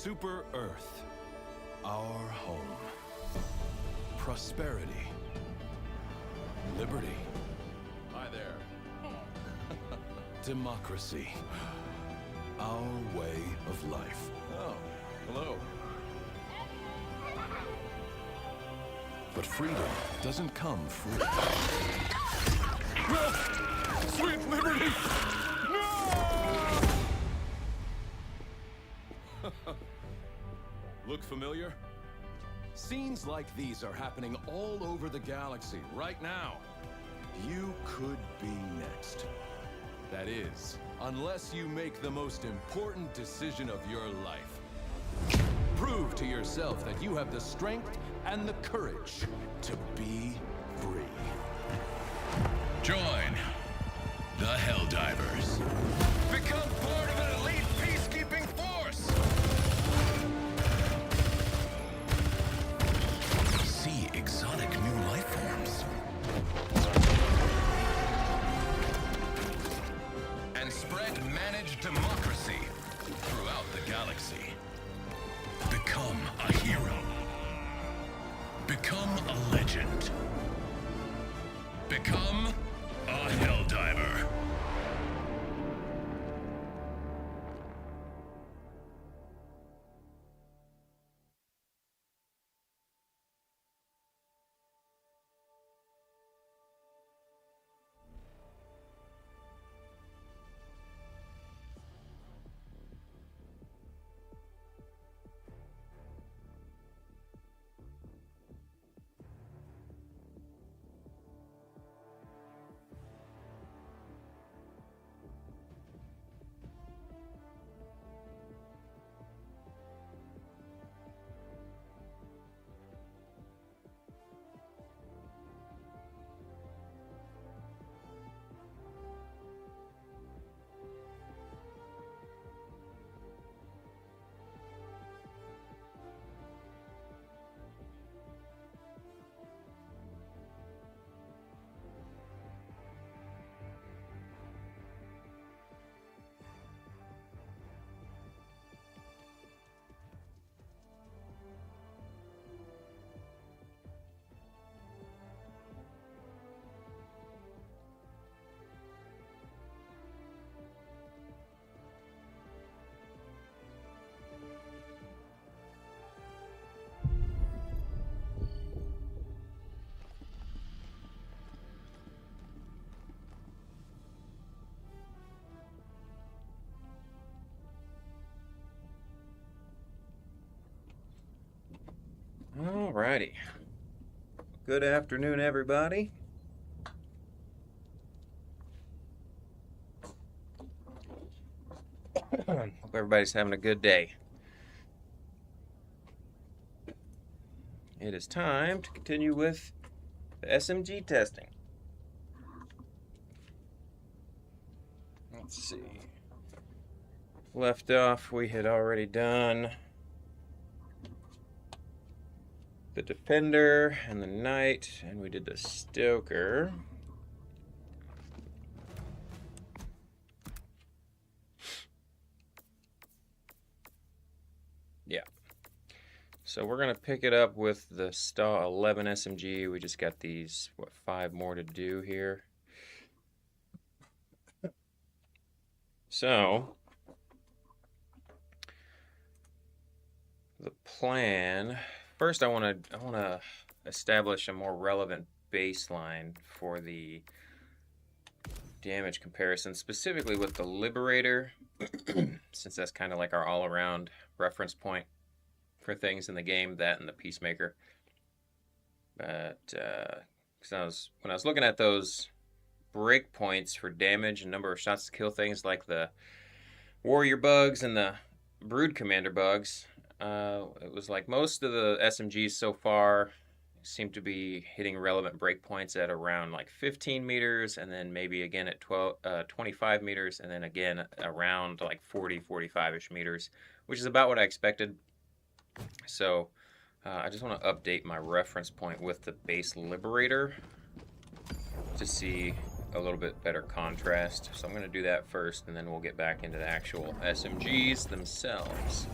Super Earth, our home. Prosperity. Liberty. Hi there. Democracy. Our way of life. Oh, hello. But freedom doesn't come free. No! Sweet liberty! No! Look familiar? Scenes like these are happening all over the galaxy right now. You could be next. That is, unless you make the most important decision of your life. Prove to yourself that you have the strength and the courage to be free. Join the Helldivers. Become part of an elite peacekeeping force. See exotic new life forms. And spread managed democracy throughout the galaxy. Become a hero. Become a legend. Become a Helldiver. Alrighty. Good afternoon, everybody. Hope everybody's having a good day. It is time to continue with the SMG testing. Let's see. Left off, we had already done the Defender and the Knight, and we did the Stoker. Yeah. So we're going to pick it up with the Star 11 SMG. We just got these, 5 more to do here. So the plan, first I want to establish a more relevant baseline for the damage comparison, specifically with the Liberator, since that's kind of like our all-around reference point for things in the game, that and the Peacemaker. But when I was looking at those breakpoints for damage and number of shots to kill things like the Warrior bugs and the Brood Commander bugs, it was like most of the SMGs so far seem to be hitting relevant breakpoints at around like 15 meters, and then maybe again at 25 meters, and then again around like 45-ish meters, which is about what I expected. So I just want to update my reference point with the base Liberator to see a little bit better contrast. So I'm going to do that first, and then we'll get back into the actual SMGs themselves.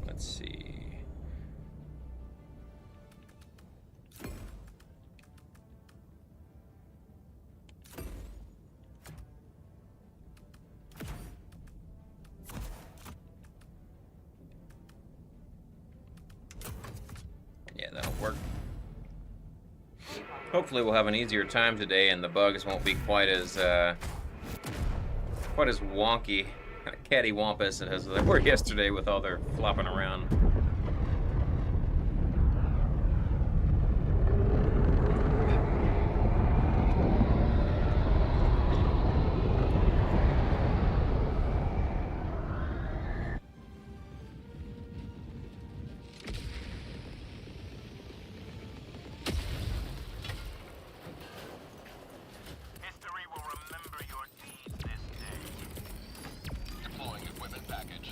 Let's see. Yeah, that'll work. Hopefully we'll have an easier time today and the bugs won't be quite as wonky, kind of cattywampus as they were yesterday with all their flopping around. History will remember your deeds this day. Deploying equipment package.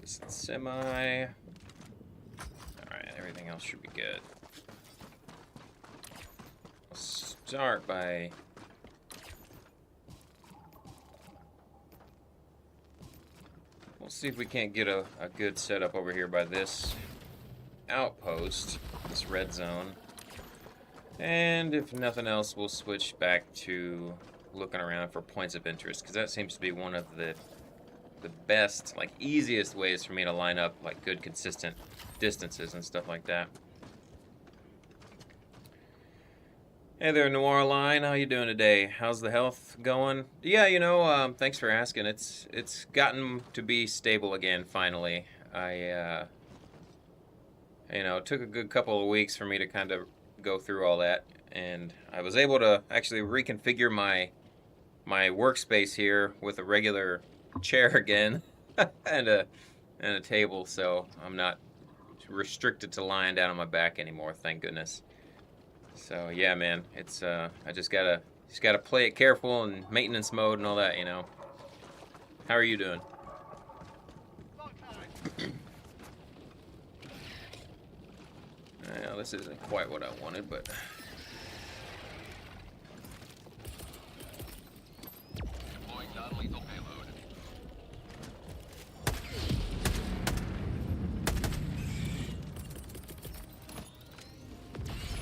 This is semi. Alright, everything else should be good. I'll start by we'll see if we can't get a good setup over here by this outpost, this red zone. And if nothing else, we'll switch back to looking around for points of interest, because that seems to be one of the best, like, easiest ways for me to line up, like, good, consistent distances and stuff like that. Hey there, Noir Line. How you doing today? How's the health going? Yeah, you know, thanks for asking. It's gotten to be stable again, finally. I, you know, it took a good couple of weeks for me to kind of go through all that, and I was able to actually reconfigure my workspace here with a regular chair again and a table, so I'm not restricted to lying down on my back anymore, thank goodness. So yeah, man, it's I just gotta play it careful and maintenance mode and all that, you know. How are you doing? Well, this isn't quite what I wanted, but Deploying non-lethal payload.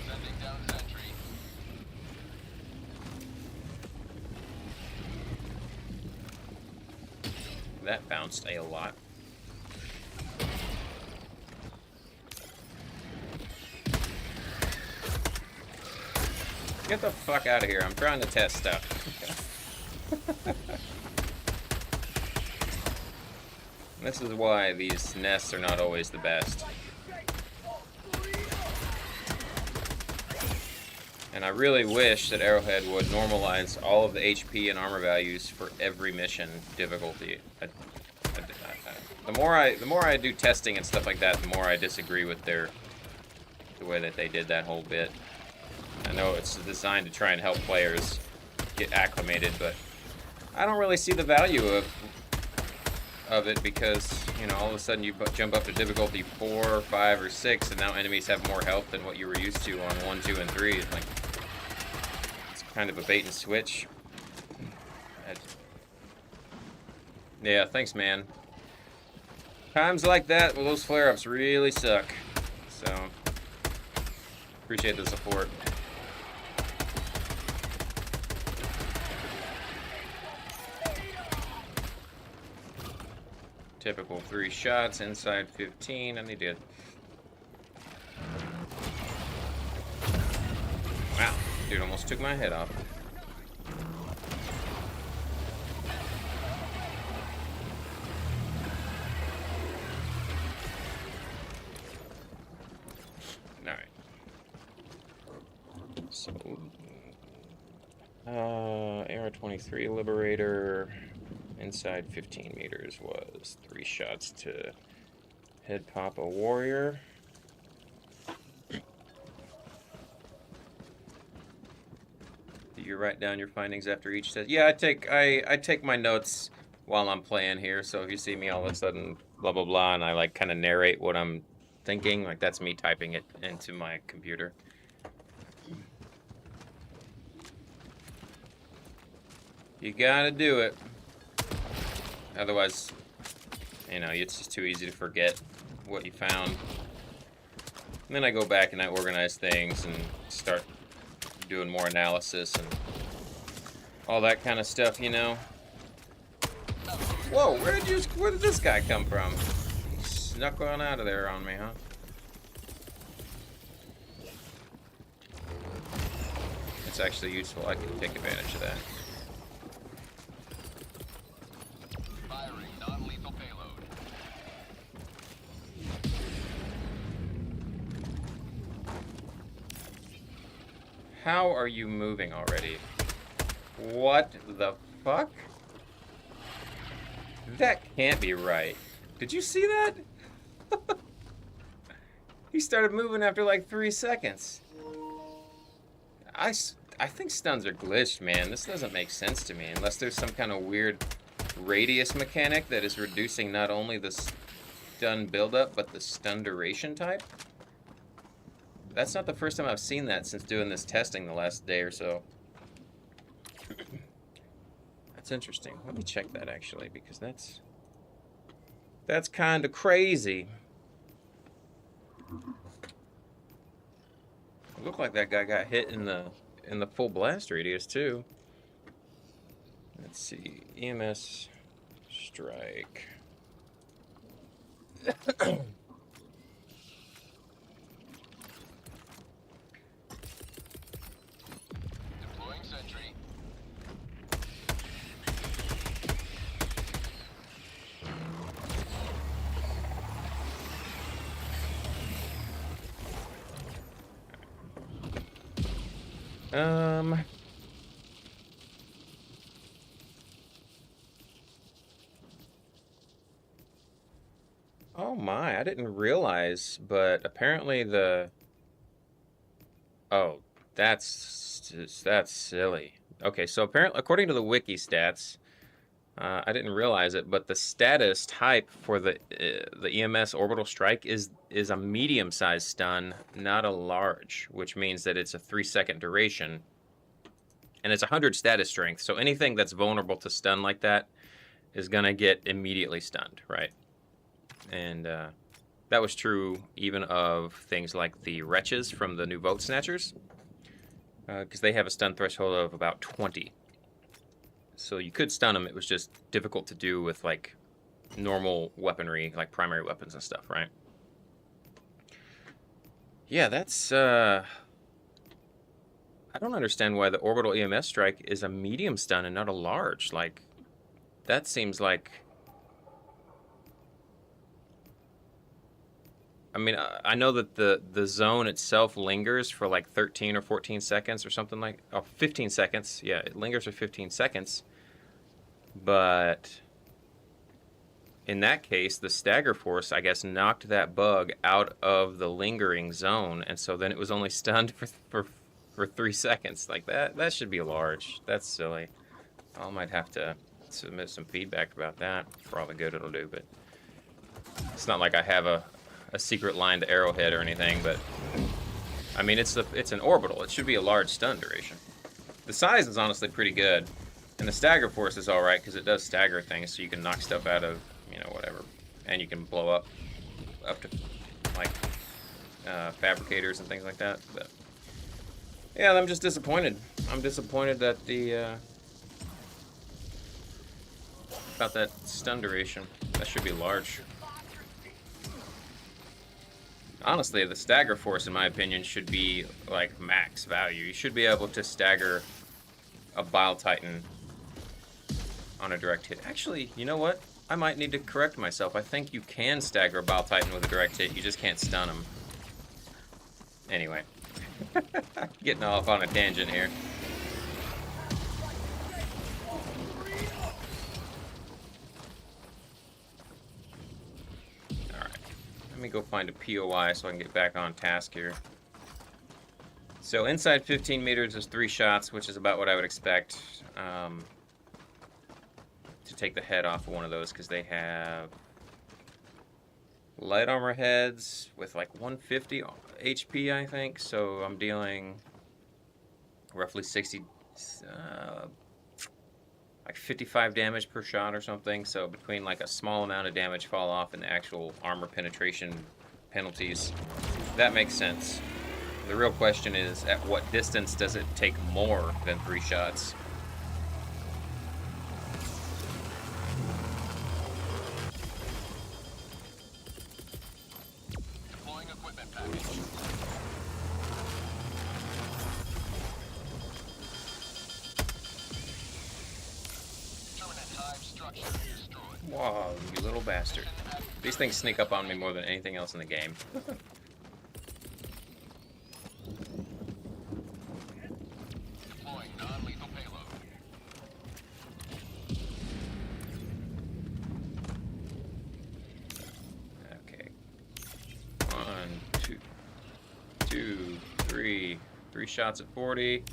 Sending down sentry. that bounced a lot. Get the fuck out of here. I'm trying to test stuff. This is why these nests are not always the best. And I really wish that Arrowhead would normalize all of the HP and armor values for every mission difficulty. The more I do testing and stuff like that, the more I disagree with the way that they did that whole bit. I know it's designed to try and help players get acclimated, but I don't really see the value of it because, you know, all of a sudden you jump up to difficulty 4, or 5, or 6, and now enemies have more health than what you were used to on 1, 2, and 3. It's like, it's kind of a bait and switch. Yeah, thanks, man. Times like that, well, those flare-ups really suck. So, appreciate the support. Typical 3 shots inside 15, and they did. Wow, dude almost took my head off. Alright. So, AR-23 Liberator. Inside 15 meters was 3 shots to head pop a warrior. Do you write down your findings after each test? Yeah, I take my notes while I'm playing here. So if you see me all of a sudden blah blah blah, and I like kind of narrate what I'm thinking, like that's me typing it into my computer. You gotta do it. Otherwise, you know, it's just too easy to forget what you found. And then I go back and I organize things and start doing more analysis and all that kind of stuff, you know. Whoa, where did this guy come from? He snuck on out of there on me, huh? It's actually useful. I can take advantage of that. Firing non-lethal payload. How are you moving already? What the fuck? That can't be right. Did you see that? He started moving after like 3 seconds. I think stuns are glitched, man. This doesn't make sense to me unless there's some kind of weird radius mechanic that is reducing not only the stun buildup, but the stun duration type. That's not the first time I've seen that since doing this testing the last day or so. That's interesting. Let me check that actually, because that's kind of crazy. It looked like that guy got hit in the full blast radius too. Let's see, EMS strike. Deploying sentry. Oh my, I didn't realize, but apparently oh, that's silly. Okay, so apparently, according to the wiki stats, I didn't realize it, but the status type for the EMS orbital strike is a medium-sized stun, not a large, which means that it's a 3-second duration, and it's 100 status strength. So anything that's vulnerable to stun like that is gonna get immediately stunned, right? And that was true even of things like the wretches from the new Vote Snatchers, because they have a stun threshold of about 20. So you could stun them, it was just difficult to do with like normal weaponry, like primary weapons and stuff, right? Yeah, that's I don't understand why the orbital EMS strike is a medium stun and not a large. Like, that seems like, I mean, I know that the zone itself lingers for like 13 or 14 seconds or something like, oh, 15 seconds. Yeah, it lingers for 15 seconds. But in that case, the stagger force, I guess, knocked that bug out of the lingering zone. And so then it was only stunned for 3 seconds. Like that should be large. That's silly. I might have to submit some feedback about that for all the good it'll do. But it's not like I have a secret line to Arrowhead or anything, but I mean, it's an orbital. It should be a large stun duration. The size is honestly pretty good, and the stagger force is all right because it does stagger things, so you can knock stuff out of, you know, whatever, and you can blow up to like fabricators and things like that. But yeah, I'm just disappointed. I'm disappointed that about that stun duration. That should be large. Honestly, the stagger force, in my opinion, should be like max value. You should be able to stagger a Bile Titan on a direct hit. Actually, you know what? I might need to correct myself. I think you can stagger a Bile Titan with a direct hit. You just can't stun him. Anyway. Getting off on a tangent here. Let me go find a POI so I can get back on task here. So inside 15 meters is 3 shots, which is about what I would expect to take the head off of one of those, because they have light armor heads with like 150 HP, I think. So I'm dealing roughly 60, like 55 damage per shot or something. So between like a small amount of damage fall off and the actual armor penetration penalties, that makes sense. The real question is, at what distance does it take more than 3 shots? Deploying equipment package. Terminate hive structure destroyed. Whoa, you little bastard. These things sneak up on me more than anything else in the game. Deploying non-lethal payload. Okay. 1, 2, 3. 3 shots at 40. 1,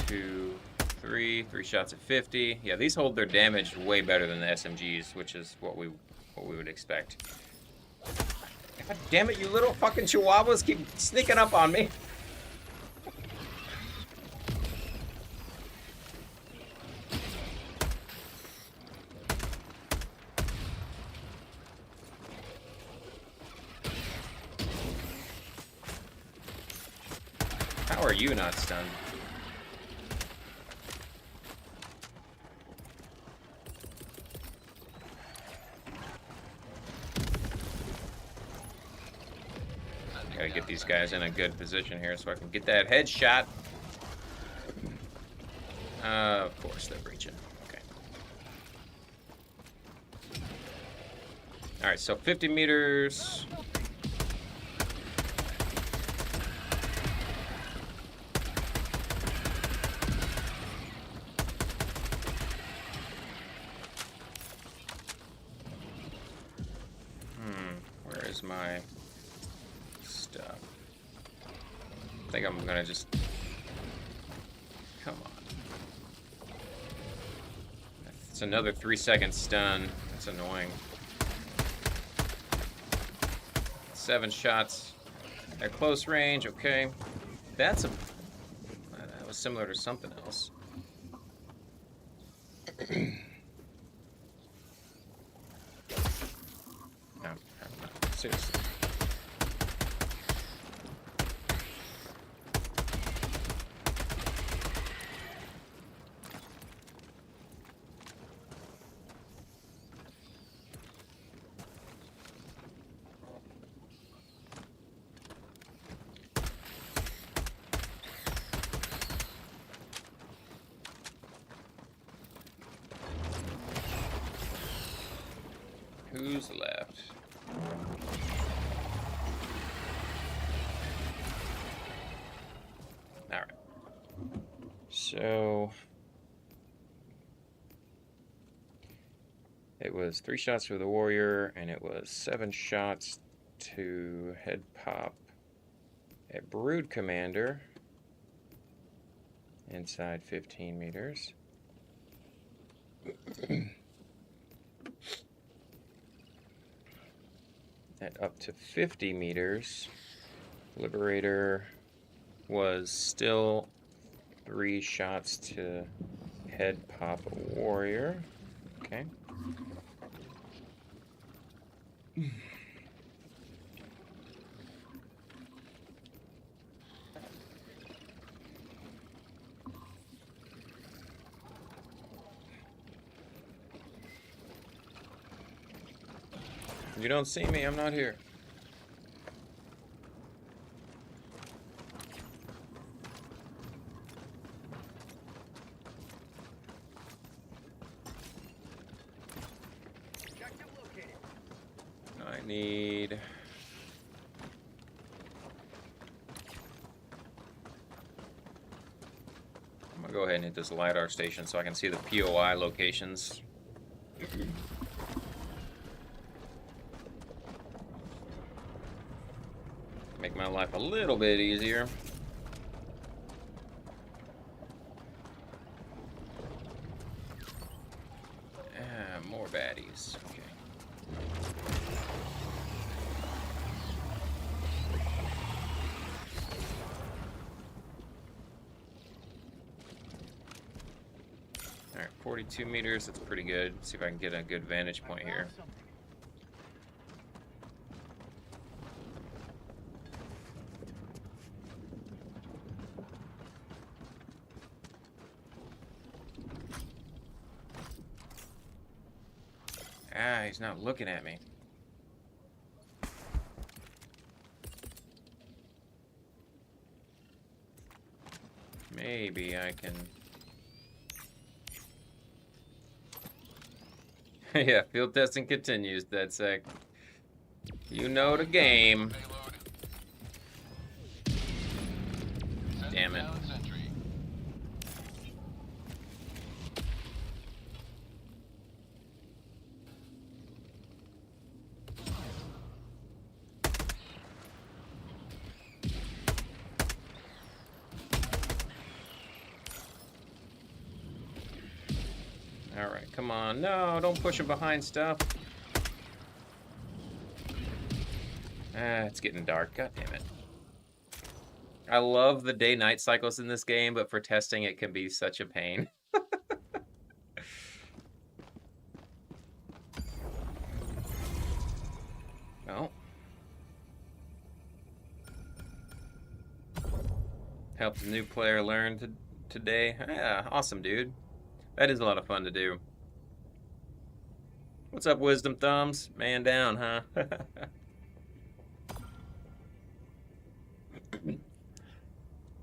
2, 3. 3 shots at 50. Yeah, these hold their damage way better than the SMGs, which is what we would expect. God damn it, you little fucking chihuahuas keep sneaking up on me. How are you not stunned? Gotta get these guys in a good position here so I can get that headshot. Of course, they're breaching. Okay. Alright, so 50 meters. Where is my stuff? I think I'm gonna just... Come on. It's another 3-second stun. That's annoying. 7 shots at close range. Okay. That's a... That was similar to something else. No, seriously. Who's left? Alright. So... it was 3 shots for the warrior, and it was 7 shots to head pop a brood commander inside 15 meters. At up to 50 meters, Liberator was still 3 shots to head pop a warrior. Okay. You don't see me, I'm not here. I need... I'm gonna go ahead and hit this LiDAR station so I can see the POI locations. Make my life a little bit easier. More baddies. Okay. Alright, 42 meters, that's pretty good. Let's see if I can get a good vantage point here. Ah, he's not looking at me. Maybe I can... Yeah, field testing continues, that's you know the game. Damn it. Alright, come on. No, don't push him behind stuff. Ah, it's getting dark. God damn it. I love the day-night cycles in this game, but for testing it can be such a pain. Well. Help the new player learn today. Yeah, awesome, dude. That is a lot of fun to do. What's up, Wisdom Thumbs? Man down, huh?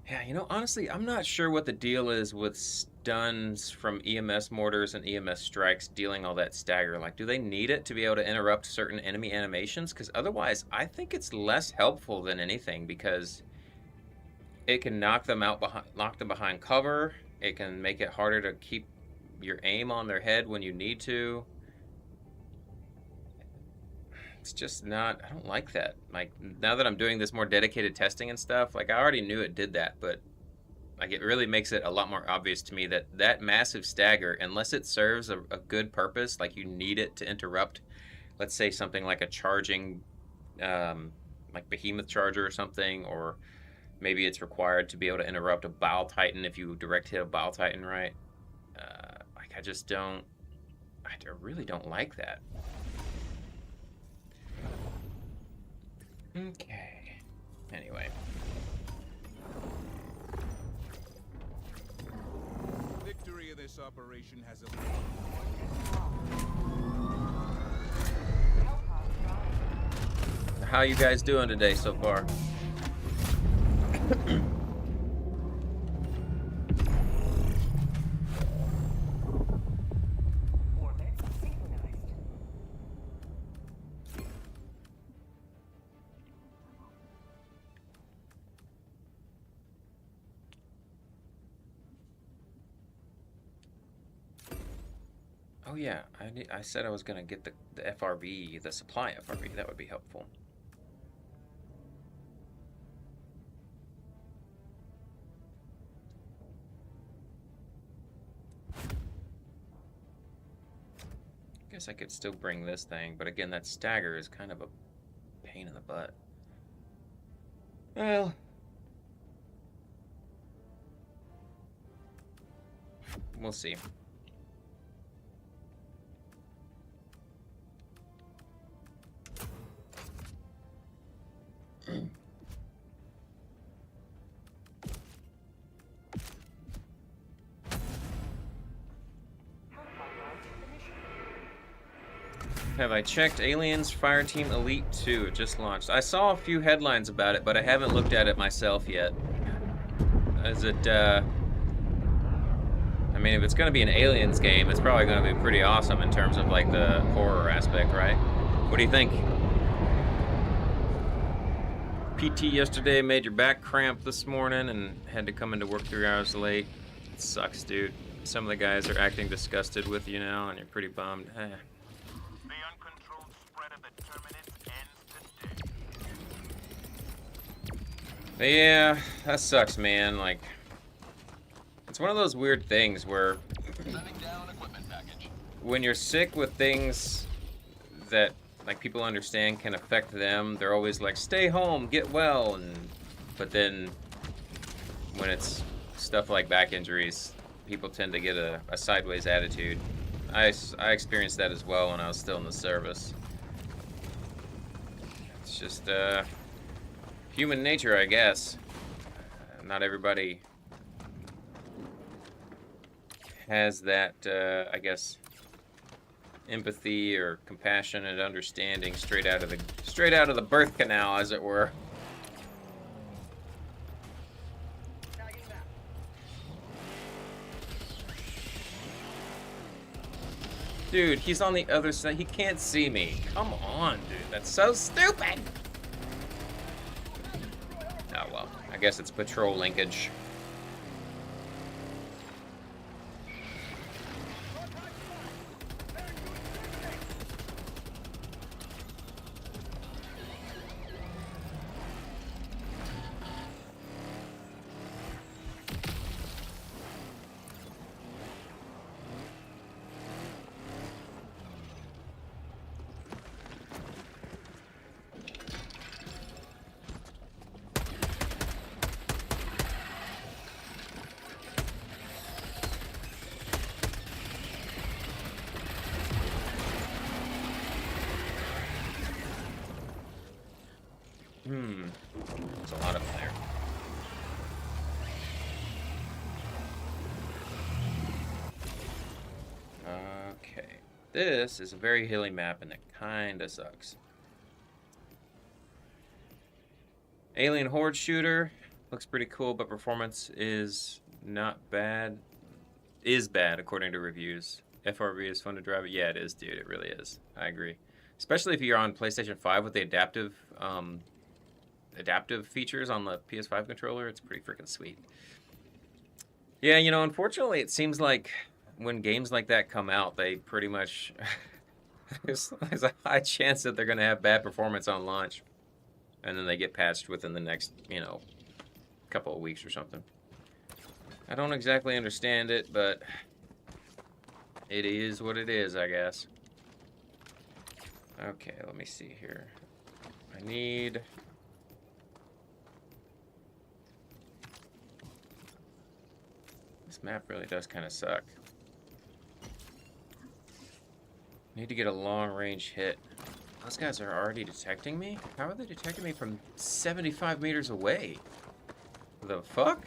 Yeah, you know, honestly, I'm not sure what the deal is with stuns from EMS mortars and EMS strikes dealing all that stagger. Like, do they need it to be able to interrupt certain enemy animations? Because otherwise, I think it's less helpful than anything, because it can knock them behind cover. It can make it harder to keep your aim on their head when you need to. It's just not, I don't like that. Like, now that I'm doing this more dedicated testing and stuff, like, I already knew it did that, but like, it really makes it a lot more obvious to me that that massive stagger, unless it serves a good purpose, like you need it to interrupt, let's say something like a charging, like behemoth charger or something, or maybe it's required to be able to interrupt a Bile Titan if you direct hit a Bile Titan, right? Like, I just don't, I really don't like that. Okay. Anyway. Victory of this operation has a... How you guys doing today so far? Oh yeah, I said I was gonna get the FRB, the supply FRB. That would be helpful. Guess I could still bring this thing, but again, that stagger is kind of a pain in the butt. Well, we'll see. Have I checked Aliens Fireteam Elite 2? It just launched. I saw a few headlines about it, but I haven't looked at it myself yet. Is it, I mean, if it's gonna be an Aliens game, it's probably gonna be pretty awesome in terms of, like, the horror aspect, right? What do you think? PT yesterday made your back cramp this morning and had to come into work 3 hours late. It sucks, dude. Some of the guys are acting disgusted with you now, and you're pretty bummed. Yeah, that sucks, man. Like, it's one of those weird things where Sending down equipment package. when you're sick with things that like people understand can affect them, they're always like, stay home, get well, but then when it's stuff like back injuries, people tend to get a sideways attitude. I experienced that as well when I was still in the service. It's just human nature, I guess. Not everybody has that, I guess, empathy or compassion and understanding straight out of the birth canal, as it were. Dude, he's on the other side. He can't see me. Come on, dude. That's so stupid. Oh, well. I guess it's patrol linkage. There's a lot of them there. Okay. This is a very hilly map, and it kinda sucks. Alien Horde shooter. Looks pretty cool, but performance is not bad. Is bad, according to reviews. FRV is fun to drive. Yeah, it is, dude. It really is. I agree. Especially if you're on PlayStation 5 with the adaptive features on the PS5 controller. It's pretty freaking sweet. Yeah, you know, unfortunately, it seems like when games like that come out, they pretty much... there's a high chance that they're going to have bad performance on launch. And then they get patched within the next, you know, couple of weeks or something. I don't exactly understand it, but it is what it is, I guess. Okay, let me see here. I need... This map really does kind of suck. Need to get a long-range hit. Those guys are already detecting me? How are they detecting me from 75 meters away? The fuck?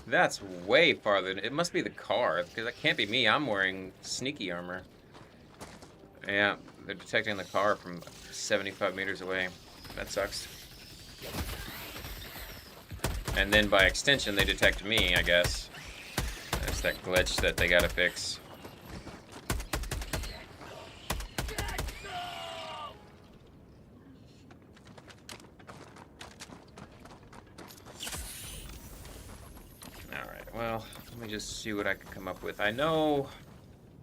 That's way farther. It must be the car, because that can't be me. I'm wearing sneaky armor. Yeah, they're detecting the car from 75 meters away. That sucks. And then by extension, they detect me, I guess. That's that glitch that they gotta fix. Alright, well, let me just see what I can come up with. I know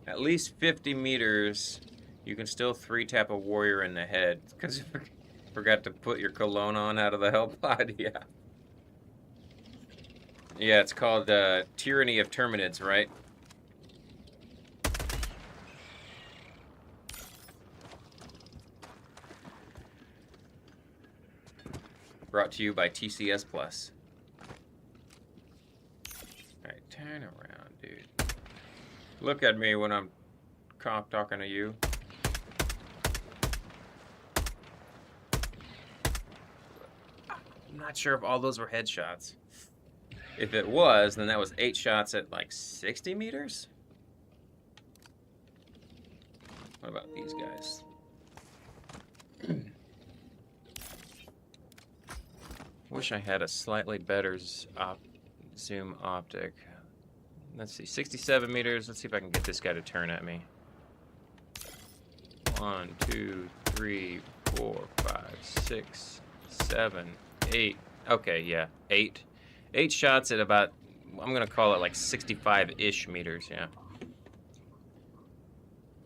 at least 50 meters, you can still 3-tap a warrior in the head. Because you forgot to put your cologne on out of the hell pod, yeah. Yeah, it's called Tyranny of Terminids, right? Brought to you by TCS Plus. Alright, turn around, dude. Look at me when I'm talking to you. I'm not sure if all those were headshots. If it was, then that was 8 shots at like 60 meters? What about these guys? Wish I had a slightly better zoom optic. Let's see, 67 meters. Let's see if I can get this guy to turn at me. 1, 2, 3, 4, 5, 6, 7, 8. Okay, yeah, 8. 8 shots at about, I'm gonna call it like 65-ish meters, yeah.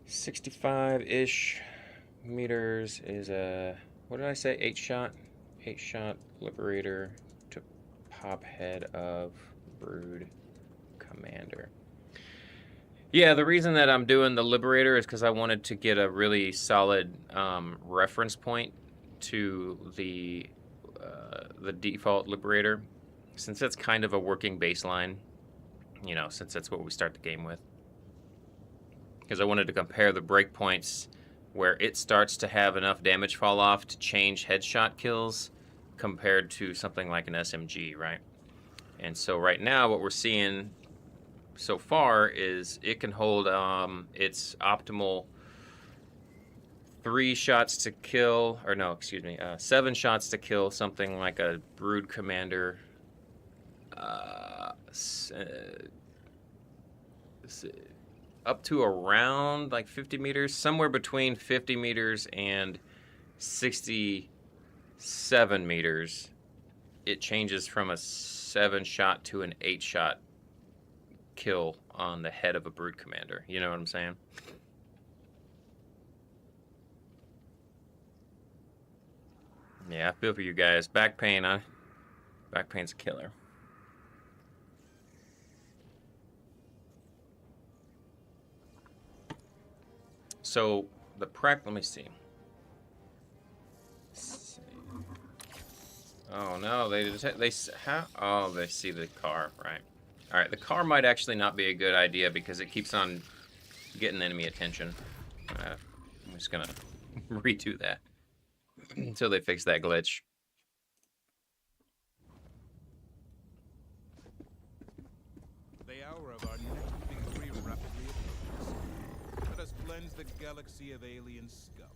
65-ish meters is a, what did I say, 8 shot? 8 shot Liberator to pop head of Brood Commander. Yeah, the reason that I'm doing the Liberator is because I wanted to get a really solid reference point to the default Liberator, since that's kind of a working baseline, you know, since that's what we start the game with. Because I wanted to compare the breakpoints where it starts to have enough damage fall off to change headshot kills compared to something like an SMG, right? And so right now what we're seeing so far is it can hold its optimal 3 shots to kill, or no, excuse me, 7 shots to kill something like a Brood Commander. Up to around like 50 meters, somewhere between 50 meters and 67 meters. It changes from a 7-shot to an 8-shot kill on the head of a Brood Commander. You know what I'm saying? Yeah, I feel for you guys. Back pain, huh? Back pain's a killer. So the let me see. Oh no, they how? Oh, they see the car, right? All right, the car might actually not be a good idea because it keeps on getting enemy attention. I'm just gonna redo that until they fix that glitch. The hour of our next victory rapidly approaches. Let us cleanse the galaxy of alien scum.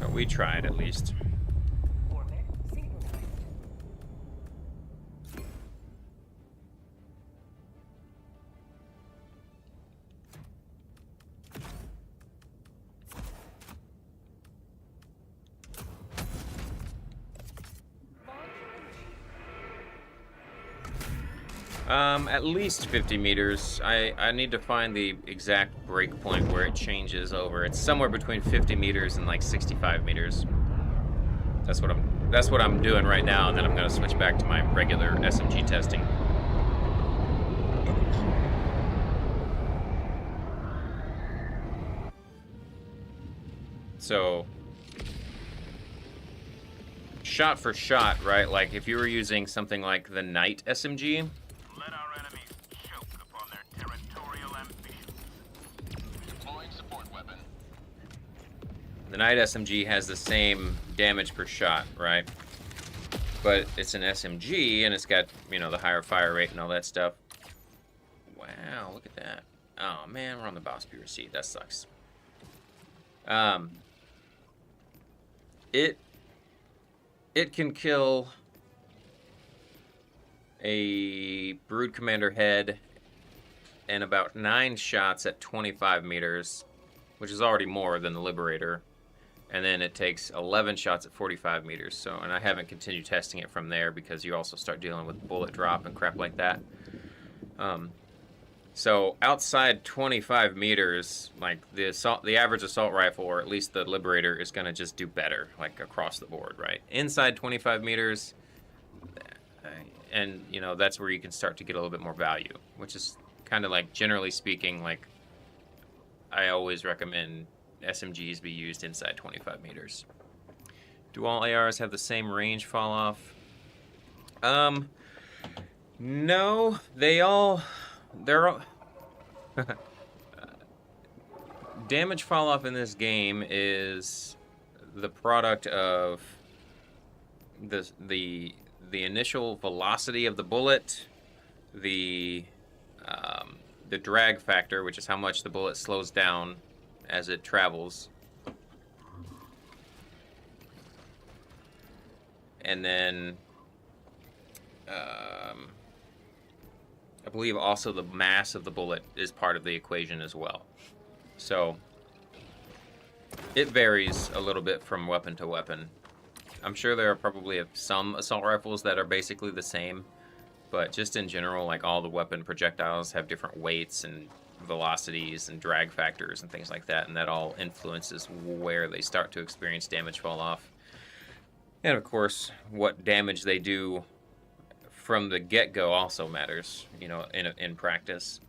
But we tried at least. At least 50 meters. I need to find the exact breakpoint where it changes over. It's somewhere between 50 meters and like 65 meters. That's what I'm doing right now, and then I'm gonna switch back to my regular SMG testing. So, shot for shot, right? Like if you were using something like the Knight SMG, Let our enemies choke upon their territorial ambitions. Deploying support weapon. the Knight SMG has the same damage per shot, right? But it's an SMG and it's got, you know, the higher fire rate and all that stuff. Wow, look at that. Oh man, we're on the boss viewer seat. That sucks. It can kill a Brood Commander head in about 9 shots at 25 meters, which is already more than the Liberator. And then it takes 11 shots at 45 meters. So, and I haven't continued testing it from there because you also start dealing with bullet drop and crap like that. So outside 25 meters, like the average assault rifle, or at least the Liberator, is going to just do better, like across the board, right? Inside 25 meters, and you know, that's where you can start to get a little bit more value, which is kind of like, generally speaking, like I always recommend SMGs be used inside 25 meters. Do all ARs have the same range fall off? No, they're all damage fall off in this game is the product of the initial velocity of the bullet, the drag factor, which is how much the bullet slows down as it travels, and then I believe also the mass of the bullet is part of the equation as well. So it varies a little bit from weapon to weapon. I'm sure there are probably some assault rifles that are basically the same, but just in general, like all the weapon projectiles have different weights and velocities and drag factors and things like that, and that all influences where they start to experience damage fall off. And of course, what damage they do from the get-go also matters, you know, in practice.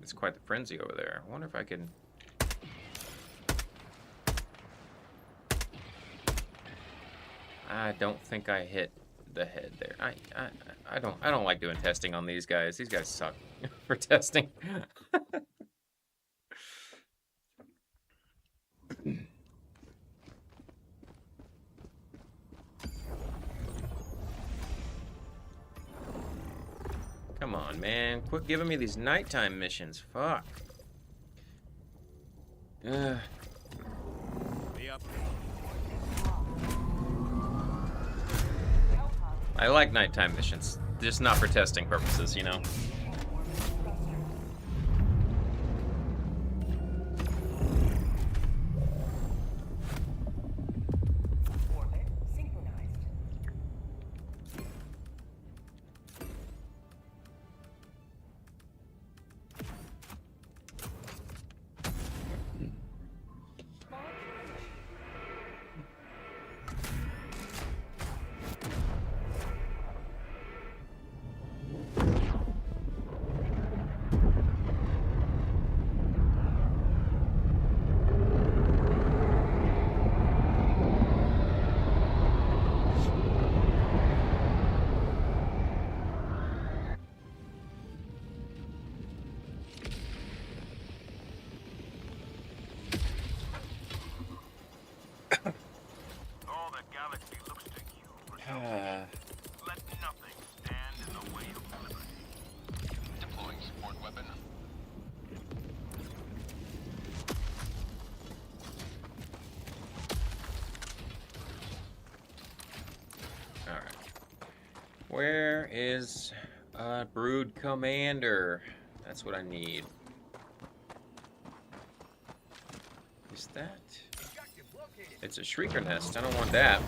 It's quite the frenzy over there. I wonder if I can... I don't think I hit the head there. I don't like doing testing on these guys. These guys suck for testing. Come on, man. Quit giving me these nighttime missions. Fuck. I like nighttime missions. Just not for testing purposes, you know? All the galaxy looks to you for salvation. Let nothing stand in the way of liberty. Deploying support weapon. Alright. Where is Brood Commander? That's what I need. Is that? It's a Shrieker nest. I don't want that.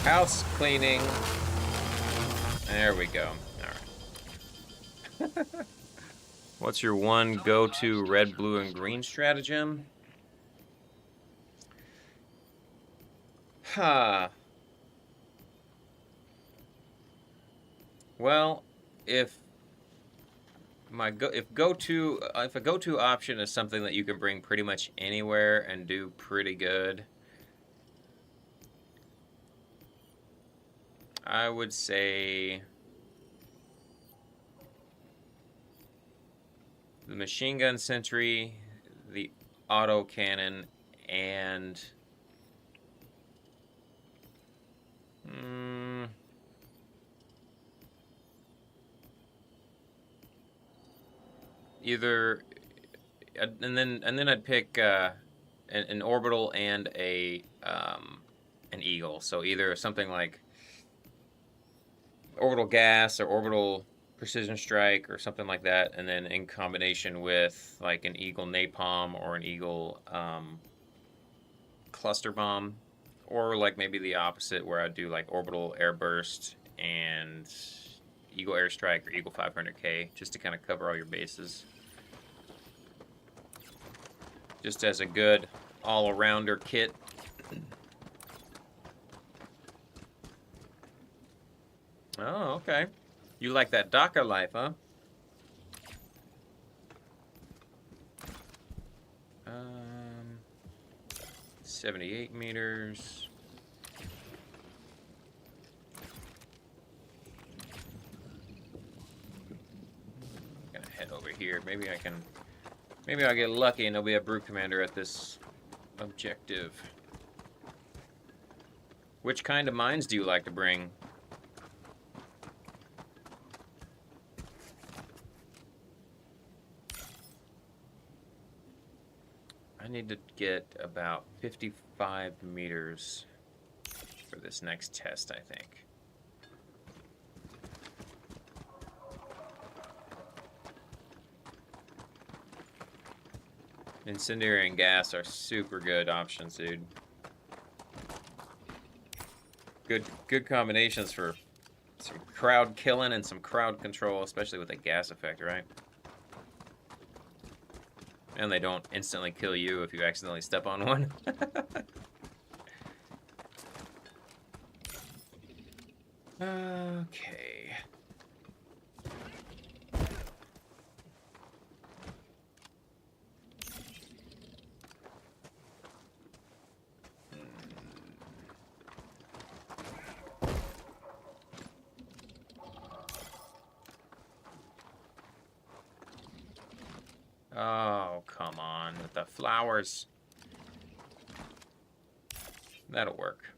House cleaning. There we go. All right. What's your one go-to red, blue, and green stratagem? Well, if a go-to option is something that you can bring pretty much anywhere and do pretty good, I would say the machine gun sentry, the auto cannon, and either and then I'd pick an orbital and an eagle. So either something like orbital gas or orbital precision strike or something like that, and then in combination with like an eagle napalm or an eagle cluster bomb Or like maybe the opposite, where I'd do like orbital airburst and Eagle airstrike or Eagle 500K, just to kind of cover all your bases. Just as a good all-arounder kit. Oh, okay. You like that Docker life, huh? 78 meters. I'm gonna head over here. Maybe I'll get lucky and there'll be a brute commander at this objective. Which kind of mines do you like to bring? I need to get about 55 meters for this next test, I think. Incendiary and gas are super good options, dude. Good combinations for some crowd killing and some crowd control, especially with a gas effect, right? And they don't instantly kill you if you accidentally step on one. Okay. Oh, come on with the flowers. That'll work.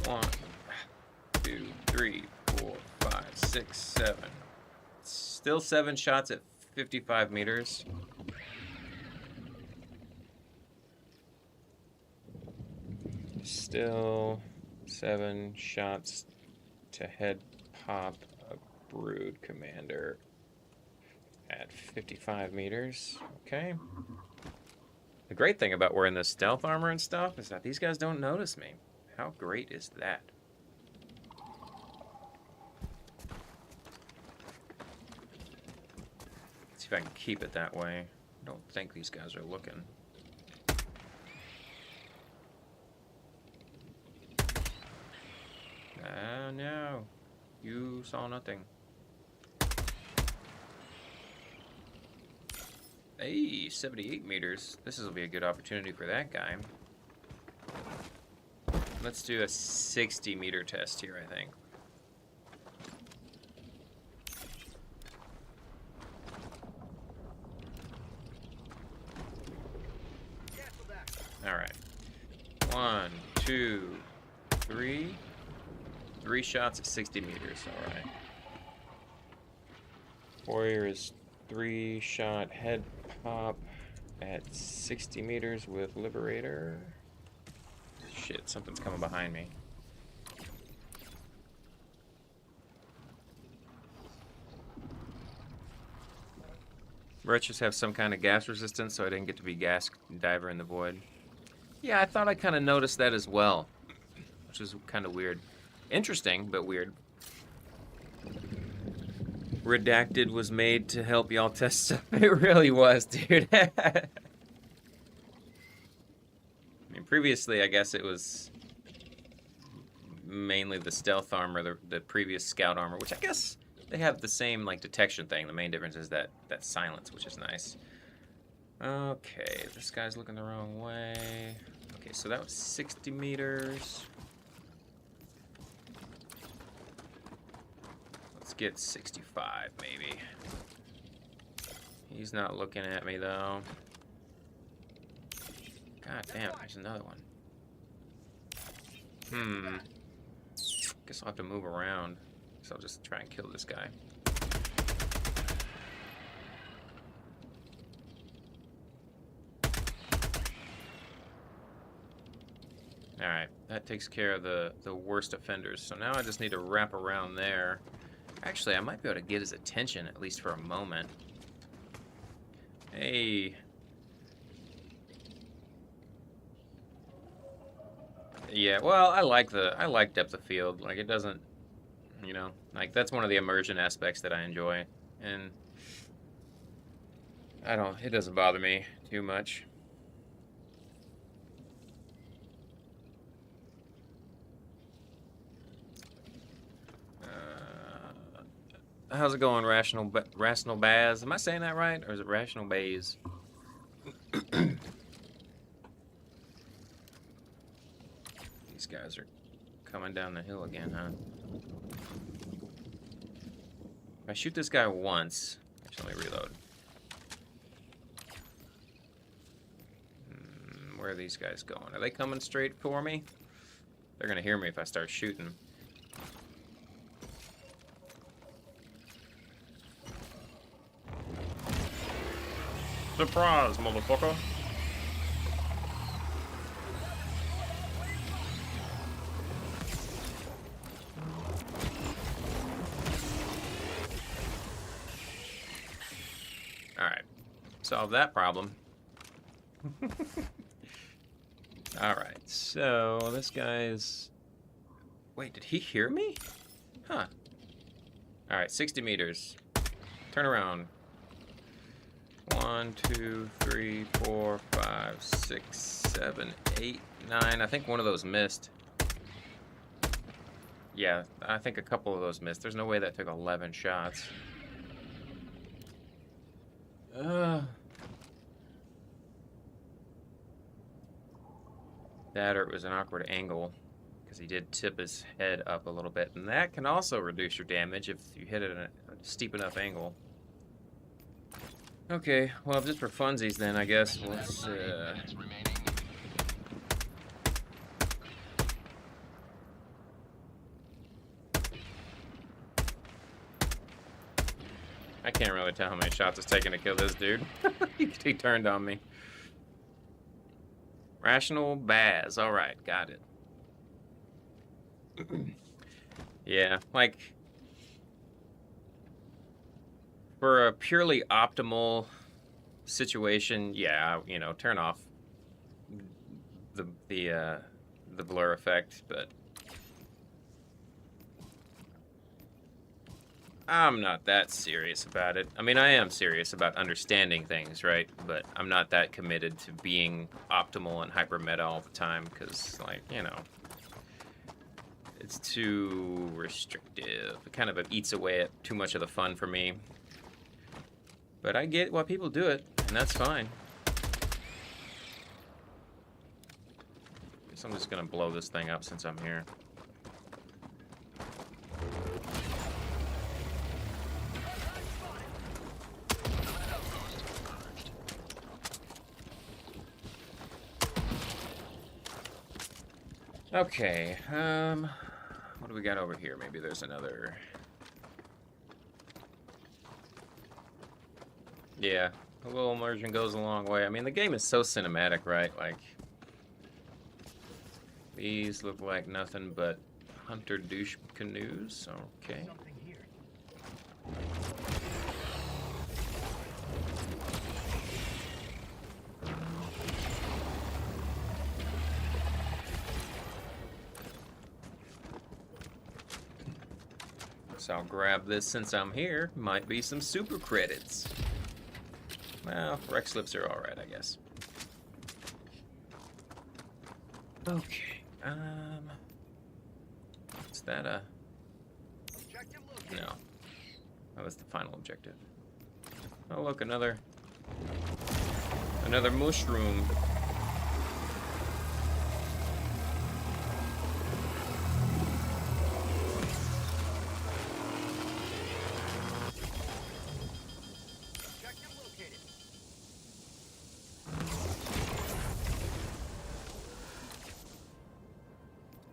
1, 2, 3, 4, 5, 6, 7. Still 7 shots at 55 meters. Still 7 shots to head pop a brood commander at 55 meters. Okay. The great thing about wearing the stealth armor and stuff is that these guys don't notice me. How great is that? Let's see if I can keep it that way. I don't think these guys are looking. No. You saw nothing. Hey, 78 meters. This will be a good opportunity for that guy. Let's do a 60 meter test here, I think. All right. 1, 2, 3. 3 shots at 60 meters. All right. Warrior is 3-shot head pop at 60 meters with Liberator. Shit, something's coming behind me. Wretches have some kind of gas resistance, so I didn't get to be gas diver in the void. Yeah, I thought I kind of noticed that as well, which is kind of weird. Interesting, but weird. Redacted was made to help y'all test stuff. It really was, dude. I mean, previously, I guess it was mainly the stealth armor, the previous scout armor, which I guess they have the same like detection thing. The main difference is that silence, which is nice. Okay, this guy's looking the wrong way. Okay, so that was 60 meters. Let's get 65, maybe. He's not looking at me, though. God damn, there's another one. Guess I'll have to move around. So I'll just try and kill this guy. Alright, that takes care of the worst offenders. So now I just need to wrap around there. Actually, I might be able to get his attention, at least for a moment. Hey. Yeah, well, I like depth of field. Like, it doesn't, you know, like, that's one of the immersion aspects that I enjoy. And it doesn't bother me too much. How's it going, Rational Baz? Am I saying that right, or is it Rational Bays? These guys are coming down the hill again, huh? If I shoot this guy once, actually, let me reload. Where are these guys going? Are they coming straight for me? They're gonna hear me if I start shooting. Surprise, motherfucker! Alright. Solve that problem. Alright, so this guy's... Wait, did he hear me? Huh. Alright, 60 meters. Turn around. 1, 2, 3, 4, 5, 6, 7, 8, 9. I think one of those missed. Yeah, I think a couple of those missed. There's no way that took 11 shots. That or it was an awkward angle, because he did tip his head up a little bit. And that can also reduce your damage if you hit it at a steep enough angle. Okay, well, just for funsies then, I guess. Let's, I can't really tell how many shots it's taken to kill this dude. He turned on me. Rational Baz. Alright, got it. Yeah, like... For a purely optimal situation, yeah, you know, turn off the blur effect, but I'm not that serious about it. I mean, I am serious about understanding things, right? But I'm not that committed to being optimal and hyper meta all the time, because, like, you know, it's too restrictive. It kind of eats away at too much of the fun for me. But I get why people do it, and that's fine. Guess I'm just gonna blow this thing up since I'm here. Okay, what do we got over here? Maybe there's another... Yeah, a little immersion goes a long way. I mean, the game is so cinematic, right? Like, these look like nothing but hunter douche canoes. Okay. So I'll grab this since I'm here. Might be some super credits. Well, rec slips are alright, I guess. Okay, is that a... No. Oh, that's the final objective. Oh, look, another mushroom.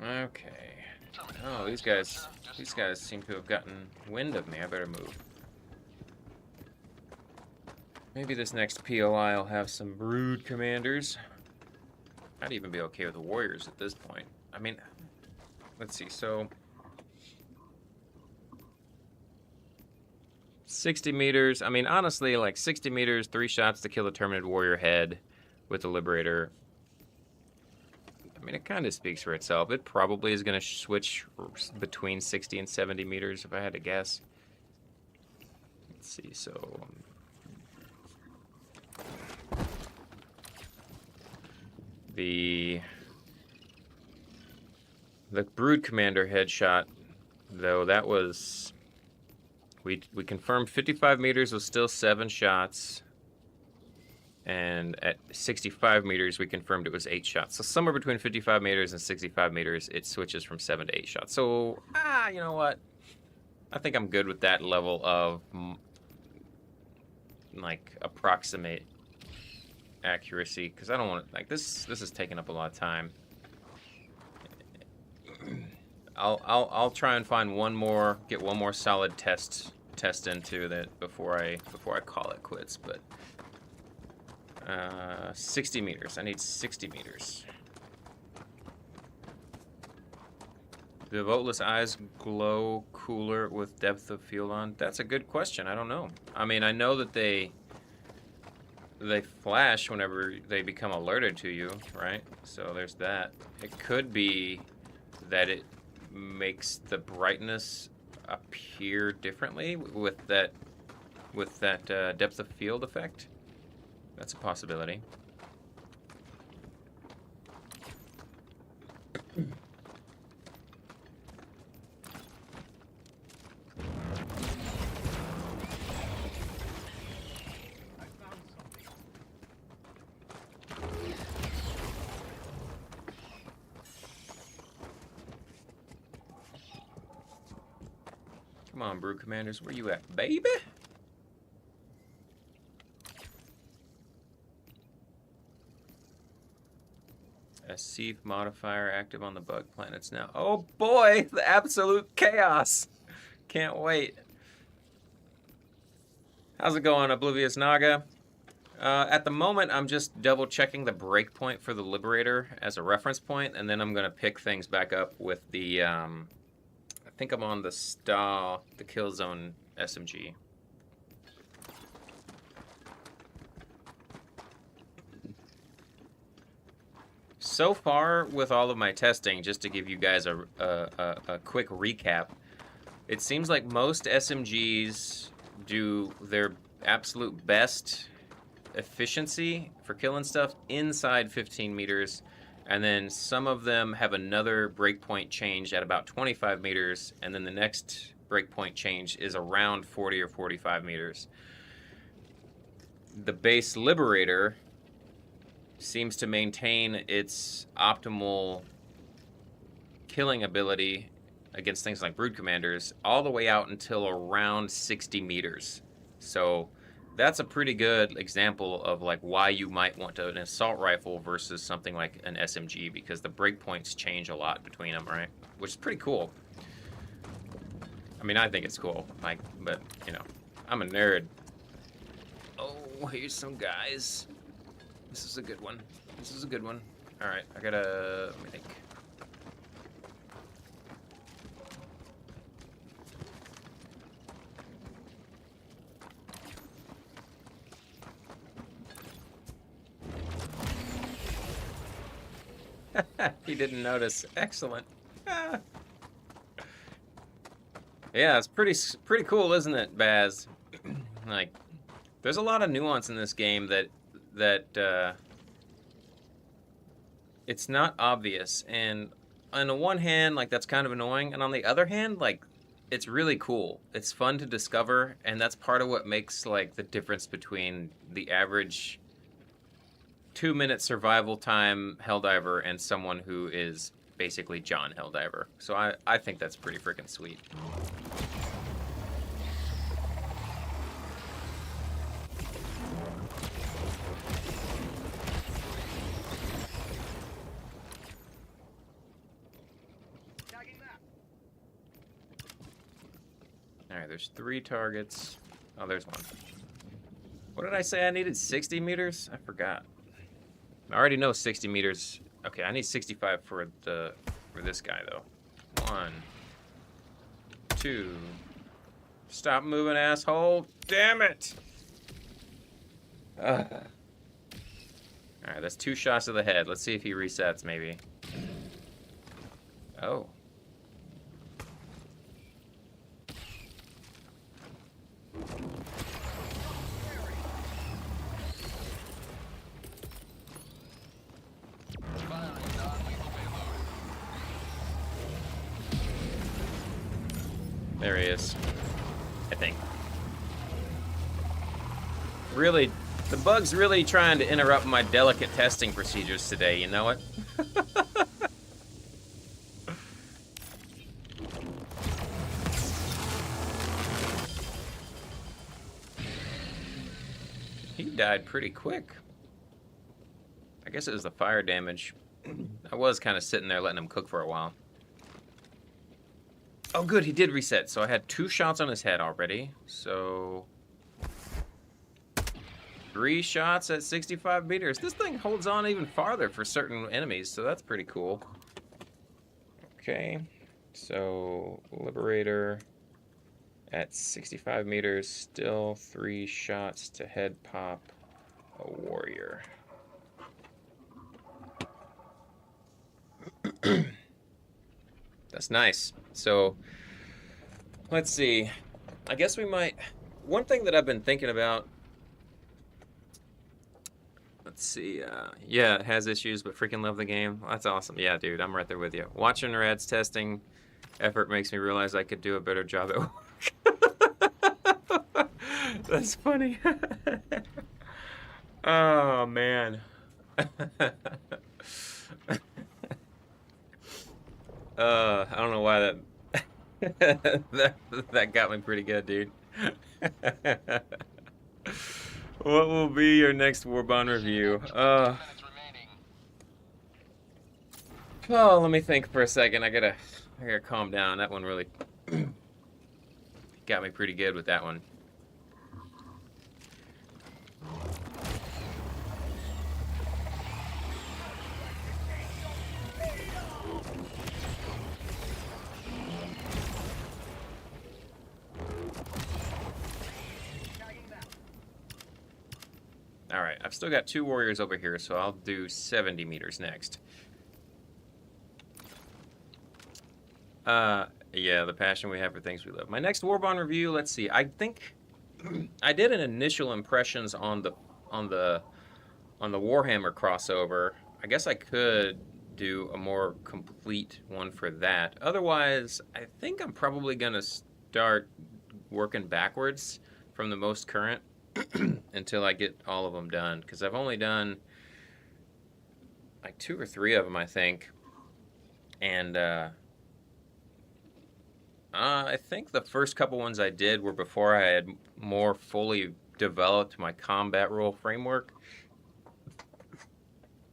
Okay. Oh, these guys seem to have gotten wind of me. I better move. Maybe this next POI will have some brood commanders. I'd even be okay with the warriors at this point. I mean, let's see, so... 60 meters. I mean, honestly, like 60 meters, 3 shots to kill the Terminated Warrior head with the Liberator. I mean, it kind of speaks for itself. It probably is going to switch between 60 and 70 meters, if I had to guess. Let's see, so... The Brood Commander headshot, though, that was... We confirmed 55 meters was still 7 shots. And at 65 meters, we confirmed it was 8 shots. So somewhere between 55 meters and 65 meters, it switches from 7 to 8 shots. So, you know what? I think I'm good with that level of, like, approximate accuracy. Because I don't want to, like, this is taking up a lot of time. I'll try and find get one more solid test into that before I call it quits, but... 60 meters. I need 60 meters. Do voteless eyes glow cooler with depth of field on? That's a good question. I don't know. I mean, I know that they flash whenever they become alerted to you, right? So there's that. It could be that it makes the brightness appear differently with that depth of field effect. That's a possibility. Come on, Brood Commanders, where you at, baby? A Seif modifier active on the bug planets now. Oh boy, the absolute chaos. Can't wait. How's it going, Oblivious Naga? At the moment, I'm just double checking the breakpoint for the Liberator as a reference point, and then I'm going to pick things back up with the, I think I'm on the Killzone SMG. So far, with all of my testing, just to give you guys a quick recap, it seems like most SMGs do their absolute best efficiency for killing stuff inside 15 meters, and then some of them have another breakpoint change at about 25 meters, and then the next breakpoint change is around 40 or 45 meters. The base Liberator seems to maintain its optimal killing ability against things like Brood Commanders all the way out until around 60 meters. So that's a pretty good example of like why you might want an assault rifle versus something like an SMG, because the breakpoints change a lot between them, right? Which is pretty cool. I mean, I think it's cool, like, but you know, I'm a nerd. Oh, here's some guys. This is a good one. This is a good one. All right, I gotta, let me think. He didn't notice. Excellent. Yeah, it's pretty cool, isn't it, Baz? Like, there's a lot of nuance in this game that it's not obvious, and on the one hand, like, that's kind of annoying, and on the other hand, like, it's really cool. It's fun to discover, and that's part of what makes, like, the difference between the average 2-minute survival time Helldiver and someone who is basically John Helldiver. So I think that's pretty freaking sweet. Alright, there's 3 targets. Oh, there's one. What did I say I needed? 60 meters? I forgot. I already know 60 meters. Okay, I need 65 for this guy, though. 1, 2. Stop moving, asshole. Damn it! Alright, Alright, that's 2 shots to the head. Let's see if he resets, maybe. Oh. There he is. I think. Really, the bug's really trying to interrupt my delicate testing procedures today, you know it? He died pretty quick. I guess it was the fire damage. I was kind of sitting there letting him cook for a while. Oh good, he did reset. So I had 2 shots on his head already. So 3 shots at 65 meters. This thing holds on even farther for certain enemies, so that's pretty cool. Okay, so Liberator at 65 meters, still 3 shots to head pop a warrior. That's nice. So, let's see. I guess we might... One thing that I've been thinking about... Let's see. Yeah, it has issues, but freaking love the game. That's awesome. Yeah, dude, I'm right there with you. Watching Rad's testing effort makes me realize I could do a better job at work. That's funny. Oh, man. I don't know why that got me pretty good, dude. What will be your next Warbond review? Oh, let me think for a second. I gotta calm down. That one really got me pretty good with that one. Alright, I've still got 2 warriors over here, so I'll do 70 meters next. Yeah, the passion we have for things we love. My next Warbond review, let's see. I think I did an initial impressions on the Warhammer crossover. I guess I could do a more complete one for that. Otherwise, I think I'm probably gonna start working backwards from the most current until I get all of them done, because I've only done like 2 or 3 of them, I think, and I think the first couple ones I did were before I had more fully developed my combat rule framework,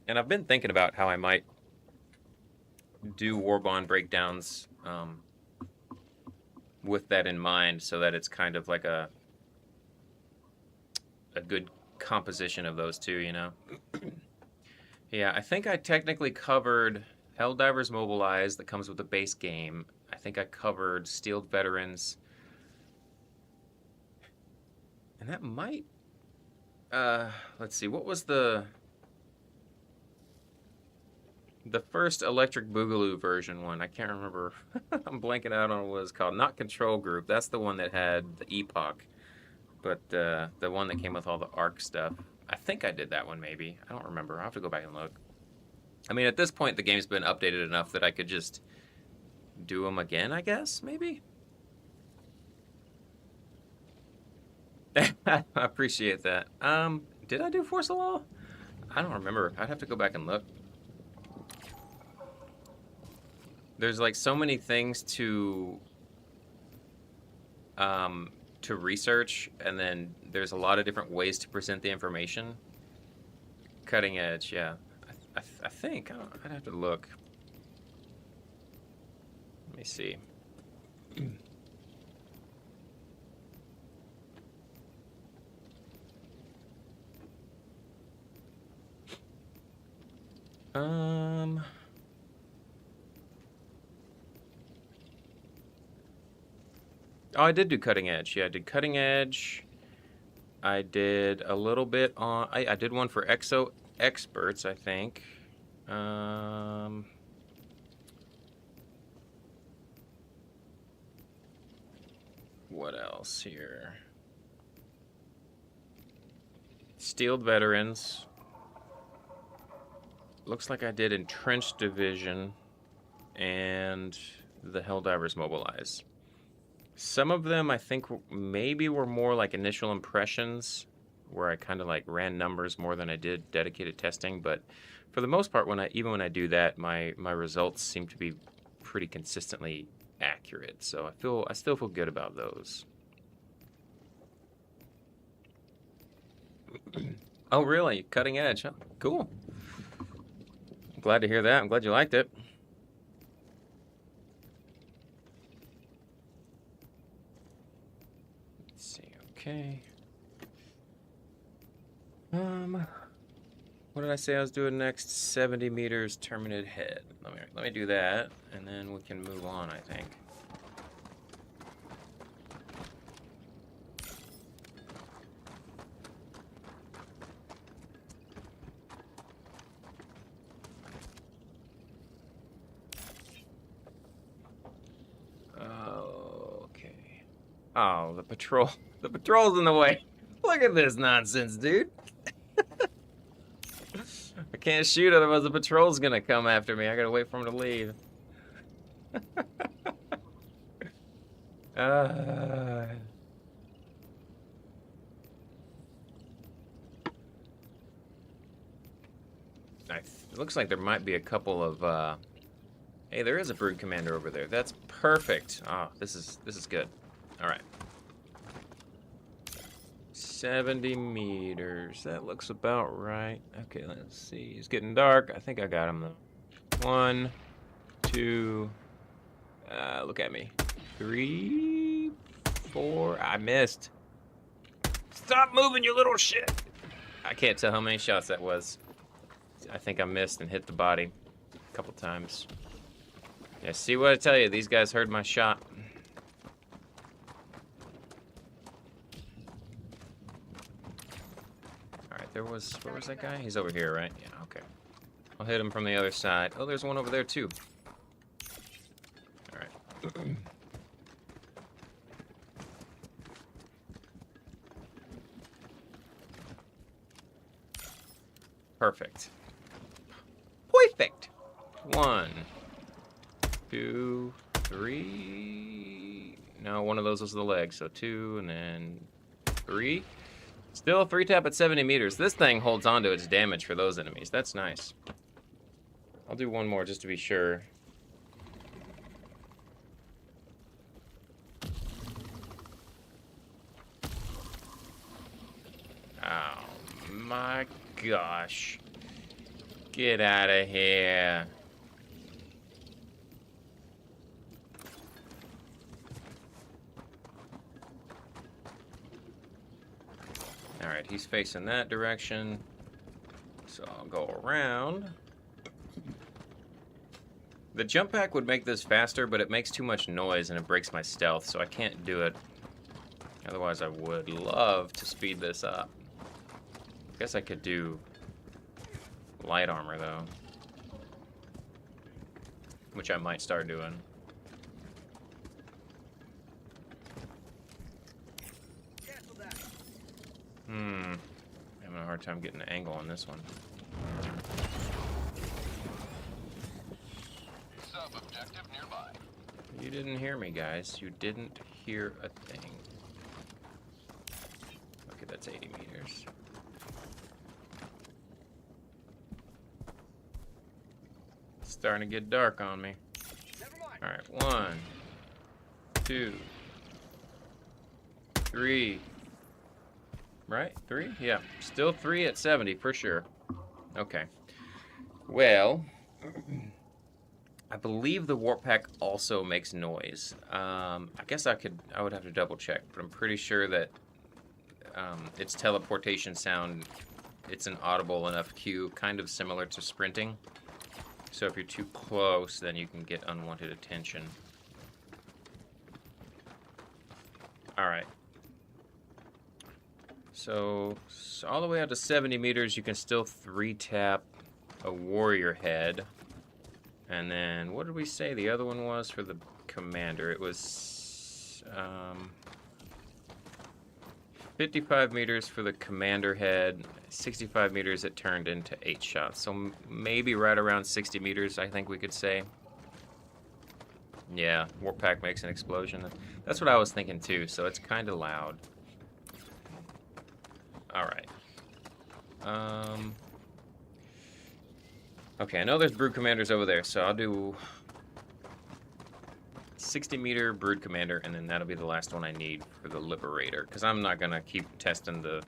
and I've been thinking about how I might do Warbond breakdowns with that in mind, so that it's kind of like a good composition of those two, you know? Yeah, I think I technically covered Helldivers Mobilized, that comes with the base game. I think I covered Steeled Veterans. And that might... let's see, what was the first Electric Boogaloo version one? I can't remember. I'm blanking out on what it was called. Not Control Group. That's the one that had the Epoch. But the one that came with all the ARC stuff, I think I did that one maybe. I don't remember. I'll have to go back and look. I mean, at this point, the game's been updated enough that I could just do them again, I guess, maybe? I appreciate that. Did I do Force of Law? I don't remember. I'd have to go back and look. There's like so many things to research, and then there's a lot of different ways to present the information. Cutting edge, yeah. I think I'd have to look. Let me see. Oh, I did do Cutting Edge. Yeah, I did Cutting Edge. I did a little bit on... I did one for experts, I think. What else here? Steeled veterans. Looks like I did entrenched division and the Helldivers mobilize. Some of them I think maybe were more like initial impressions, where I kind of like ran numbers more than I did dedicated testing. But for the most part, even when I do that, my results seem to be pretty consistently accurate. So I still feel good about those. Oh, really? Cutting edge? Huh? Cool. I'm glad to hear that. I'm glad you liked it. Let's see. Okay. What did I say I was doing next? 70 meters, terminate head. Let me do that, and then we can move on, I think. Okay. Oh, the patrol. The patrol's in the way. Look at this nonsense, dude. I can't shoot, otherwise the patrol's gonna come after me. I gotta wait for him to leave. It looks like there might be a couple of. Hey, there is a brood commander over there. That's perfect. Oh, this is good. All right. 70 meters. That looks about right. Okay, let's see. It's getting dark. I think I got him though. 1, 2. Look at me. 3, 4. I missed. Stop moving, you little shit. I can't tell how many shots that was. I think I missed and hit the body a couple times. Yeah, see what I tell you? These guys heard my shot. Where was that guy? He's over here, right? Yeah, okay. I'll hit him from the other side. Oh, there's one over there, too. All right. Perfect. Perfect. 1, 2, 3. No, one of those was the leg, so 2, and then 3. Still 3-tap at 70 meters. This thing holds on to its damage for those enemies. That's nice. I'll do one more just to be sure. Oh my gosh. Get out of here. Alright, he's facing that direction. So I'll go around. The jump pack would make this faster, but it makes too much noise and it breaks my stealth, so I can't do it. Otherwise, I would love to speed this up. I guess I could do light armor, though. Which I might start doing. Having a hard time getting an angle on this one. Sub-objective nearby. You didn't hear me, guys. You didn't hear a thing. Okay, that's 80 meters. It's starting to get dark on me. Alright, 1, 2, 3. Right? 3? Yeah. Still 3 at 70 for sure. Okay. Well, I believe the warp pack also makes noise. I guess I would have to double check, but I'm pretty sure that its teleportation sound, it's an audible enough cue, kind of similar to sprinting. So if you're too close, then you can get unwanted attention. All right. So all the way out to 70 meters, you can still 3-tap a warrior head. And then, what did we say the other one was for the commander? It was 55 meters for the commander head. 65 meters it turned into 8 shots. So maybe right around 60 meters, I think we could say. Yeah, Warpack makes an explosion. That's what I was thinking too, so it's kind of loud. Alright. Okay, I know there's Brood Commanders over there, so I'll do 60 meter Brood Commander, and then that'll be the last one I need for the Liberator, because I'm not going to keep testing the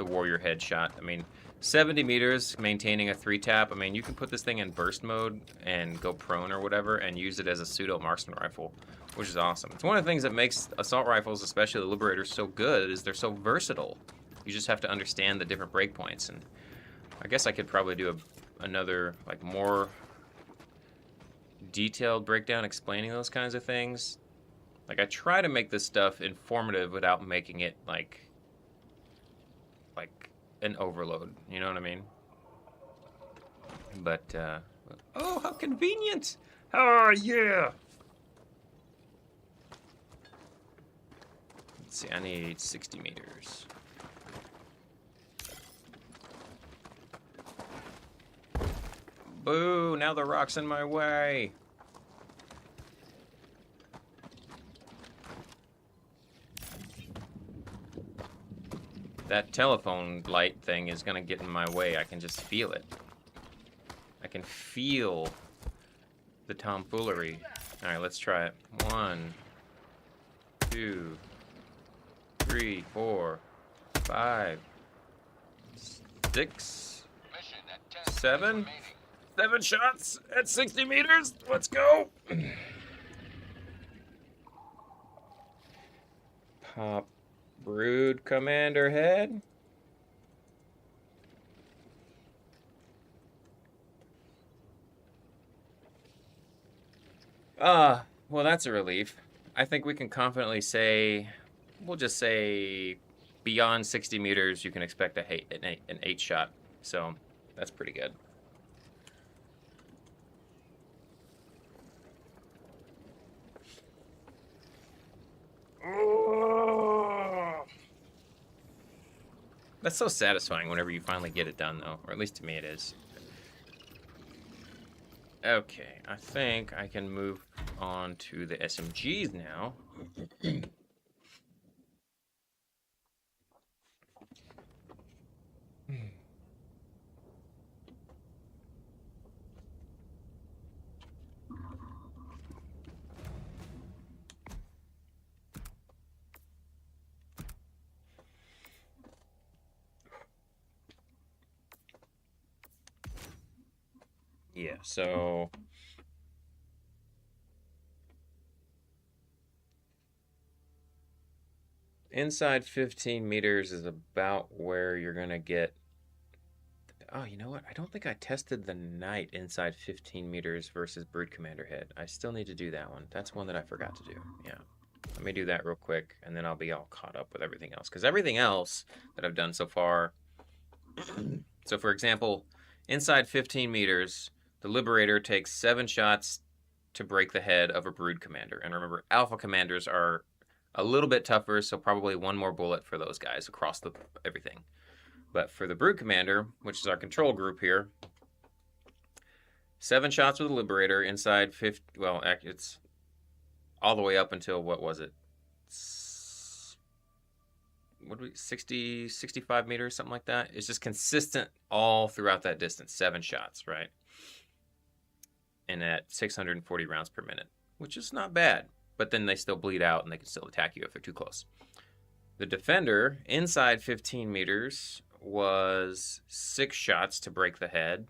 Warrior headshot. I mean, 70 meters, maintaining a 3-tap, I mean, you can put this thing in burst mode and go prone or whatever, and use it as a pseudo marksman rifle, which is awesome. It's one of the things that makes assault rifles, especially the Liberators, so good, is they're so versatile. You just have to understand the different breakpoints, and I guess I could probably do another, like, more detailed breakdown explaining those kinds of things. Like, I try to make this stuff informative without making it, like an overload, you know what I mean? But, oh, how convenient! Oh, yeah! Let's see, I need 60 meters. Boo, now the rock's in my way. That telephone light thing is gonna get in my way. I can just feel it. I can feel the tomfoolery. Alright, let's try it. 1, 2, 3, 4, 5, 6, 7. 7 shots at 60 meters. Let's go. Pop Brood Commander head. Well, that's a relief. I think we can confidently say, we'll just say beyond 60 meters, you can expect an 8 shot. So that's pretty good. That's so satisfying whenever you finally get it done, though. Or at least to me it is. Okay, I think I can move on to the SMGs now. Yeah, so inside 15 meters is about where you're gonna get. Oh, you know what? I don't think I tested the Knight inside 15 meters versus Brood Commander head. I still need to do that one. That's one that I forgot to do. Yeah. Let me do that real quick, and then I'll be all caught up with everything else. Because everything else that I've done so far. So, for example, inside 15 meters, the Liberator takes 7 shots to break the head of a Brood Commander. And remember, Alpha Commanders are a little bit tougher, so probably 1 more bullet for those guys across everything. But for the Brood Commander, which is our control group here, 7 shots with the Liberator inside 50. Well, it's all the way up until, what was it? 60, 65 meters, something like that. It's just consistent all throughout that distance. 7 shots, right? And at 640 rounds per minute, which is not bad. But then they still bleed out and they can still attack you if they're too close. The Defender, inside 15 meters, was 6 shots to break the head.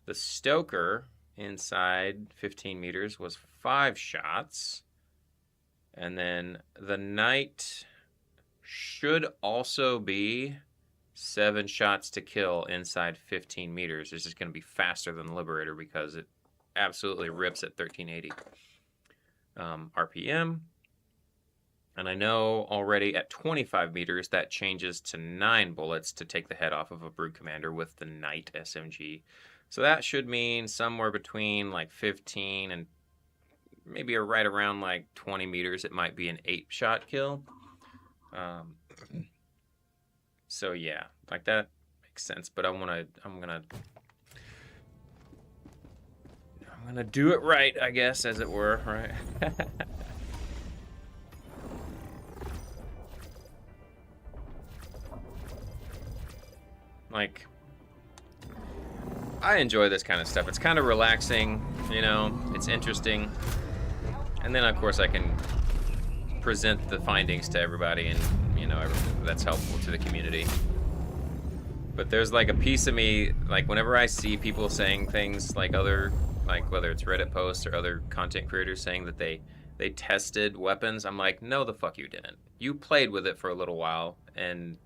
The Stoker, inside 15 meters, was 5 shots. And then the Knight should also be 7 shots to kill inside 15 meters. It's just going to be faster than the Liberator because it absolutely rips at 1380 RPM. And I know already at 25 meters that changes to 9 bullets to take the head off of a Brood Commander with the Knight SMG. So that should mean somewhere between like 15 and maybe right around like 20 meters, it might be an 8-shot kill. So yeah, like that makes sense. But I'm gonna do it right, I guess, as it were, right? Like, I enjoy this kind of stuff. It's kind of relaxing, you know, it's interesting. And then, of course, I can present the findings to everybody, and, you know, that's helpful to the community. But there's, like, a piece of me, like, whenever I see people saying things like other, like, whether it's Reddit posts or other content creators saying that they tested weapons, I'm like, no, the fuck you didn't. You played with it for a little while, and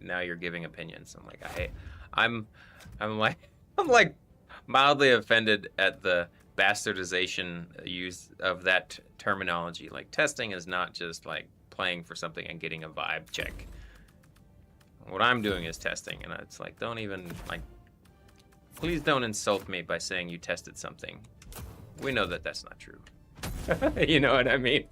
now you're giving opinions. I'm like, I'm like mildly offended at the bastardization use of that terminology. Like, testing is not just like playing for something and getting a vibe check. What I'm doing is testing, and it's like, don't even, like, please don't insult me by saying you tested something. We know that that's not true. You know what I mean?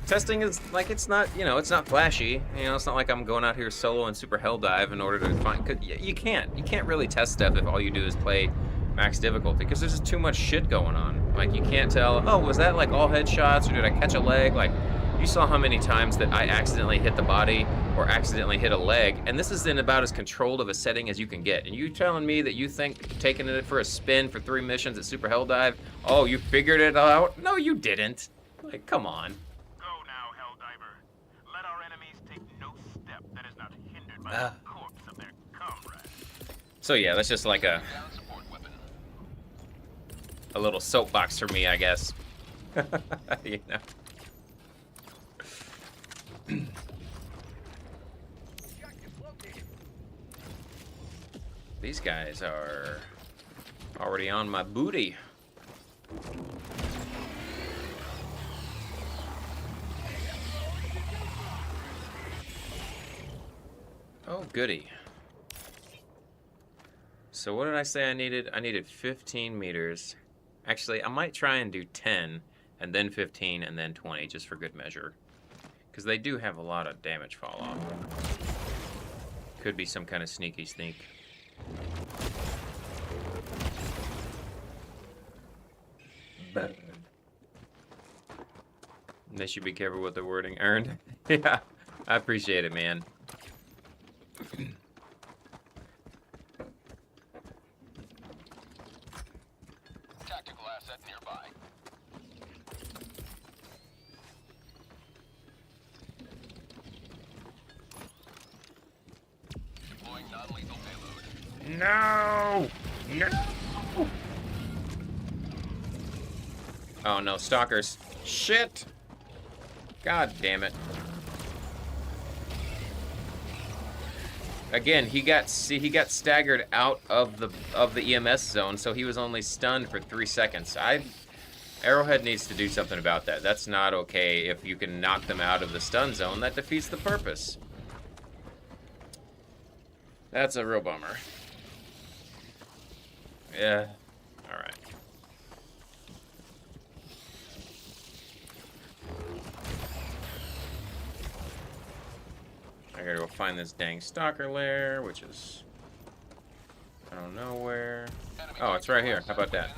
Testing is, like, it's not, you know, it's not flashy. You know, it's not like I'm going out here solo and super Helldive in order to find, cause you can't really test stuff if all you do is play max difficulty, because there's just too much shit going on. Like, you can't tell, oh, was that like all headshots, or did I catch a leg? Like, you saw how many times that I accidentally hit the body or accidentally hit a leg, and this is in about as controlled of a setting as you can get. And you telling me that you think taking it for a spin for 3 missions at Super Helldive, oh, you figured it out? No, you didn't. Like, come on. Go now, Helldiver. Let our enemies take no step that is not hindered by the corpse of their comrade. So yeah, that's just like a little soapbox for me, I guess. You know. These guys are already on my booty. Oh, goody. So what did I say I needed? I needed 15 meters. Actually, I might try and do 10, and then 15, and then 20, just for good measure. Because they do have a lot of damage fall off. Could be some kind of sneaky sneak. They should be careful with the wording. Earned. Yeah, I appreciate it, man. Tactical asset nearby. Deploying non-lethal payload. No! No! Oh no, stalkers. Shit! God damn it. Again, he got staggered out of the EMS zone, so he was only stunned for 3 seconds. Arrowhead needs to do something about that. That's not okay. If you can knock them out of the stun zone, that defeats the purpose. That's a real bummer. Yeah. All right. I gotta go find this dang stalker lair, which is, I don't know where. Oh, it's right here. How about that?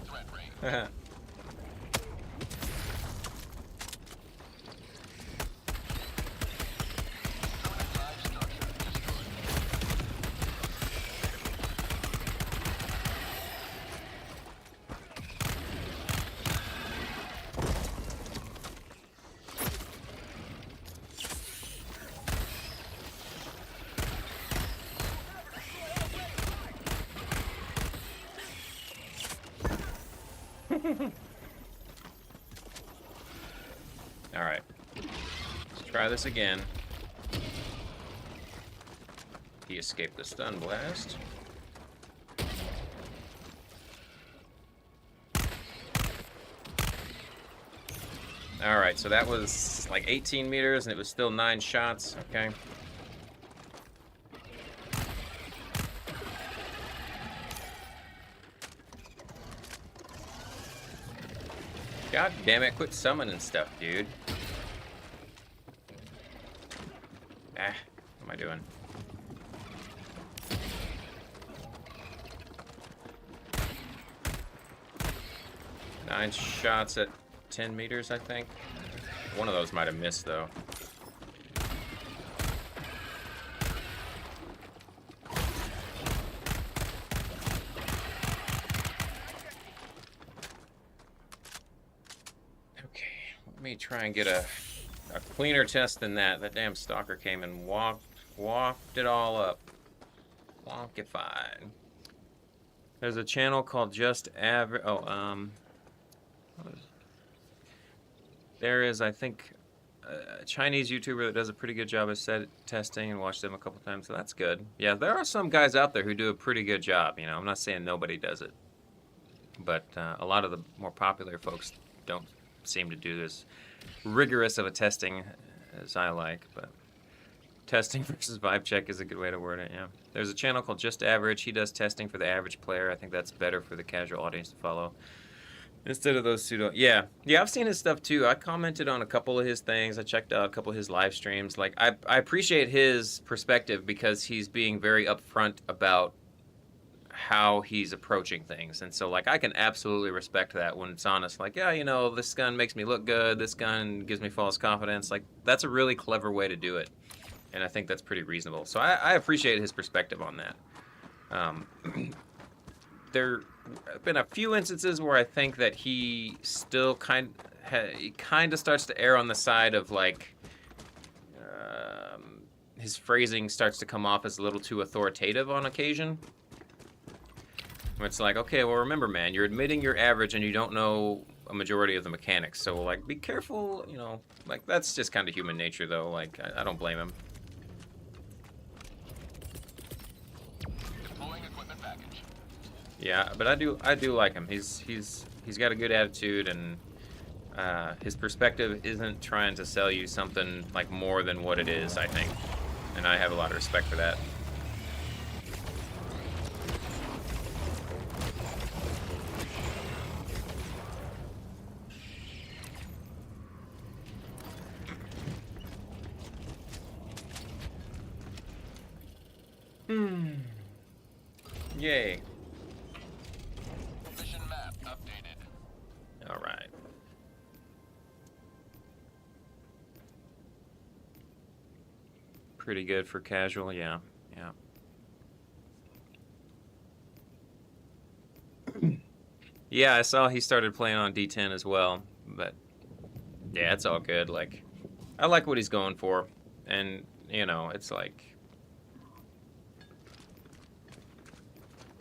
Alright. Let's try this again. He escaped the stun blast. All right, so that was like 18 meters, and it was still 9 shots. Okay. God damn it, quit summoning stuff, dude. Ah, what am I doing? Nine shots at 10 meters, I think. One of those might have missed, though. Okay, let me try and get a cleaner test than that. That damn stalker came and walked it all up. Wonkified. There's a channel called Just Average. Oh, there is, I think, a Chinese YouTuber that does a pretty good job of testing, and watched them a couple times, so that's good. Yeah, there are some guys out there who do a pretty good job, you know. I'm not saying nobody does it. But a lot of the more popular folks don't seem to do this rigorous of a testing as I like, but testing versus vibe check is a good way to word it, yeah. There's a channel called Just Average. He does testing for the average player. I think that's better for the casual audience to follow. Instead of those pseudo... Yeah, I've seen his stuff too. I commented on a couple of his things. I checked out a couple of his live streams. Like, I appreciate his perspective because he's being very upfront about how he's approaching things. And so, like, I can absolutely respect that when it's honest. Like, yeah, you know, this gun makes me look good. This gun gives me false confidence. Like, that's a really clever way to do it. And I think that's pretty reasonable. So I appreciate his perspective on that. There have been a few instances where I think that he still kind of starts to err on the side of, like, his phrasing starts to come off as a little too authoritative on occasion. Where it's like, okay, well, remember, man, you're admitting you're average and you don't know a majority of the mechanics. So, like, be careful, you know. Like, that's just kind of human nature, though. Like, I don't blame him. Yeah, but I do like him. He's got a good attitude, and his perspective isn't trying to sell you something like more than what it is, I think. And I have a lot of respect for that. Yay. Mission map updated. All right. Pretty good for casual, yeah. Yeah, I saw he started playing on D10 as well, but yeah, it's all good. Like, I like what he's going for, and you know, it's like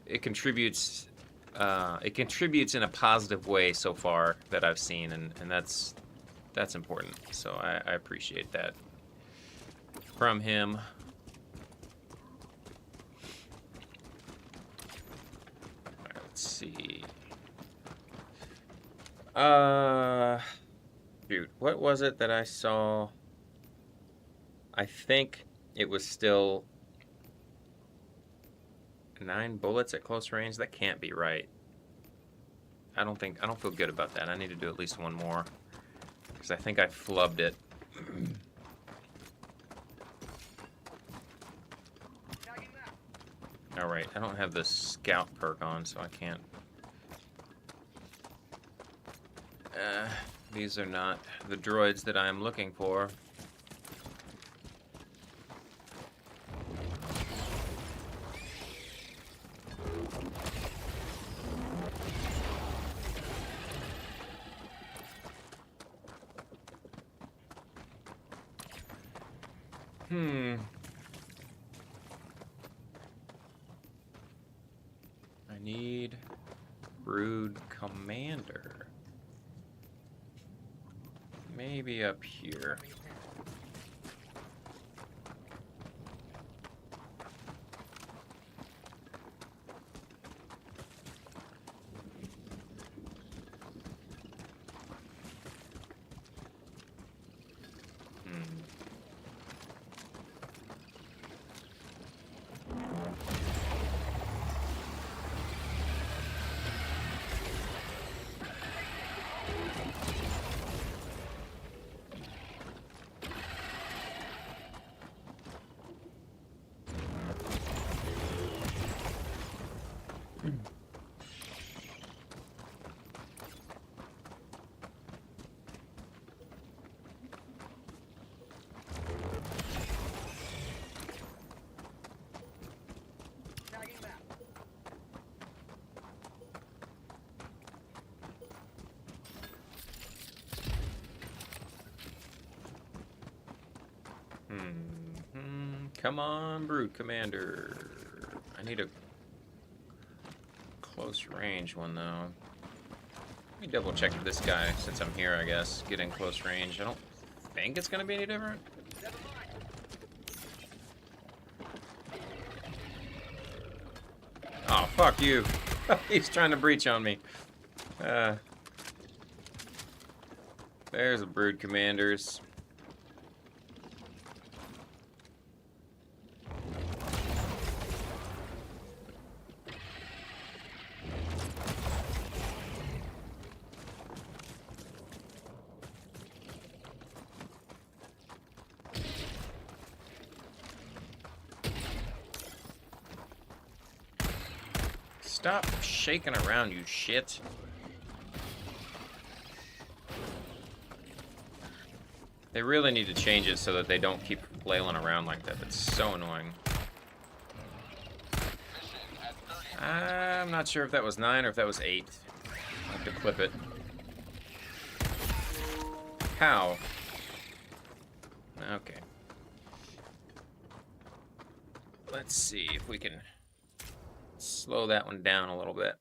it contributes in a positive way so far that I've seen, and that's important. So I appreciate that from him. All right, let's see. Dude, what was it that I saw? I think it was still 9 bullets at close range. That can't be right. I don't feel good about that. I need to do at least one more, because I think I flubbed it. All right, I don't have the scout perk on, so I can't. These are not the droids that I'm looking for. I need Brood Commander. Maybe up here. Come on, Brood Commander. I need a close range one, though. Let me double check this guy since I'm here, I guess. Get in close range. I don't think it's going to be any different. Oh, fuck you. He's trying to breach on me. There's the Brood Commanders. Stop shaking around, you shit. They really need to change it so that they don't keep flailing around like that. That's so annoying. I'm not sure if that was 9 or if that was 8. I'll have to clip it. How? Okay. Let's see if we can slow that one down a little bit.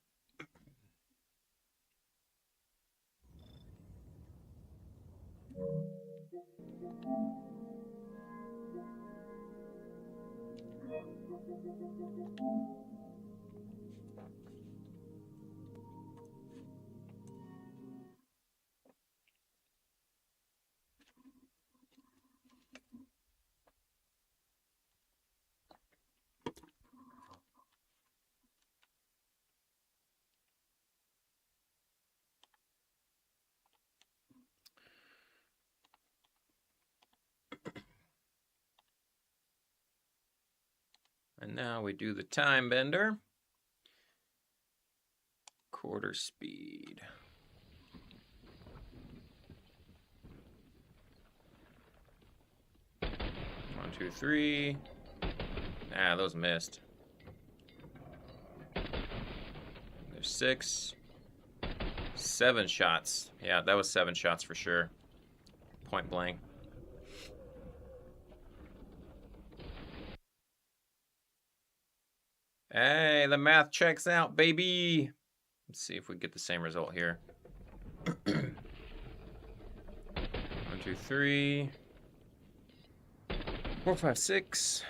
And now we do the time bender. Quarter speed. 1, 2, 3. Ah, those missed. There's 6. 7 shots. Yeah, that was 7 shots for sure. Point blank. Hey, the math checks out, baby. Let's see if we get the same result here. 1, 2, 3. 4, 5, 6.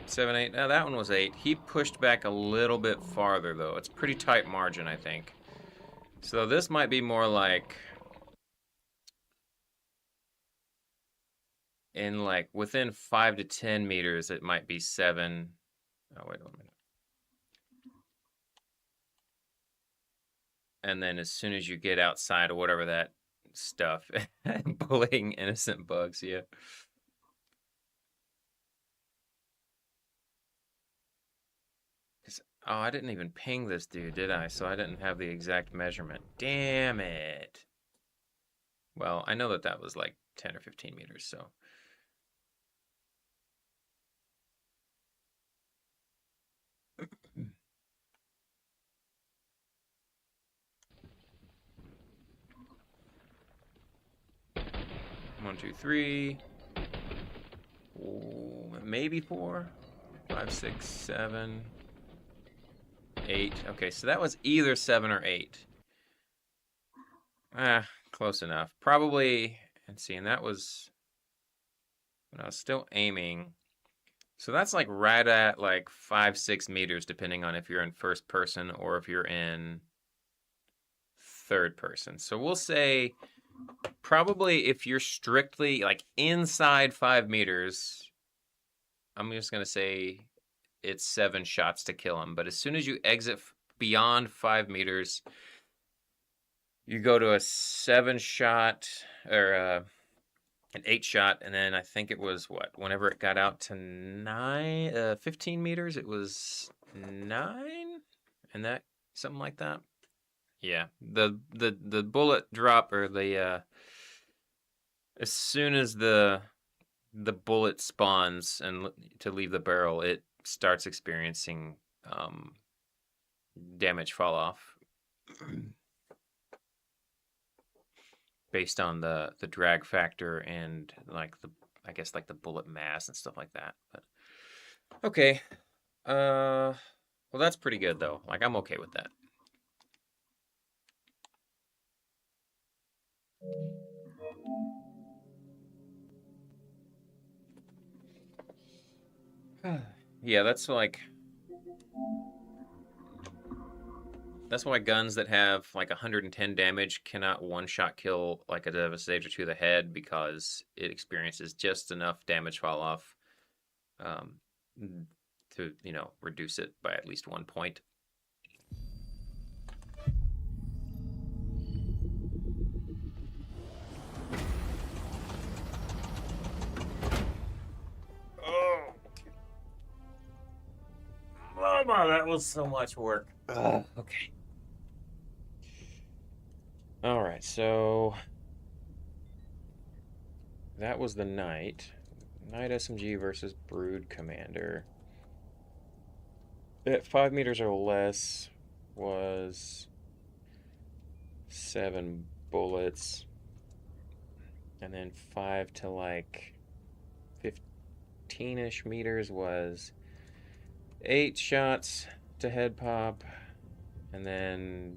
7, 8. Now that one was 8. He pushed back a little bit farther, though. It's pretty tight margin, I think. So this might be more like in like within 5 to 10 meters, it might be 7. Oh, wait a minute. And then as soon as you get outside of whatever that stuff, bullying innocent bugs, yeah. Oh, I didn't even ping this dude, did I? So I didn't have the exact measurement. Damn it. Well, I know that that was like 10 or 15 meters, so. One, 2, 3. Ooh, maybe 4. 5, 6, 7. 8. Okay, so that was either 7 or 8. Close enough. Probably, and see, and that was when I was still aiming. So that's like right at like 5, 6 meters, depending on if you're in first person or if you're in third person. So we'll say probably if you're strictly like inside 5 meters, I'm just going to say it's 7 shots to kill him. But as soon as you exit beyond 5 meters, you go to a 7 shot or an 8 shot. And then I think it was what? Whenever it got out to 15 meters, it was 9 and that something like that. Yeah, the bullet drop or the as soon as the bullet spawns and to leave the barrel, it starts experiencing damage fall off. based on the drag factor and like the, I guess, like the bullet mass and stuff like that. But okay. Well, that's pretty good though. Like, I'm okay with that. Yeah, that's like, that's why guns that have like 110 damage cannot one-shot kill like a Devastator to the head, because it experiences just enough damage fall off to, you know, reduce it by at least 1 point. Oh, Mama, that was so much work. Okay. All right, so that was the Knight. Knight SMG versus Brood Commander. At 5 meters or less was 7 bullets. And then 5 to like 15-ish meters was 8 shots to head pop. And then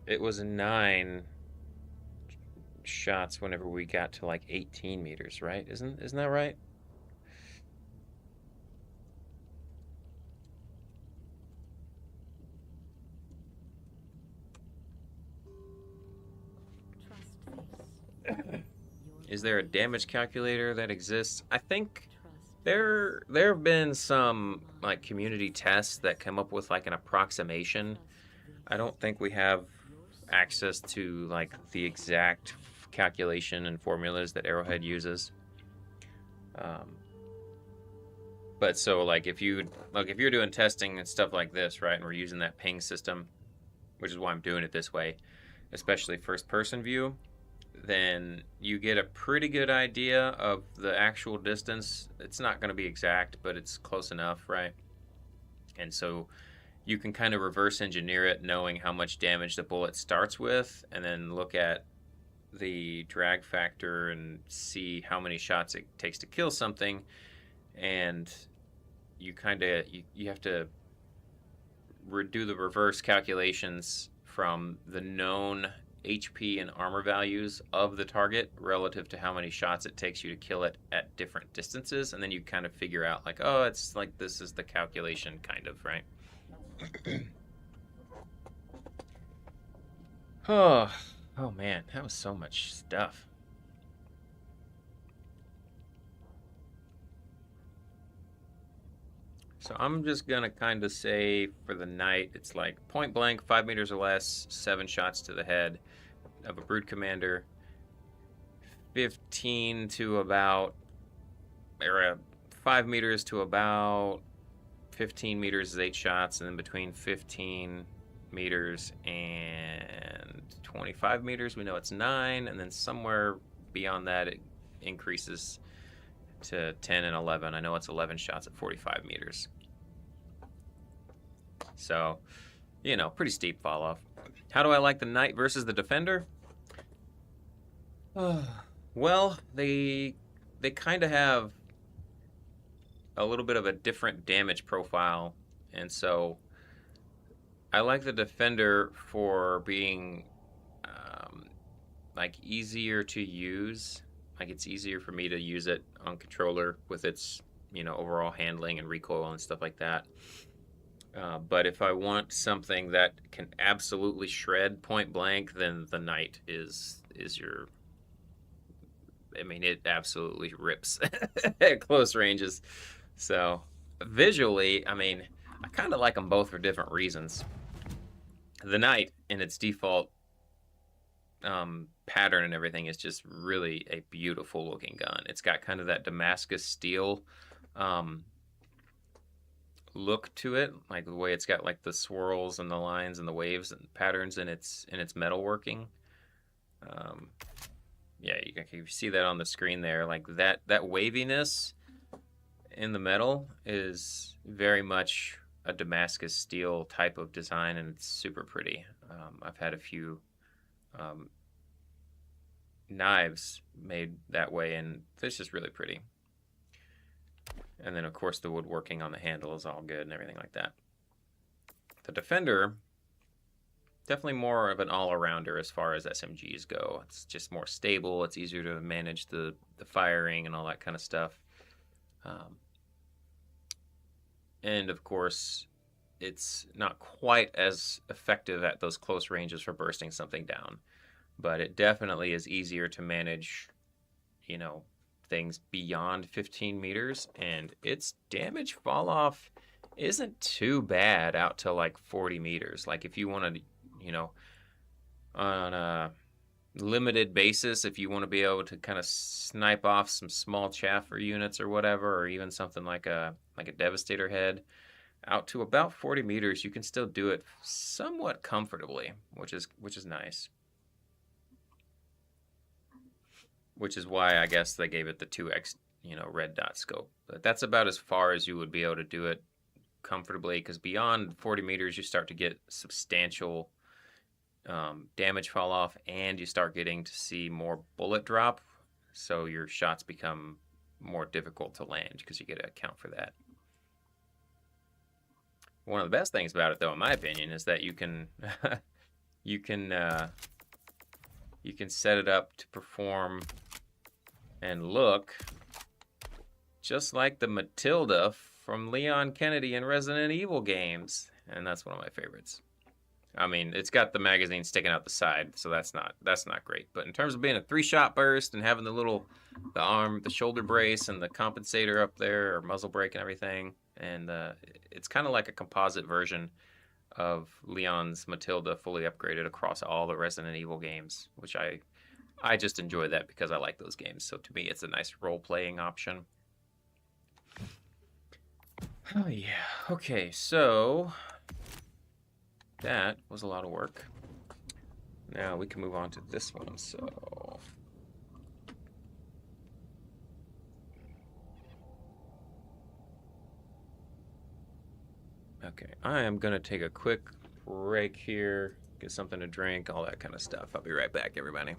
it was 9 shots whenever we got to like 18 meters, right? Isn't that right? Is there a damage calculator that exists? I think there have been some like community tests that come up with like an approximation. I don't think we have access to like the exact calculation and formulas that Arrowhead uses. But so like if you're doing testing and stuff like this, right, and we're using that ping system, which is why I'm doing it this way, especially first person view, then you get a pretty good idea of the actual distance. It's not going to be exact, but it's close enough, right? And so you can kind of reverse engineer it, knowing how much damage the bullet starts with, and then look at the drag factor and see how many shots it takes to kill something. And you kind of you have to do the reverse calculations from the known HP and armor values of the target relative to how many shots it takes you to kill it at different distances, and then you kind of figure out like, oh, it's like this is the calculation, kind of, right? Oh man, that was so much stuff. So I'm just gonna kind of say for the Knight, it's like point blank, 5 meters or less, 7 shots to the head of a Brood Commander, 15 to about, or 5 meters to about 15 meters is 8 shots, and then between 15 meters and 25 meters, we know it's 9, and then somewhere beyond that it increases to 10 and 11. I know it's 11 shots at 45 meters. So, you know, pretty steep fall off. How do I like the Knight versus the Defender? Well, they kind of have a little bit of a different damage profile, and so I like the Defender for being like easier to use. Like, it's easier for me to use it on controller with its, you know, overall handling and recoil and stuff like that. But if I want something that can absolutely shred point blank, then the Knight is your. I mean, it absolutely rips at close ranges. So visually, I mean, I kind of like them both for different reasons. The Knight, in its default pattern and everything, is just really a beautiful looking gun. It's got kind of that Damascus steel look to it, like the way it's got like the swirls and the lines and the waves and patterns in its metalworking. Yeah, you can see that on the screen there. Like that waviness in the metal is very much a Damascus steel type of design, and it's super pretty. I've had a few knives made that way, and it's just really pretty. And then, of course, the woodworking on the handle is all good and everything like that. The Defender, definitely more of an all-arounder as far as SMGs go. It's just more stable. It's easier to manage the firing and all that kind of stuff. And, of course, it's not quite as effective at those close ranges for bursting something down. But it definitely is easier to manage, you know, things beyond 15 meters. And its damage fall off isn't too bad out to like 40 meters. Like if you want to, you know, on a limited basis, if you want to be able to kind of snipe off some small chaffer units or whatever, or even something like a Devastator head, out to about 40 meters, you can still do it somewhat comfortably, which is nice. Which is why I guess they gave it the 2x, you know, red dot scope. But that's about as far as you would be able to do it comfortably, because beyond 40 meters, you start to get substantial damage fall off, and you start getting to see more bullet drop. So your shots become more difficult to land because you get to account for that. One of the best things about it, though, in my opinion, is that you can you can set it up to perform and look just like the Matilda from Leon Kennedy in Resident Evil games, and that's one of my favorites. I mean, it's got the magazine sticking out the side, so that's not great. But in terms of being a 3-shot burst and having the shoulder brace and the compensator up there, or muzzle brake and everything, and it's kind of like a composite version of Leon's Matilda fully upgraded across all the Resident Evil games, which I just enjoy that because I like those games. So to me, it's a nice role-playing option. Oh yeah. Okay, so that was a lot of work. Now we can move on to this one. So okay, I am gonna take a quick break here, get something to drink, all that kind of stuff. I'll be right back, everybody.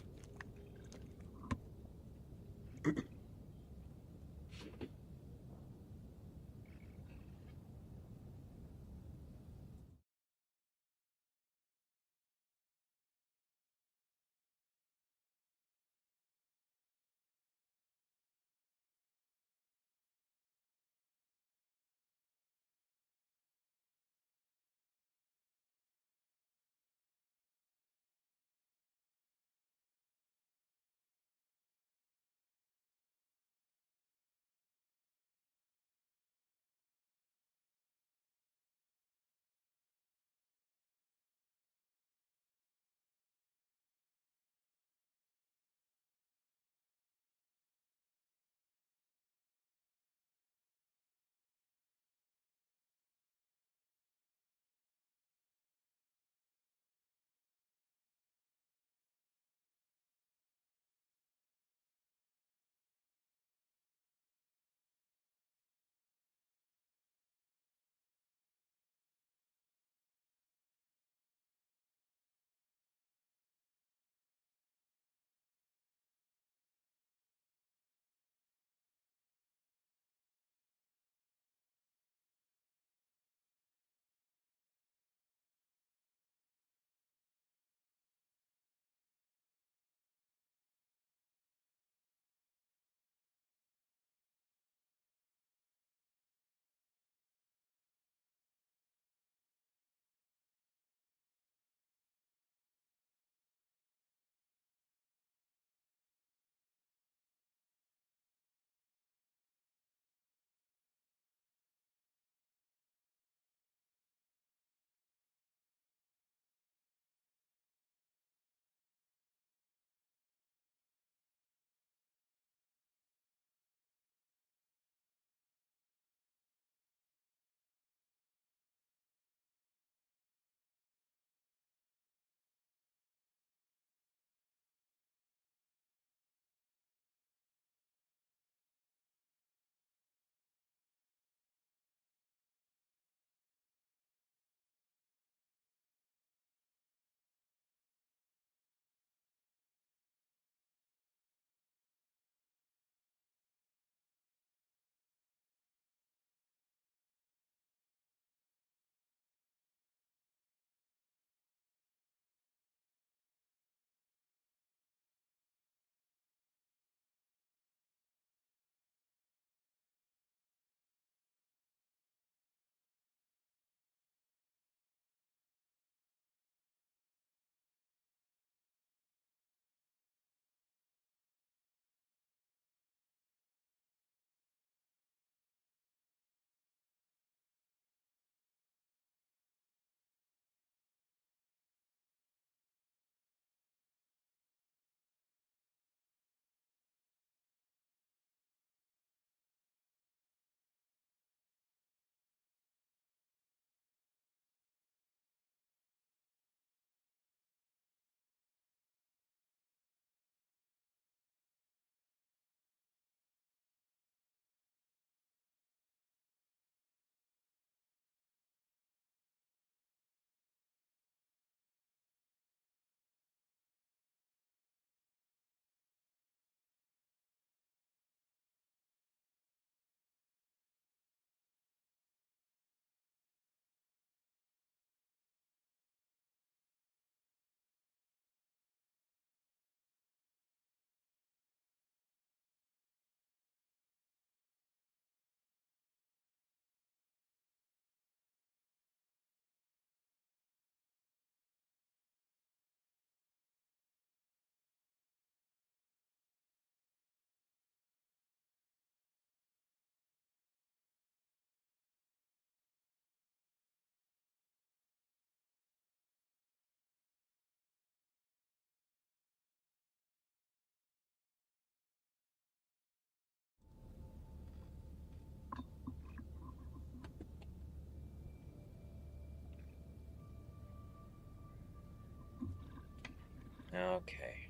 Okay.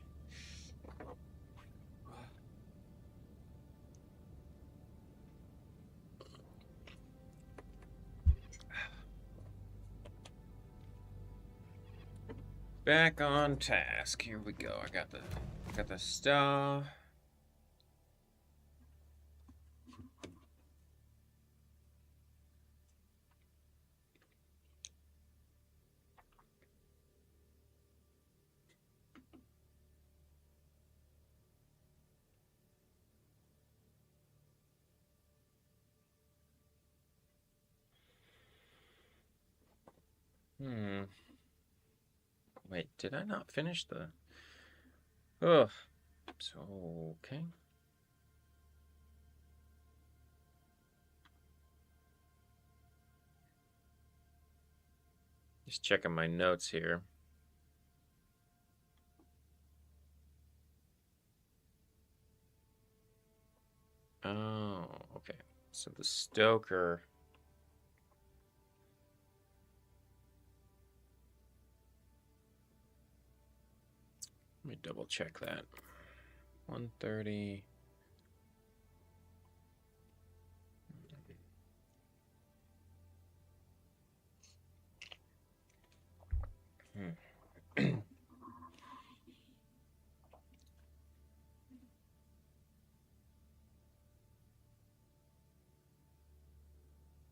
Back on task. Here we go. I got the star. Wait, did I not finish the... Oh, so, okay. Just checking my notes here. Oh, okay. So the Stoker... Let me double check that. 130...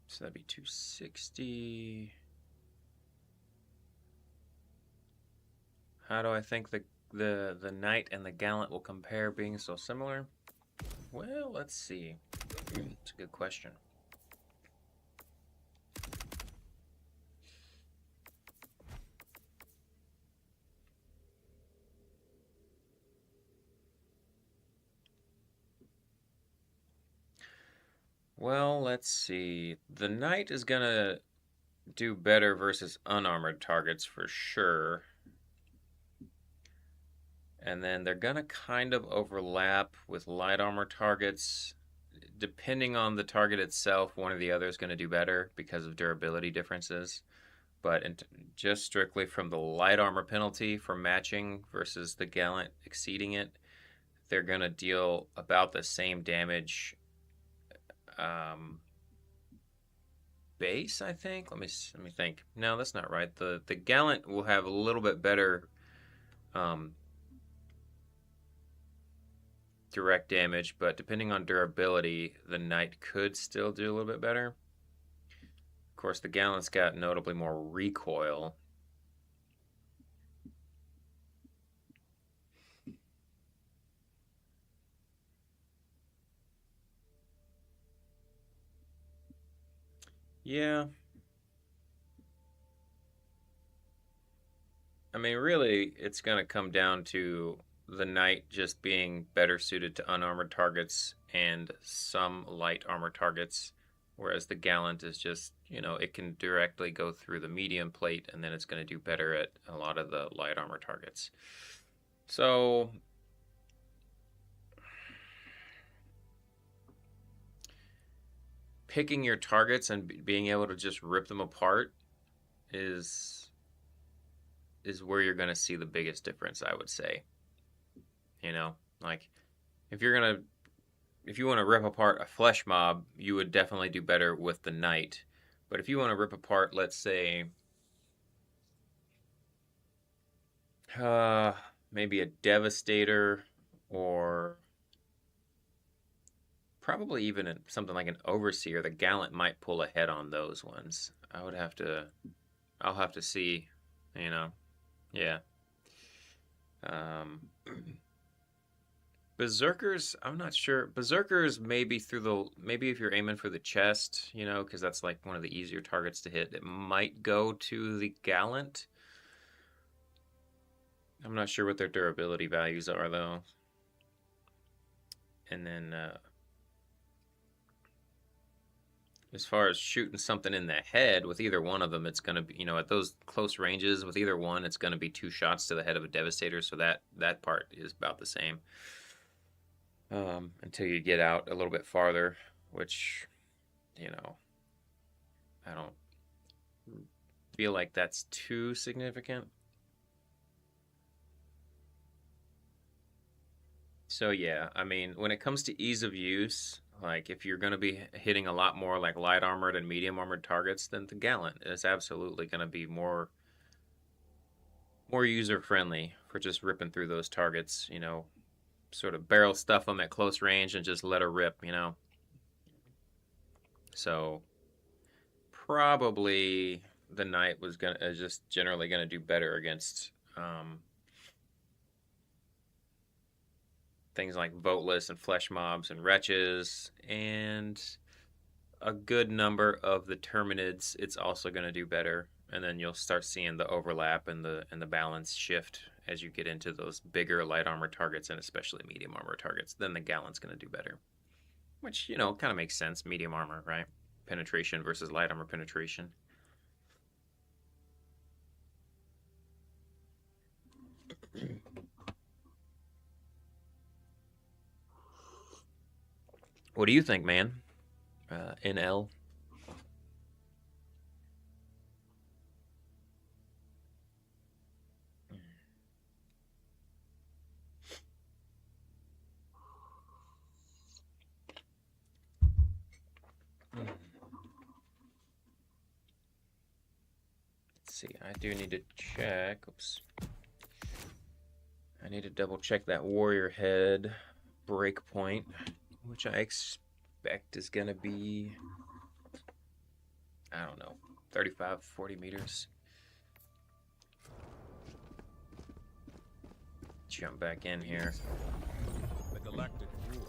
So that'd be 260. How do I think the Knight and the Gallant will compare being so similar? Well, let's see. It's a good question. Well, let's see. The Knight is gonna do better versus unarmored targets for sure. And then they're gonna kind of overlap with light armor targets. Depending on the target itself, one or the other is gonna do better because of durability differences. But just strictly from the light armor penalty for matching versus the Gallant exceeding it, they're gonna deal about the same damage. Base, I think. Let me think. No, that's not right. The Gallant will have a little bit better direct damage, but depending on durability, the Knight could still do a little bit better. Of course, the Gallant's got notably more recoil. Yeah. I mean, really, it's going to come down to the Knight just being better suited to unarmored targets and some light armor targets, whereas the Gallant is just, it can directly go through the medium plate, and then it's going to do better at a lot of the light armor targets. So... picking your targets and being able to just rip them apart is where you're going to see the biggest difference, I would say. Like if you want to rip apart a flesh mob, you would definitely do better with the Knight. But if you want to rip apart, let's say, maybe a Devastator, or probably even something like an Overseer, the Gallant might pull ahead on those ones. I'll have to see, yeah. Berserkers, I'm not sure. Berserkers maybe if you're aiming for the chest, because that's like one of the easier targets to hit, it might go to the Gallant. I'm not sure what their durability values are though. And then as far as shooting something in the head with either one of them, it's going to be, at those close ranges with either one, it's going to be 2 shots to the head of a Devastator. So that part is about the same. Until you get out a little bit farther, which, I don't feel like that's too significant. So yeah, I mean, when it comes to ease of use, like if you're going to be hitting a lot more like light armored and medium armored targets, then the Gallant is absolutely going to be more user friendly for just ripping through those targets, you know, sort of barrel stuff them at close range and just let her rip, you know. So probably the Knight was just generally gonna do better against things like voteless and flesh mobs and wretches, and a good number of the Terminids. It's also gonna do better, and then you'll start seeing the overlap and the balance shift as you get into those bigger light armor targets and especially medium armor targets. Then the Gallant's gonna do better, which, you know, kind of makes sense. Medium armor, right? Penetration versus light armor penetration. What do you think, man? NL? Let's see, I do need to check. Oops. I need to double check that warrior head breakpoint, which I expect is going to be, I don't know, 35, 40 meters. Jump back in here.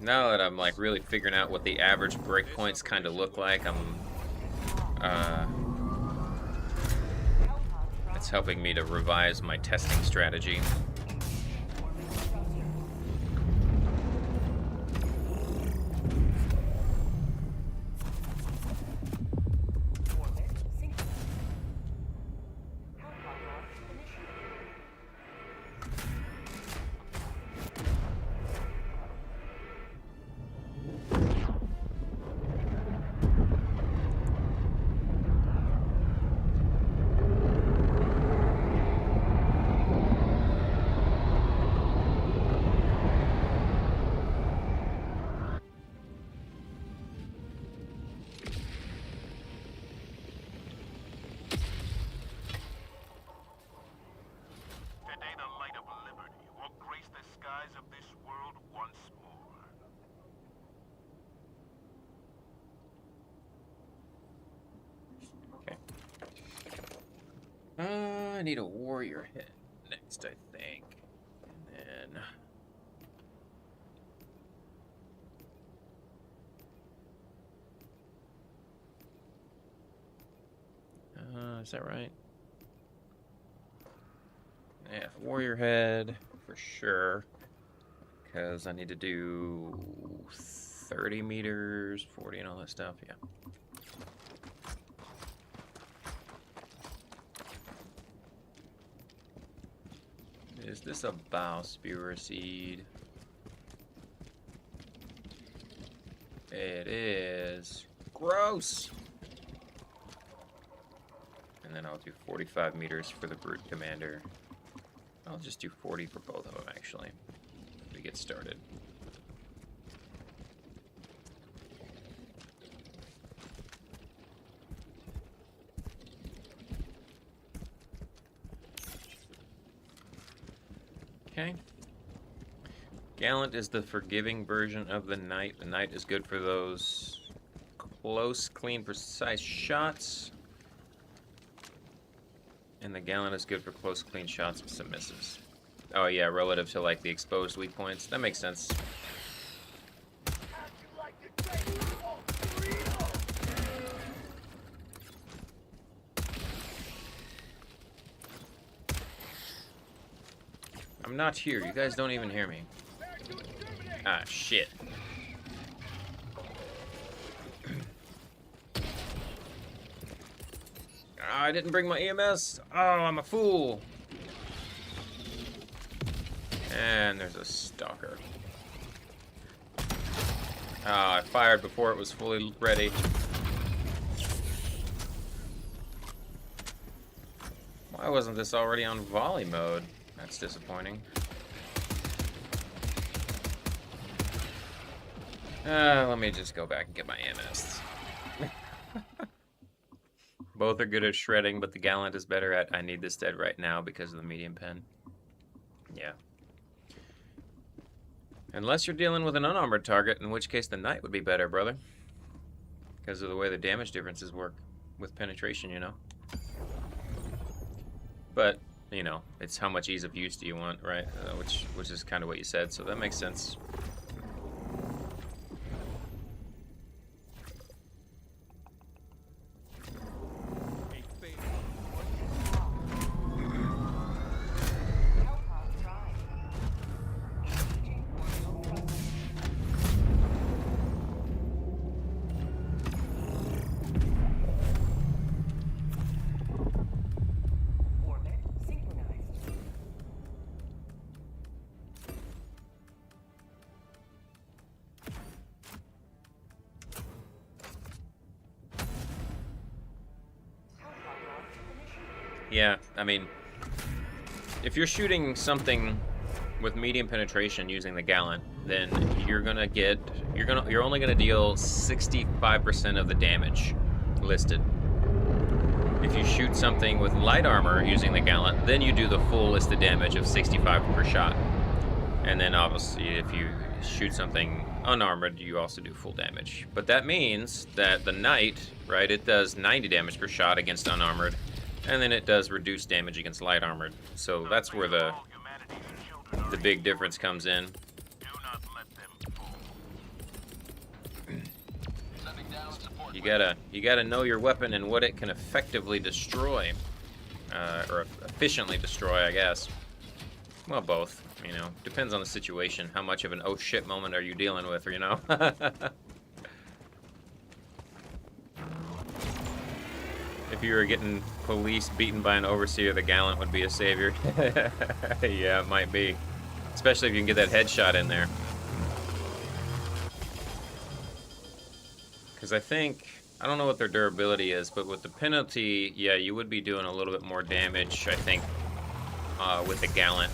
Now that I'm like really figuring out what the average breakpoints kind of look like, it's helping me to revise my testing strategy. I need a warrior head next, I think. And then... is that right? Yeah, warrior head for sure. Because I need to do 30 meters, 40 and all that stuff, yeah. Is this a bow spewer seed? It is. Gross! And then I'll do 45 meters for the Brute Commander. I'll just do 40 for both of them, actually, to get started. Okay. Gallant is the forgiving version of the Knight. The Knight is good for those close, clean, precise shots. And the Gallant is good for close, clean shots with some misses. Oh yeah, relative to like the exposed weak points. That makes sense. I'm not here. You guys don't even hear me. Ah, shit. I didn't bring my EMS. Oh, I'm a fool. And there's a stalker. I fired before it was fully ready. Why wasn't this already on volley mode? That's disappointing. Let me just go back and get my AMS. Both are good at shredding, but the Gallant is better at I need this dead right now because of the medium pen. Yeah. Unless you're dealing with an unarmored target, in which case the Knight would be better, brother. Because of the way the damage differences work with penetration, you know. But, you know, it's how much ease of use do you want, right? Which is kind of what you said, so that makes sense. Yeah, I mean, if you're shooting something with medium penetration using the Gallant, then you're only gonna deal 65% of the damage listed. If you shoot something with light armor using the Gallant, then you do the full listed damage of 65 per shot. And then obviously if you shoot something unarmored, you also do full damage. But that means that the Knight, right, it does 90 damage per shot against unarmored. And then it does reduce damage against light armored. So that's where the big difference comes in. You gotta know your weapon and what it can effectively destroy, or efficiently destroy, I guess. Well, both. You know, depends on the situation. How much of an oh shit moment are you dealing with? You know. If you were getting police beaten by an overseer, the Gallant would be a savior. Yeah, it might be. Especially if you can get that headshot in there. Because I don't know what their durability is, but with the penalty, yeah, you would be doing a little bit more damage, I think, with the Gallant,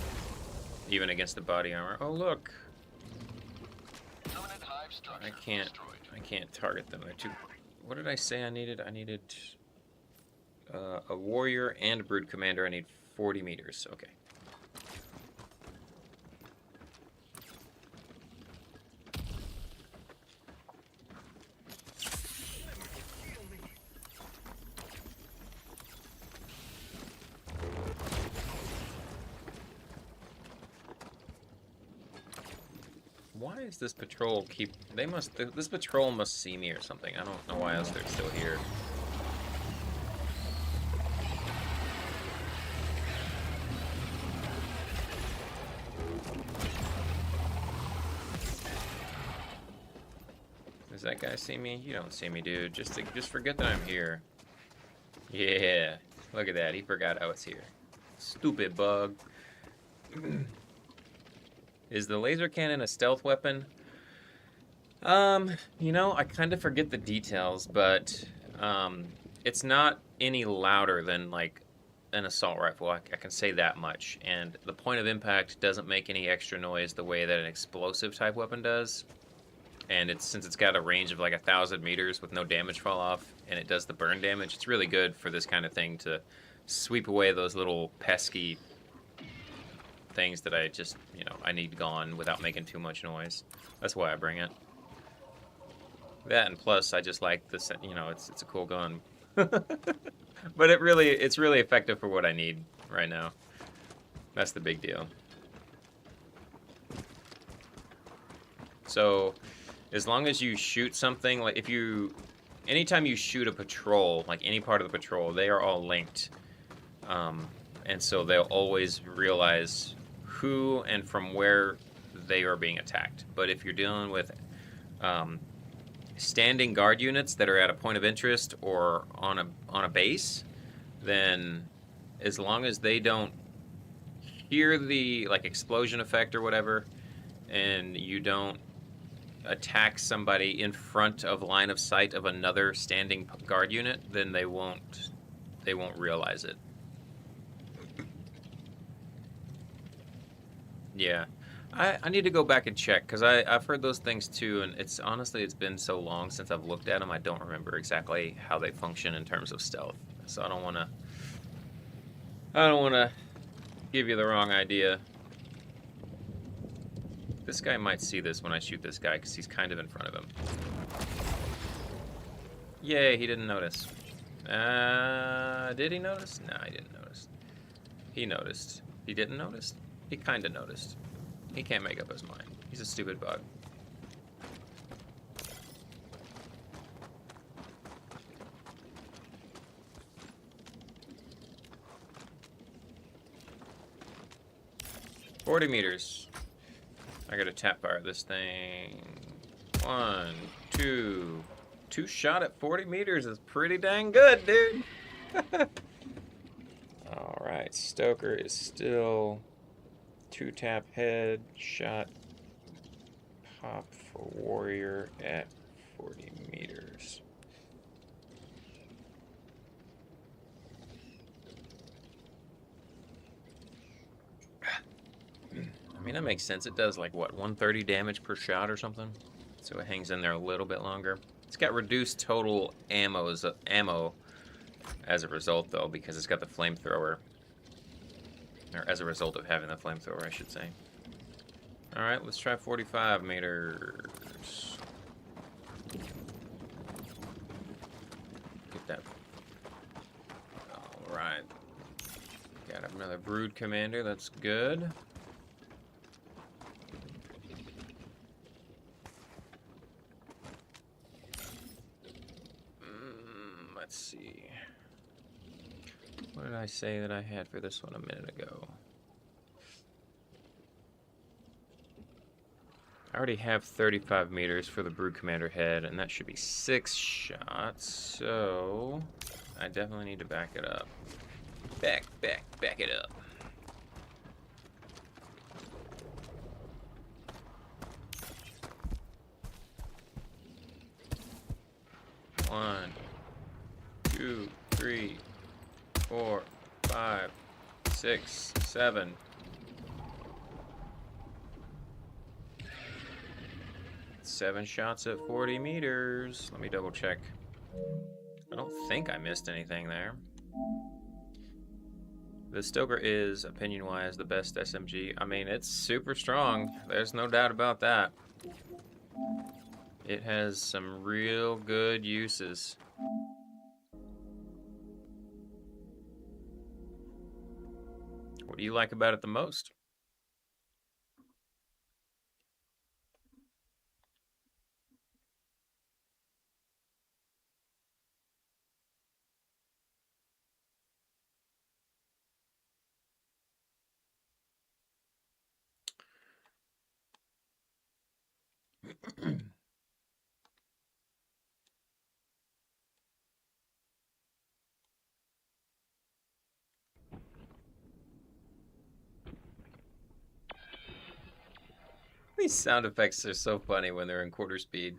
even against the body armor. Oh, look. I can't target them. They're too... What did I say I needed? I needed... a warrior and a brood commander. I need 40 meters. Okay. Why is this patrol keep... This patrol must see me or something. I don't know why else they're still here. Does that guy see me? You don't see me, dude. Just forget that I'm here. Yeah. Look at that. He forgot I was here. Stupid bug. Is the laser cannon a stealth weapon? You know, I kind of forget the details, but it's not any louder than like an assault rifle. I can say that much. And the point of impact doesn't make any extra noise the way that an explosive type weapon does. And since it's got a range of like 1,000 meters with no damage fall off, and it does the burn damage, it's really good for this kind of thing to sweep away those little pesky things that I just, you know, I need gone without making too much noise. That's why I bring it. That, and plus I just like this, you know, it's a cool gun. But it's really effective for what I need right now. That's the big deal. So as long as you shoot something, like anytime you shoot a patrol, like any part of the patrol, they are all linked. And so they'll always realize who and from where they are being attacked. But if you're dealing with standing guard units that are at a point of interest or on a base, then as long as they don't hear the like explosion effect or whatever, and you don't attack somebody in front of line of sight of another standing guard unit, then they won't realize it. Yeah. I need to go back and check because I've heard those things too, and it's honestly it's been so long since I've looked at them. I don't remember exactly how they function in terms of stealth, so I don't want to give you the wrong idea. This guy might see this when I shoot this guy because he's kind of in front of him. Yay, he didn't notice. Did he notice? No, he didn't notice. He noticed. He didn't notice? He kind of noticed. He can't make up his mind. He's a stupid bug. $40 meters. I gotta tap fire this thing. 1, 2. 2 shot at 40 meters is pretty dang good, dude. Alright, Stoker is still 2-tap head, shot, pop for warrior at 40 meters. I mean, that makes sense. It does like, what, 130 damage per shot or something? So it hangs in there a little bit longer. It's got reduced total ammo as a result, though, because it's got the flamethrower. Or as a result of having the flamethrower, I should say. Alright, let's try 45 meters. Get that. Alright. Got another Brood Commander, that's good. Let's see. What did I say that I had for this one a minute ago? I already have 35 meters for the Brood Commander head, and that should be 6 shots, so I definitely need to back it up. Back it up. One, 2, 3, 4, 5, 6, 7. Seven shots at 40 meters. Let me double check. I don't think I missed anything there. The Stoker is, opinion-wise, the best SMG. I mean, it's super strong. There's no doubt about that. It has some real good uses. What do you like about it the most? These sound effects are so funny when they're in quarter speed.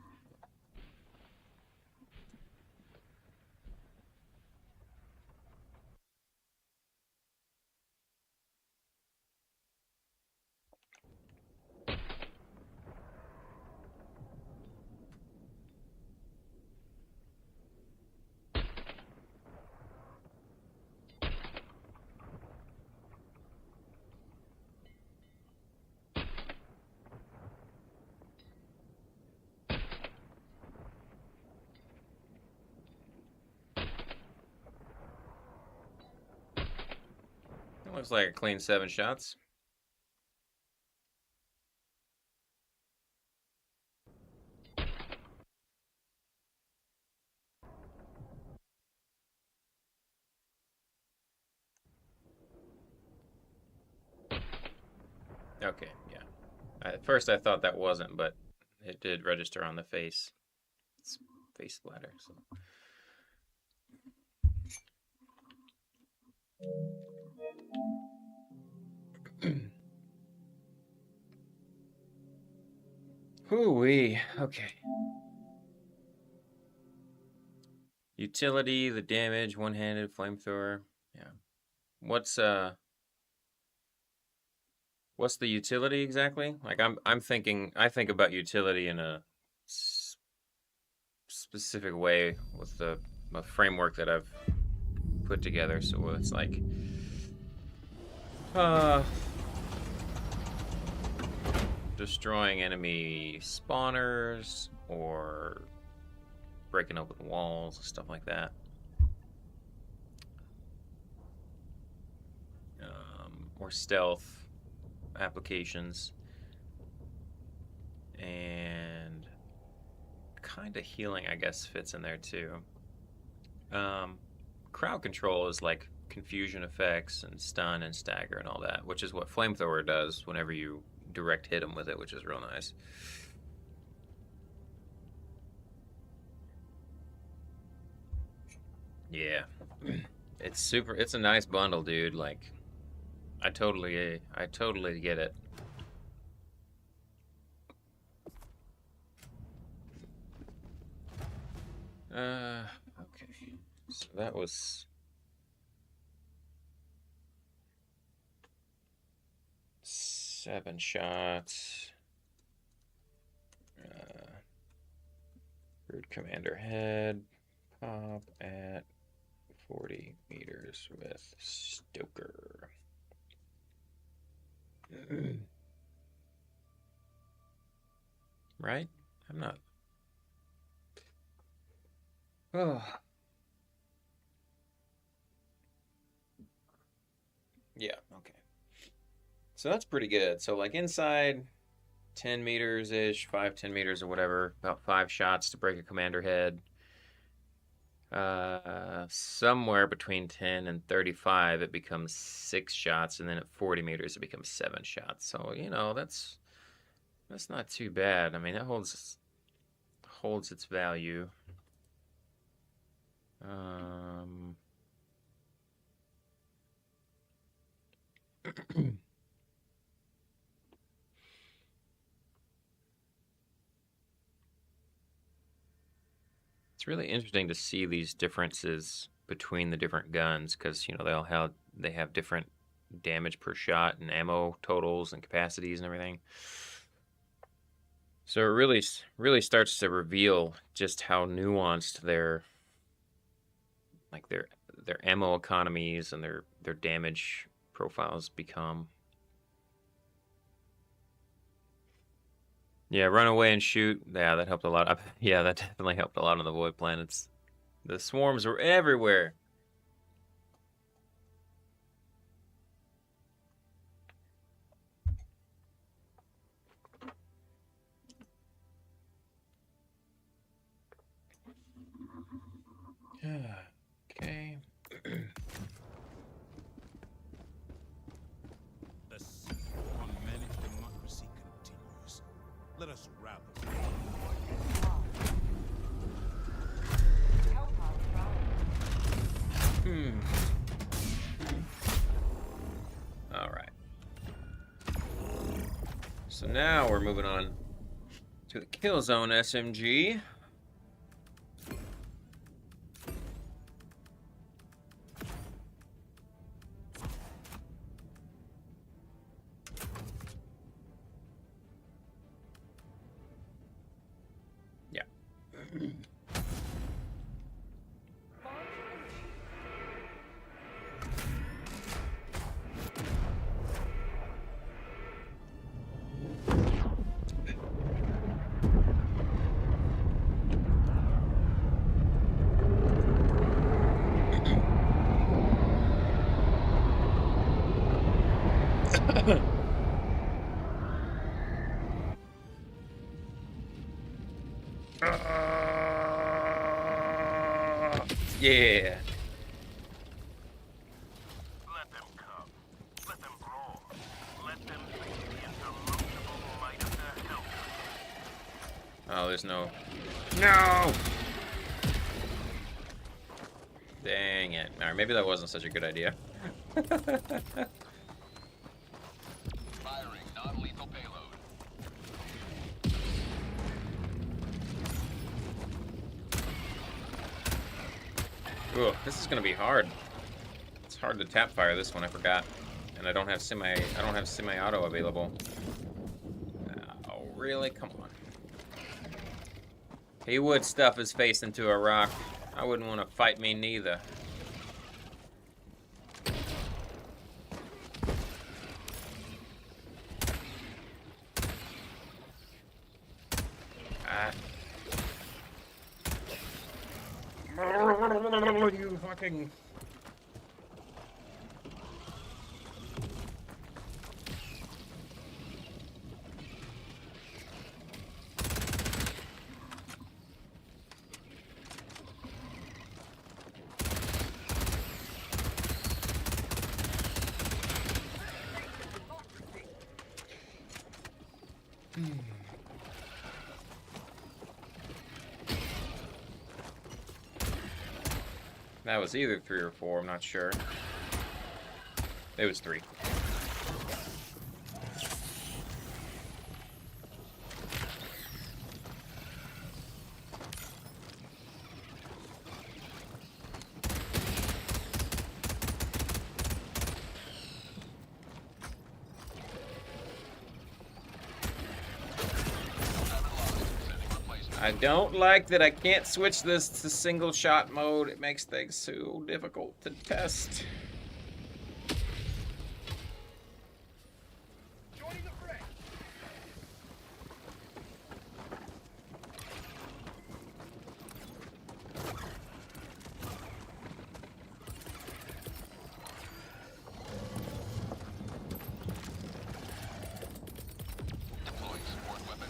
Looks like a clean 7 shots. Okay, yeah. At first I thought that wasn't, but it did register on the face. It's face splatter, so. Hoo-wee. Okay. Utility, the damage, one-handed flamethrower. Yeah. What's What's the utility exactly? Like I think about utility in a specific way with the framework that I've put together. So it's like destroying enemy spawners or breaking open walls, stuff like that. Or stealth applications, and kind of healing, I guess, fits in there too. Crowd control is like confusion effects and stun and stagger and all that, which is what flamethrower does whenever you direct hit them with it, which is real nice. Yeah, it's a nice bundle, dude. Like, I totally get it. Okay. So that was 7 shots. Rude Commander head. Pop at 40 meters with Stoker. Right? I'm not. Oh. Yeah, okay. So that's pretty good. So like inside 10 meters-ish, 10 meters or whatever, about 5 shots to break a commander head. Somewhere between 10 and 35, it becomes 6 shots, and then at 40 meters, it becomes 7 shots. So, you know, that's not too bad. I mean, that holds its value. It's really interesting to see these differences between the different guns, because you know they have different damage per shot and ammo totals and capacities and everything. So it really starts to reveal just how nuanced their ammo economies and their damage profiles become. Yeah, run away and shoot. Yeah, that helped a lot. Yeah, that definitely helped a lot on the Void Planets. The swarms were everywhere. Okay. The siege on managed democracy continues. Let us rally. All right. So now we're moving on to the Kill Zone SMG. Yeah. Yeah. Let them come. Let them brawl. Let them see the insurmountable might of the Helldivers. Oh, there's no. Dang it. Alright, maybe that wasn't such a good idea. Firing non-lethal payload. Ooh, this is gonna be hard. It's hard to tap fire this one, I forgot. and I don't have semi-auto available. Oh, really? Come on. He would stuff his face into a rock. I wouldn't want to fight me neither. You fucking... That was either 3 or 4, I'm not sure. It was 3. I don't like that I can't switch this to single shot mode. It makes things so difficult to test. Joining the fray. Deploying support weapon.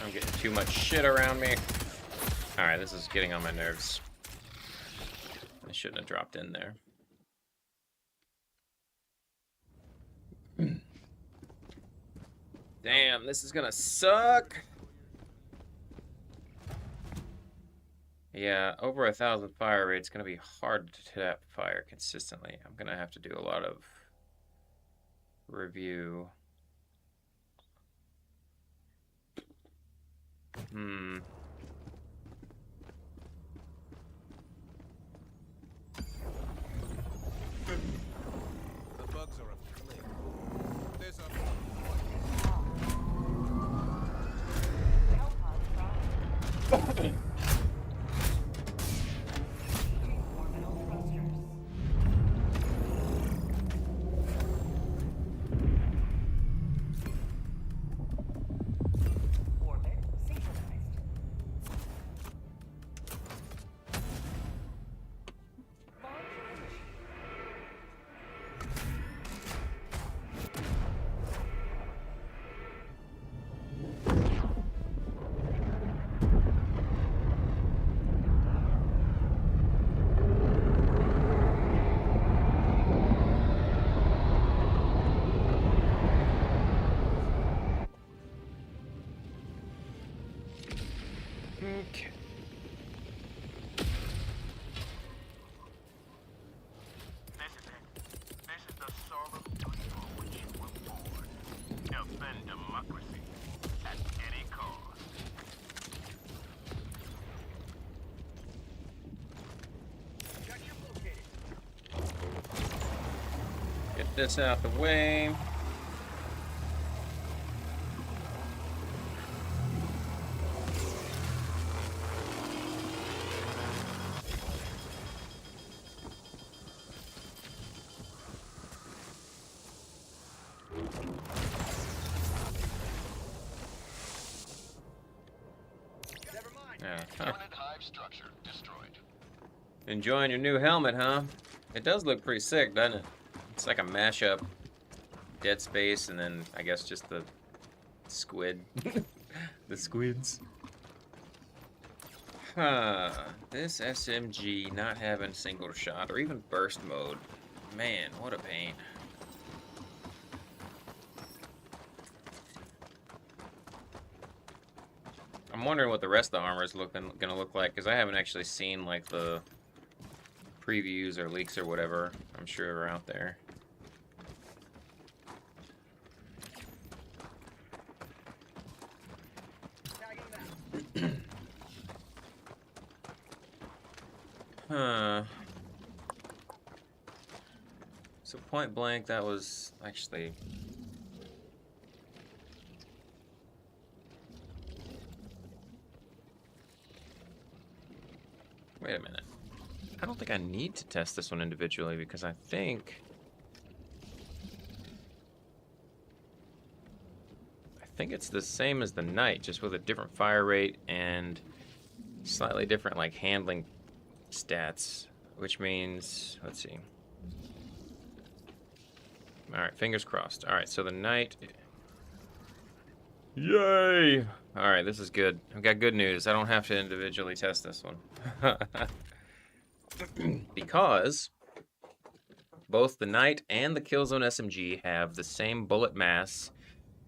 I'm getting too much shit around me. Alright, this is getting on my nerves. I shouldn't have dropped in there. Damn, this is gonna suck. Yeah, over 1,000 fire rate's gonna be hard to tap fire consistently. I'm gonna have to do a lot of review. The bugs are aflame. There's a Orbit synchronized. Okay. This is it. This is the solemn duty for which you were born. Defend democracy at any cost. Objective located. Get this out the way. Never mind. Yeah. Permanent hive structure destroyed. Enjoying your new helmet, huh? It does look pretty sick, doesn't it? It's like a mashup. Dead Space and then I guess just the squid. The squids. Huh. This SMG not having single shot or even burst mode. Man, what a pain. I'm wondering what the rest of the armor is gonna look like, because I haven't actually seen like the previews or leaks or whatever, I'm sure are out there. Huh. So point blank, that was actually... Wait a minute. I don't think I need to test this one individually because I think it's the same as the Knight, just with a different fire rate and slightly different like handling stats, which means, let's see. All right, fingers crossed. All right, so the Knight. Yay! All right, this is good. I've got good news. I don't have to individually test this one. Because both the Knight and the Killzone SMG have the same bullet mass,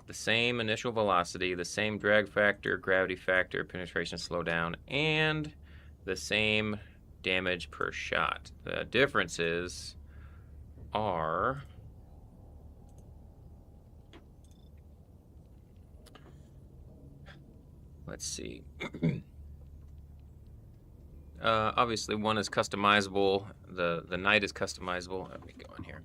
the same initial velocity, the same drag factor, gravity factor, penetration slowdown, and the same damage per shot. The differences are... Let's see. Obviously, one is customizable. The Knight is customizable. Let me go in here.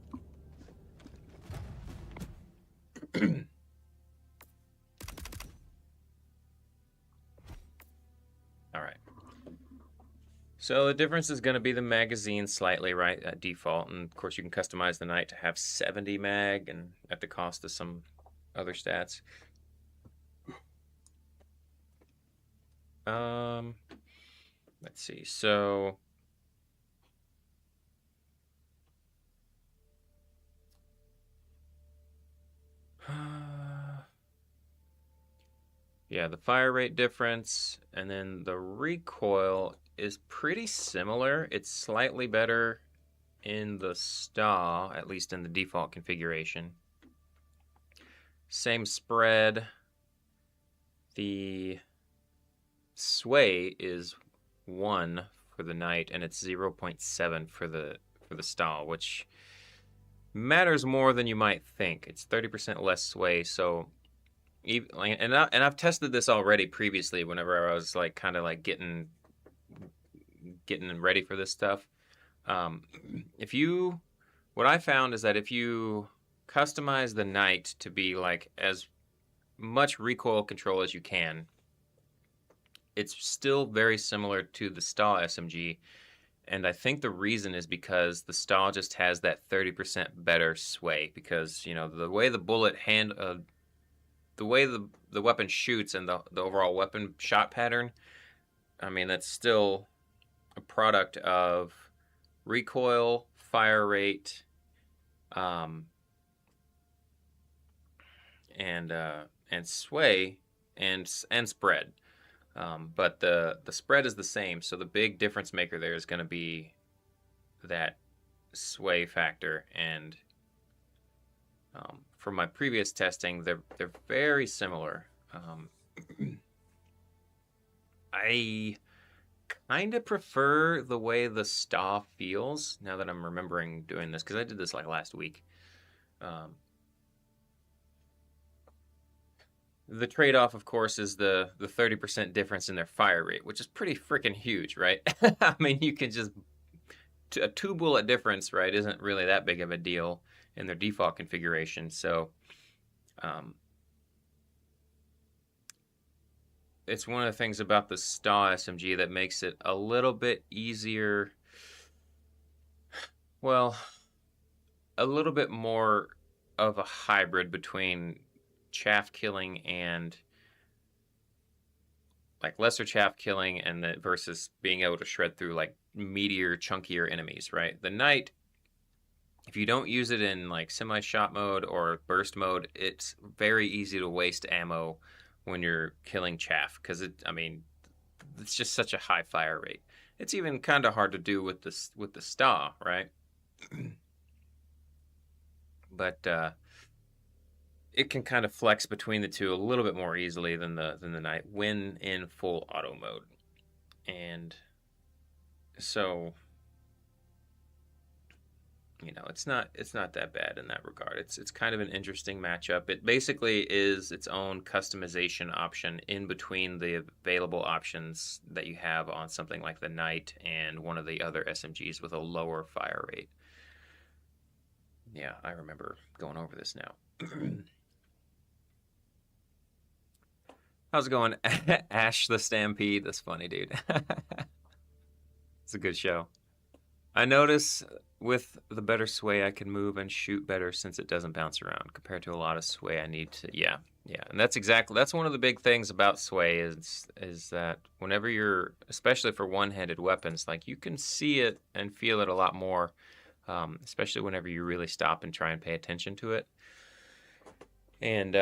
All right. So the difference is going to be the magazine slightly, right, at default. And of course, you can customize the Knight to have 70 mag and at the cost of some other stats. Let's see. So yeah, the fire rate difference and then the recoil is pretty similar. It's slightly better in the STA, at least in the default configuration. Same spread. The sway is 1 for the Knight, and it's 0.7 for the stall, which matters more than you might think. It's 30% less sway, so even, and I've tested this already previously whenever I was like kind of like getting ready for this stuff. What I found is that if you customize the Knight to be like as much recoil control as you can, it's still very similar to the STA SMG, and I think the reason is because the STA just has that 30% better sway, because, you know, the way the bullet the way the weapon shoots and the overall weapon shot pattern, I mean, that's still a product of recoil, fire rate, and sway and spread. But the spread is the same, so the big difference maker there is going to be that sway factor. And from my previous testing, they're very similar. I kind of prefer the way the STA feels now that I'm remembering doing this, because I did this like last week. The trade-off, of course, is the 30% difference in their fire rate, which is pretty freaking huge, right? I mean, you can just... A 2-bullet difference, right, isn't really that big of a deal in their default configuration. So, it's one of the things about the STA SMG that makes it a little bit easier... Well, a little bit more of a hybrid between chaff killing and like lesser chaff killing and versus being able to shred through like meatier, chunkier enemies, right? The Knight, if you don't use it in like semi-shot mode or burst mode, it's very easy to waste ammo when you're killing chaff, because it's just such a high fire rate. It's even kind of hard to do with the STA, right? But it can kind of flex between the two a little bit more easily than the Knight when in full auto mode. And so you know, it's not that bad in that regard. It's kind of an interesting matchup. It basically is its own customization option in between the available options that you have on something like the Knight and one of the other SMGs with a lower fire rate. Yeah, I remember going over this now. How's it going? Ash the Stampede. That's funny, dude. It's a good show. I notice with the better sway, I can move and shoot better since it doesn't bounce around compared to a lot of sway I need to. Yeah. And that's one of the big things about sway is that whenever you're, especially for one-handed weapons, like you can see it and feel it a lot more, especially whenever you really stop and try and pay attention to it. And,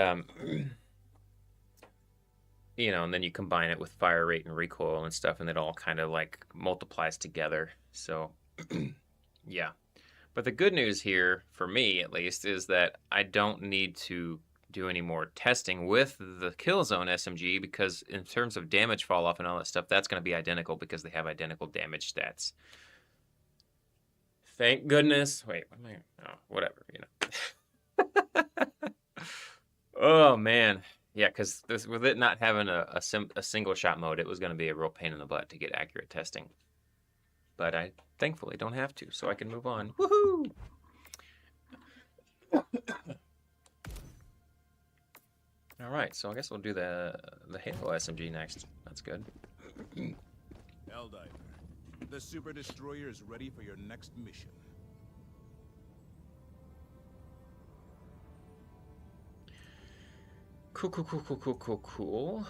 you know, and then you combine it with fire rate and recoil and stuff, and it all kind of like multiplies together. So, yeah. But the good news here, for me at least, is that I don't need to do any more testing with the Killzone SMG because in terms of damage fall off and all that stuff, that's going to be identical because they have identical damage stats. Thank goodness. Wait, what am I? Oh, whatever, you know. Oh, man. Yeah, because with it not having a single shot mode, it was going to be a real pain in the butt to get accurate testing. But I thankfully don't have to, so I can move on. Woohoo! All right, so I guess we'll do the Halo SMG next. That's good. Helldiver, the Super Destroyer is ready for your next mission. Cool.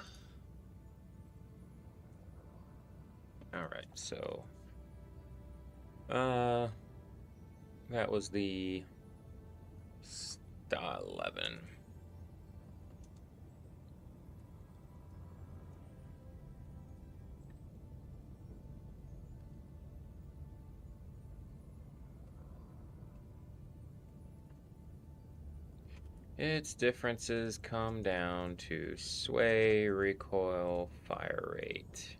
All right, so that was the Star 11. Its differences come down to sway, recoil, fire rate.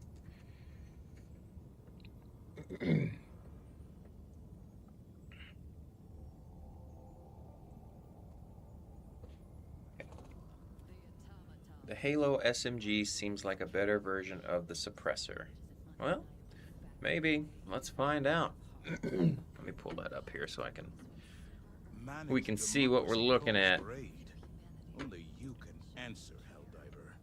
The Halo SMG seems like a better version of the suppressor. Well, maybe. Let's find out. Let me pull that up here so I can... we can see what we're looking at. Only you can answer, Helldiver.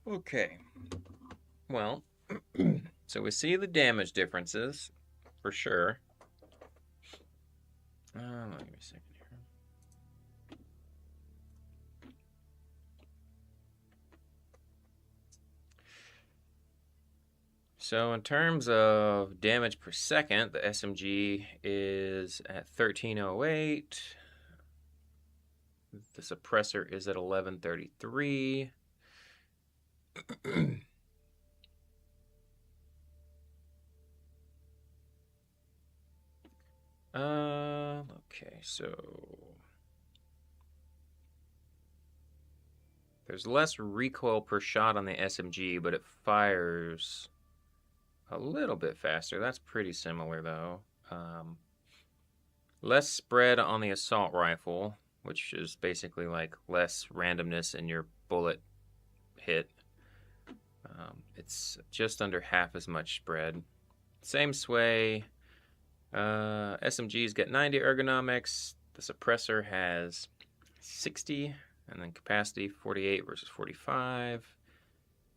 Okay. Well, so we see the damage differences, for sure. Give me a second here. So in terms of damage per second, the SMG is at 1308. The suppressor is at 1133. Okay, so there's less recoil per shot on the SMG, but it fires a little bit faster. That's pretty similar, though. Less spread on the assault rifle, which is basically like less randomness in your bullet hit. It's just under half as much spread. Same sway. SMGs get 90 ergonomics. The suppressor has 60, and then capacity 48 versus 45.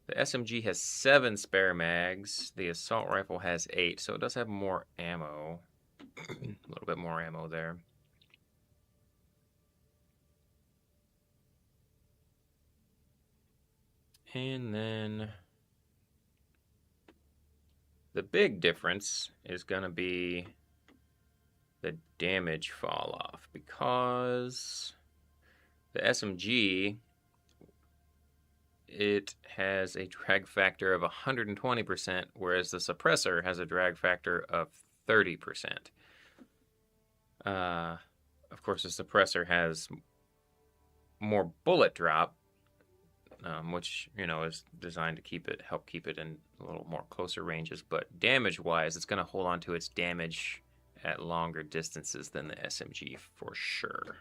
The SMG has 7 spare mags. The assault rifle has 8, so it does have more ammo. A little bit more ammo there. And then the big difference is going to be the damage fall off, because the SMG it has a drag factor of 120%, whereas the suppressor has a drag factor of 30%. Of course, the suppressor has more bullet drop, which, you know, is designed to help keep it in a little more closer ranges. But damage-wise, it's going to hold on to its damage at longer distances than the SMG for sure.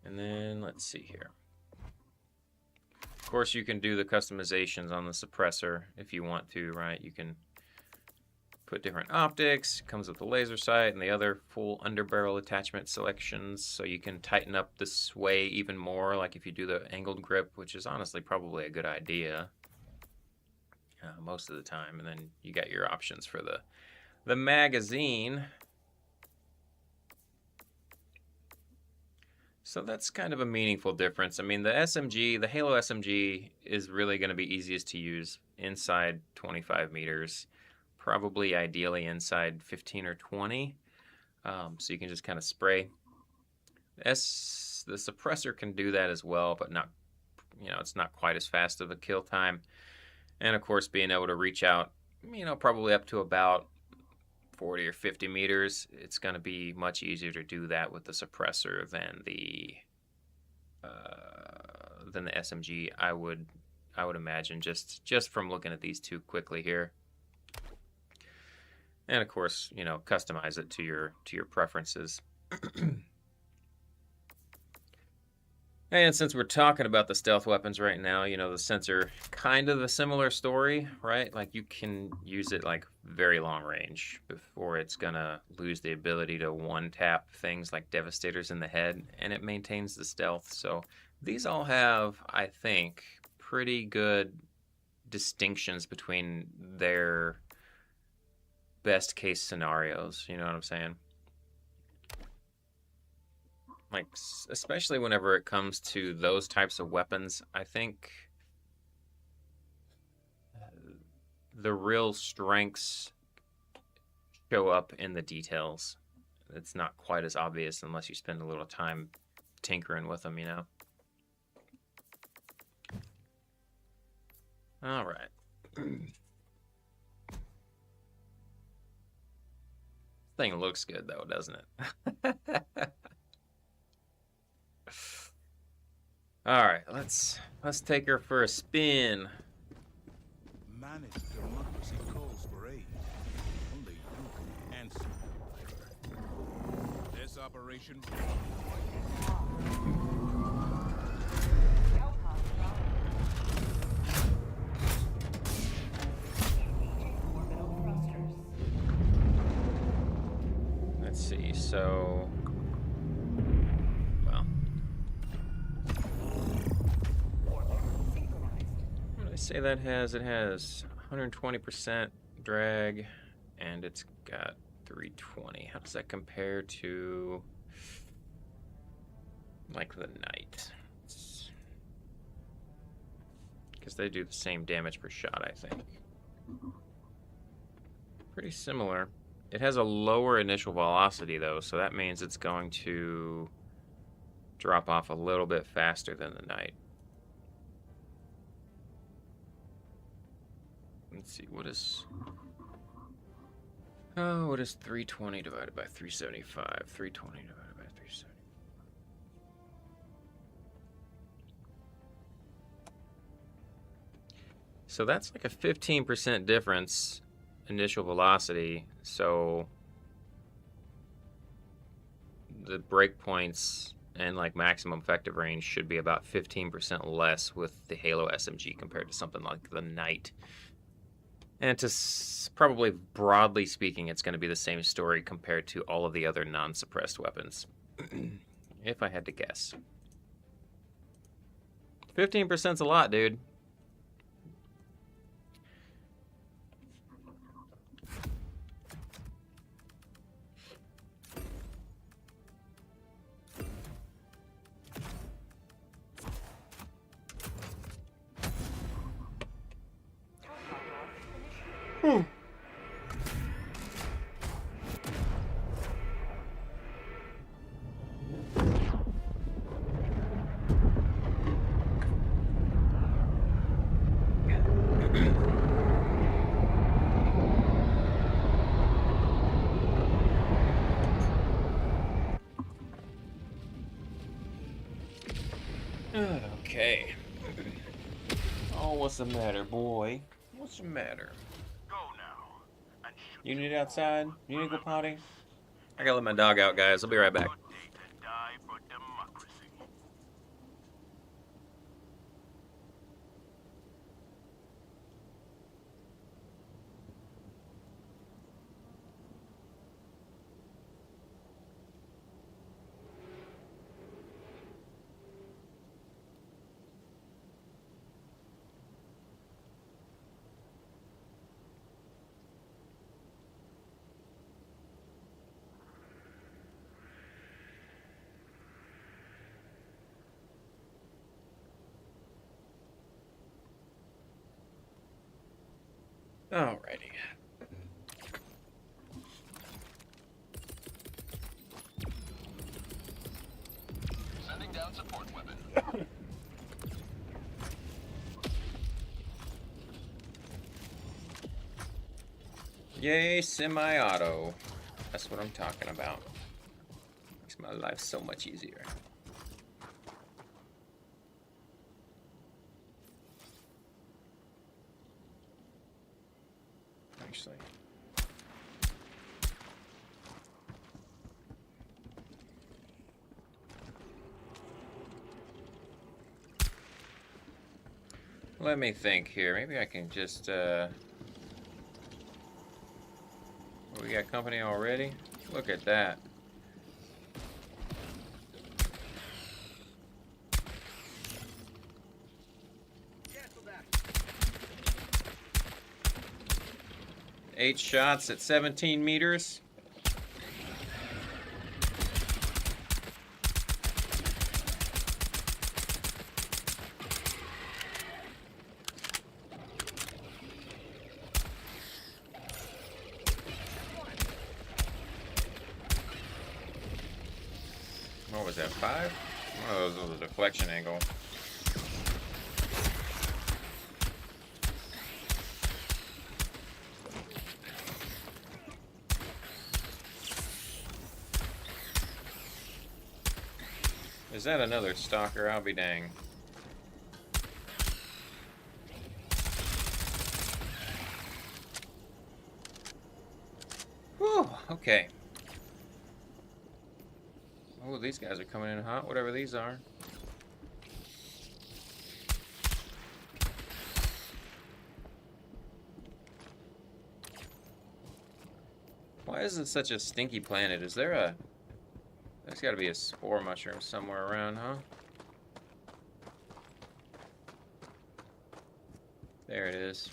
And then let's see here. Of course, you can do the customizations on the suppressor if you want to, right? You can put different optics. It comes with the laser sight and the other full underbarrel attachment selections, so you can tighten up the sway even more, like if you do the angled grip, which is honestly probably a good idea most of the time. And then you got your options for the magazine. So that's kind of a meaningful difference. I mean, the SMG, the Halo SMG, is really going to be easiest to use inside 25 meters, probably ideally inside 15 or 20. So you can just kind of spray. The suppressor can do that as well, but not, you know, it's not quite as fast of a kill time. And of course, being able to reach out, you know, probably up to about 40 or 50 meters, it's going to be much easier to do that with the suppressor than the SMG. I would imagine, just from looking at these two quickly here. And of course, you know, customize it to your preferences. And since we're talking about the stealth weapons right now, you know, the sensor, kind of a similar story, right? Like, you can use it like very long range before it's gonna lose the ability to one-tap things like Devastators in the head, and it maintains the stealth. So these all have, I think, pretty good distinctions between their best case scenarios, you know what I'm saying? Like, especially whenever it comes to those types of weapons, I think the real strengths show up in the details. It's not quite as obvious unless you spend a little time tinkering with them, you know? All right. Thing looks good, though, doesn't it? All right, let's take her for a spin. Managed democracy calls for aid. Only you can answer. This operation. Let's see, so... well... what did I say that has? It has 120% drag, and it's got 320. How does that compare to... like the Knight? Because they do the same damage per shot, I think. Pretty similar. It has a lower initial velocity, though, so that means it's going to drop off a little bit faster than the Knight. Let's see, what is 320 divided by 375? 320 divided by 370. So that's like a 15% difference initial velocity, so the breakpoints and like maximum effective range should be about 15% less with the Halo SMG compared to something like the Knight. And to probably broadly speaking, it's going to be the same story compared to all of the other non-suppressed weapons, if I had to guess. 15%'s a lot, dude. Okay. Oh, what's the matter, boy? What's the matter? Go now. And shoot You need it outside? You need to go potty? I gotta let my dog out, guys. I'll be right back. your day to die for democracy. Alrighty. Sending down support weapon. Yay, semi-auto. That's what I'm talking about. Makes my life so much easier. Actually. Let me think here. Maybe I can just, we got company already? Look at that. Cancel that. 8 shots at 17 meters. What was that, 5? Oh, that was a deflection angle. Is that another stalker? I'll be dang. Whew, okay. Oh, these guys are coming in hot, whatever these are. Why is it such a stinky planet? Is there a... There's got to be a spore mushroom somewhere around, huh? There it is.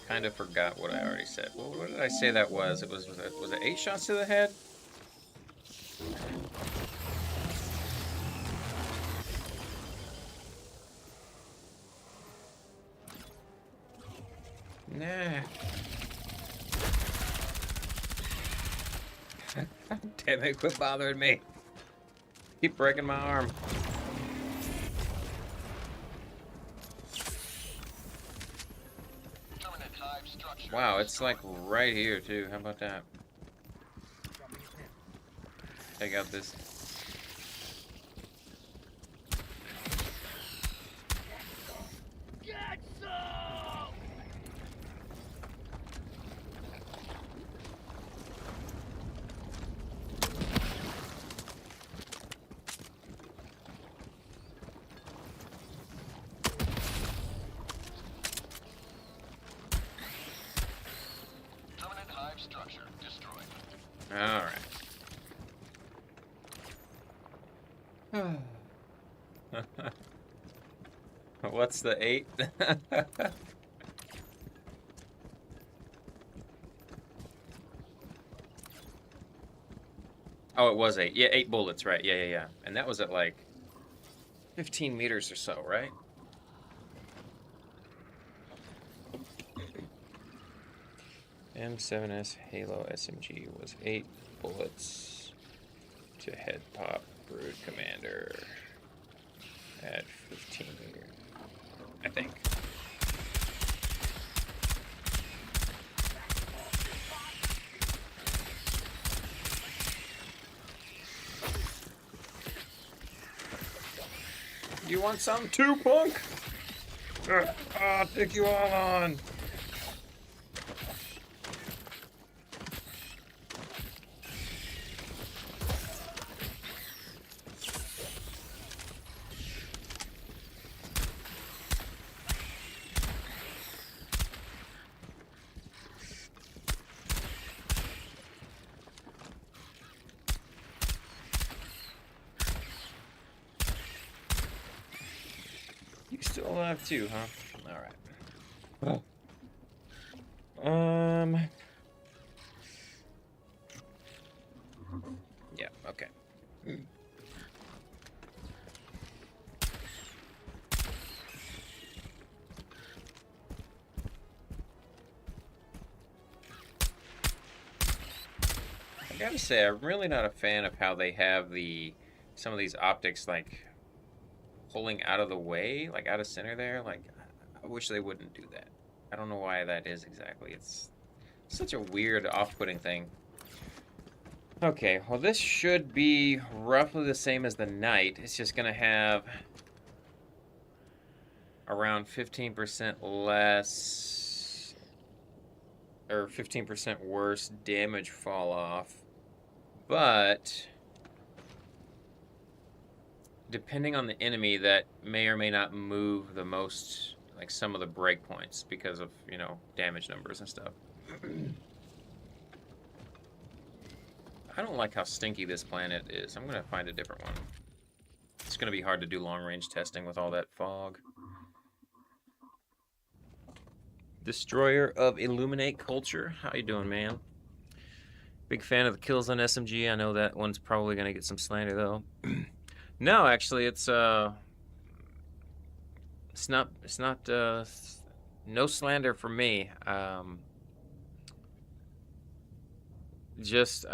I kind of forgot what I already said. Well, what did I say that was? Was it 8 shots to the head? Nah. Damn it, quit bothering me. Keep breaking my arm. Terminate hive structure. Wow, it's like right here too. How about that? Take out this. Get some! Terminate hive structure destroyed. All right. What's the 8? Oh, it was 8. Yeah, 8 bullets, right. Yeah. And that was at like 15 meters or so, right? M7S Halo SMG was 8 bullets to head pop Brood Commander at 15 meters. I think. You want some too, punk? I'll take you all on. You still alive too, huh? All right. Yeah. Okay. I gotta say, I'm really not a fan of how they have some of these optics like pulling out of the way, like out of center there. Like, I wish they wouldn't do that. I don't know why that is exactly. It's such a weird, off-putting thing. Okay, well this should be roughly the same as the Knight. It's just gonna have around 15% less, or 15% worse damage fall off. But depending on the enemy, that may or may not move the most, like some of the breakpoints because of, you know, damage numbers and stuff. I don't like how stinky this planet is. I'm gonna find a different one. It's gonna be hard to do long-range testing with all that fog. Destroyer of Illuminate Culture. How you doing, man? Big fan of the kills on SMG. I know that one's probably gonna get some slander though. No, actually, it's not no slander from me. I just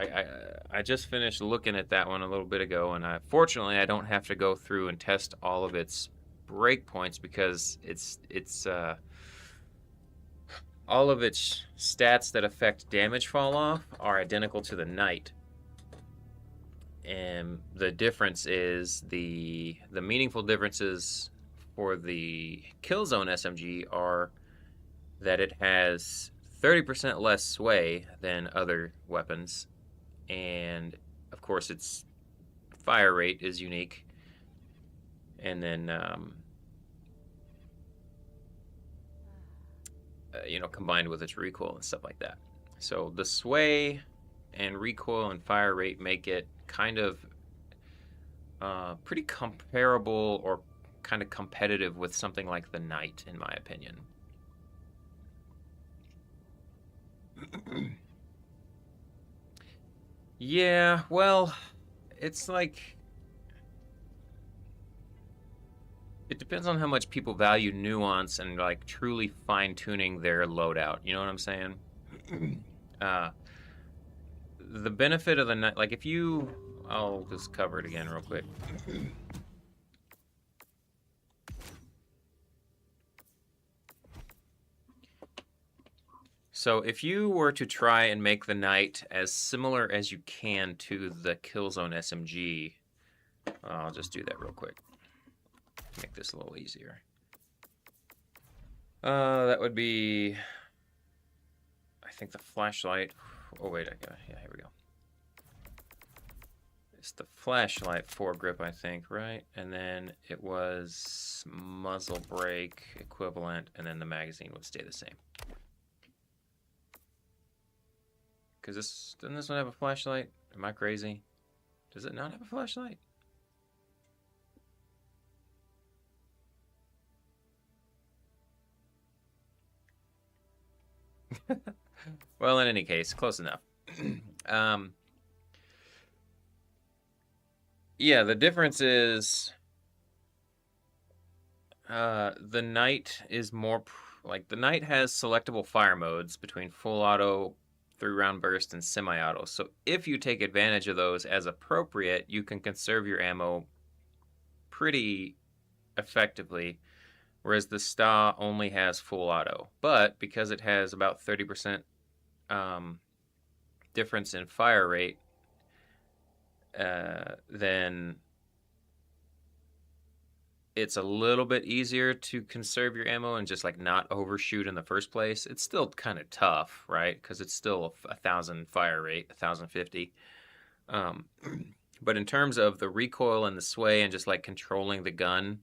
finished looking at that one a little bit ago, and fortunately I don't have to go through and test all of its breakpoints because it's all of its stats that affect damage fall off are identical to the Knight. And the difference is the meaningful differences for the Killzone SMG are that it has 30% less sway than other weapons, and of course its fire rate is unique, and then you know, combined with its recoil and stuff like that. So the sway and recoil and fire rate make it kind of pretty comparable or kind of competitive with something like the Knight, in my opinion. Yeah, well, it's like, it depends on how much people value nuance and like truly fine-tuning their loadout. You know what I'm saying? The benefit of the Knight, like if you, I'll just cover it again real quick. So if you were to try and make the Knight as similar as you can to the Killzone SMG, I'll just do that real quick. Make this a little easier. That would be, I think the flashlight. Oh wait, yeah, here we go. It's the flashlight foregrip, I think, right? And then it was muzzle brake equivalent, and then the magazine would stay the same. Because doesn't this one have a flashlight? Am I crazy? Does it not have a flashlight? Well, in any case, close enough. Yeah, the difference is the Knight is more like the Knight has selectable fire modes between full auto, 3-round burst, and semi-auto. So if you take advantage of those as appropriate, you can conserve your ammo pretty effectively whereas the STA only has full auto. But because it has about 30% difference in fire rate, then it's a little bit easier to conserve your ammo and just like not overshoot in the first place. It's still kind of tough, right? Because it's still 1,000 fire rate, 1,050. But in terms of the recoil and the sway and just like controlling the gun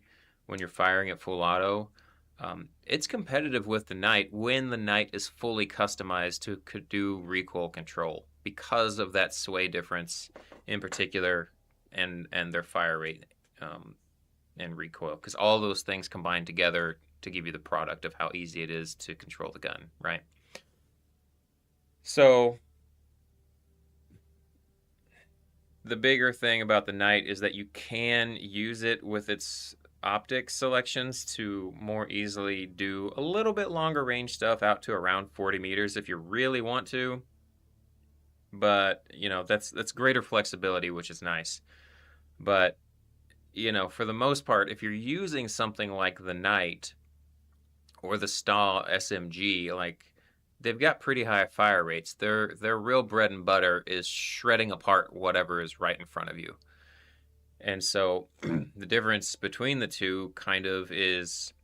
when you're firing at full auto, it's competitive with the Knight when the Knight is fully customized to do recoil control because of that sway difference in particular and their fire rate and recoil, because all those things combine together to give you the product of how easy it is to control the gun, right? So the bigger thing about the Knight is that you can use it with its optic selections to more easily do a little bit longer range stuff out to around 40 meters if you really want to. But, you know, that's greater flexibility, which is nice. But, you know, for the most part, if you're using something like the Knight or the STA SMG, like, they've got pretty high fire rates. Their real bread and butter is shredding apart whatever is right in front of you. And so the difference between the two kind of is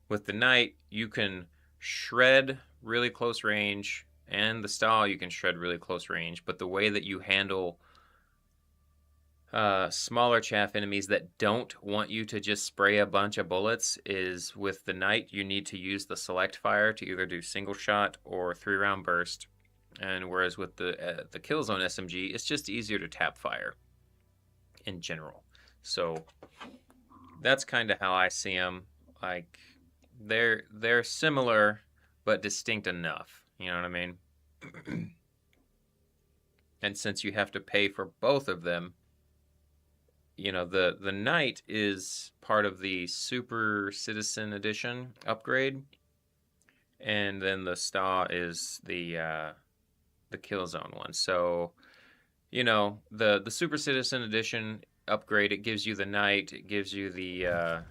with the Knight, you can shred really close range, and the STA you can shred really close range, but the way that you handle smaller chaff enemies that don't want you to just spray a bunch of bullets is with the Knight, you need to use the select fire to either do single shot or 3-round burst. And whereas with the Killzone SMG, it's just easier to tap fire in general. So that's kind of how I see them. Like they're similar but distinct enough. You know what I mean? And since you have to pay for both of them, you know, the Knight is part of the Super Citizen Edition upgrade, and then the STA is the Killzone one. So, you know, the Super Citizen Edition upgrade, it gives you the Knight, it gives you the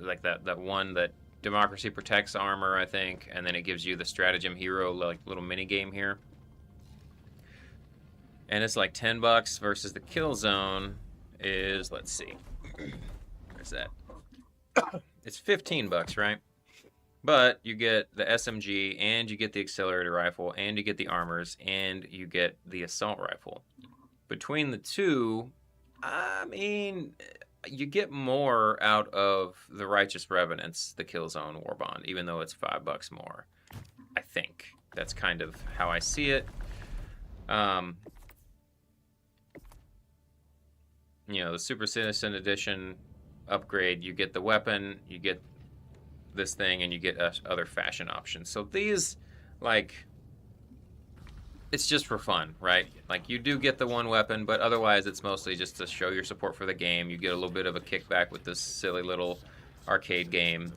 like that one that Democracy Protects armor, I think, and then it gives you the Stratagem Hero like little mini game here. And it's like $10 versus the Killzone is, let's see, where's that? It's $15, right? But you get the SMG, and you get the accelerator rifle, and you get the armors, and you get the assault rifle. Between the two, I mean, you get more out of the Righteous Revenants, the Killzone Warbond, even though it's $5 more. I think that's kind of how I see it. You know, the Super Citizen Edition upgrade, you get the weapon, you get this thing, and you get other fashion options. So these, like, it's just for fun, right? Like, you do get the one weapon, but otherwise it's mostly just to show your support for the game. You get a little bit of a kickback with this silly little arcade game,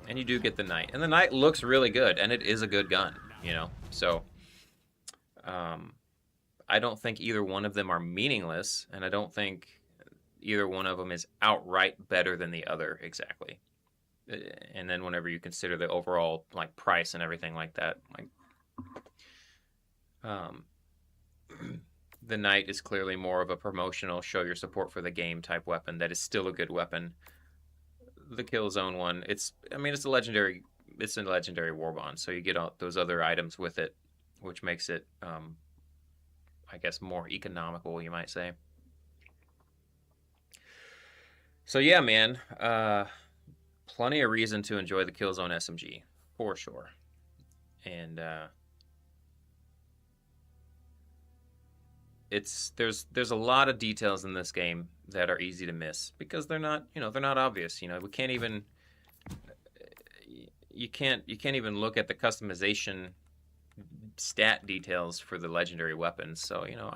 and you do get the Knight. And the Knight looks really good, and it is a good gun, you know? So, I don't think either one of them are meaningless, and I don't think either one of them is outright better than the other exactly. And then whenever you consider the overall like price and everything like that, like the Knight is clearly more of a promotional show your support for the game type weapon that is still a good weapon. The Killzone one, it's a legendary warbond, so you get all those other items with it, which makes it I guess more economical, you might say. So yeah, man, plenty of reason to enjoy the Killzone SMG, for sure. And there's a lot of details in this game that are easy to miss because they're not obvious. You know, you can't even look at the customization stat details for the legendary weapons. So, you know,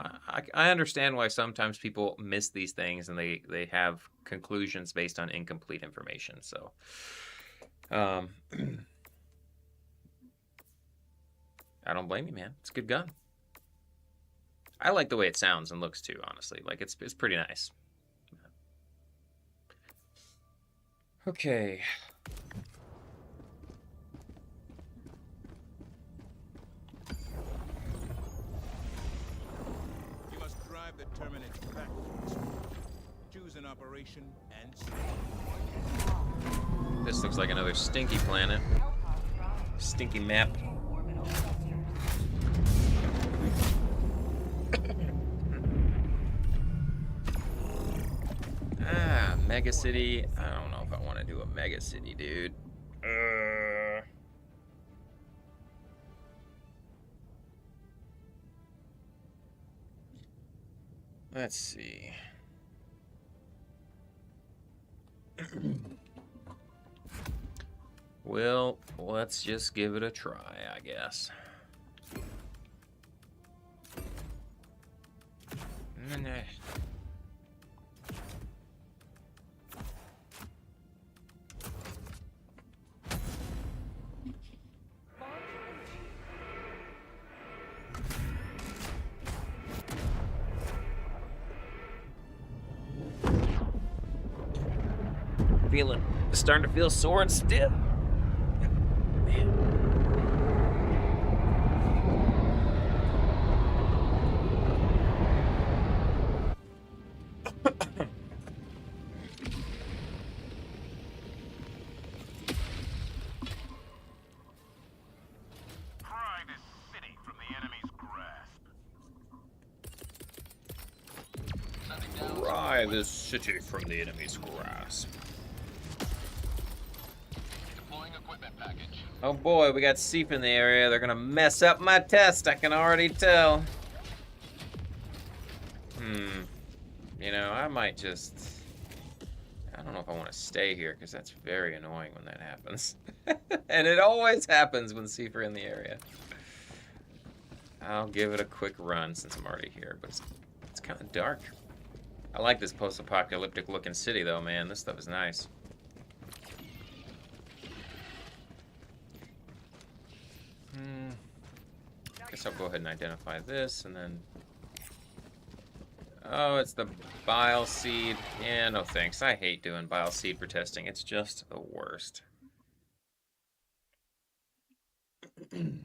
I understand why sometimes people miss these things and they have conclusions based on incomplete information. So, I don't blame you, man. It's a good gun. I like the way it sounds and looks too, honestly. Like it's pretty nice. Okay. You must drive the Terminates back to its root. Choose an operation and start. This looks like another stinky planet. Stinky map. Orbital cluster. Ah, mega city. I don't know if I want to do a mega city, dude. Let's see. Well, let's just give it a try, I guess. Starting to feel sore and stiff. Pry this city from the enemy's grasp. Sending down Pry this city from the enemy's grasp. deploying equipment package. Oh boy, we got Seep in the area. They're gonna mess up my test, I can already tell. You know, I might just... I don't know if I want to stay here, because that's very annoying when that happens. And it always happens when Seep are in the area. I'll give it a quick run since I'm already here, but it's kind of dark. I like this post-apocalyptic looking city though, man. This stuff is nice. Guess I'll go ahead and identify this, and then... Oh, it's the bile seed. Yeah, no thanks. I hate doing bile seed for testing. It's just the worst. You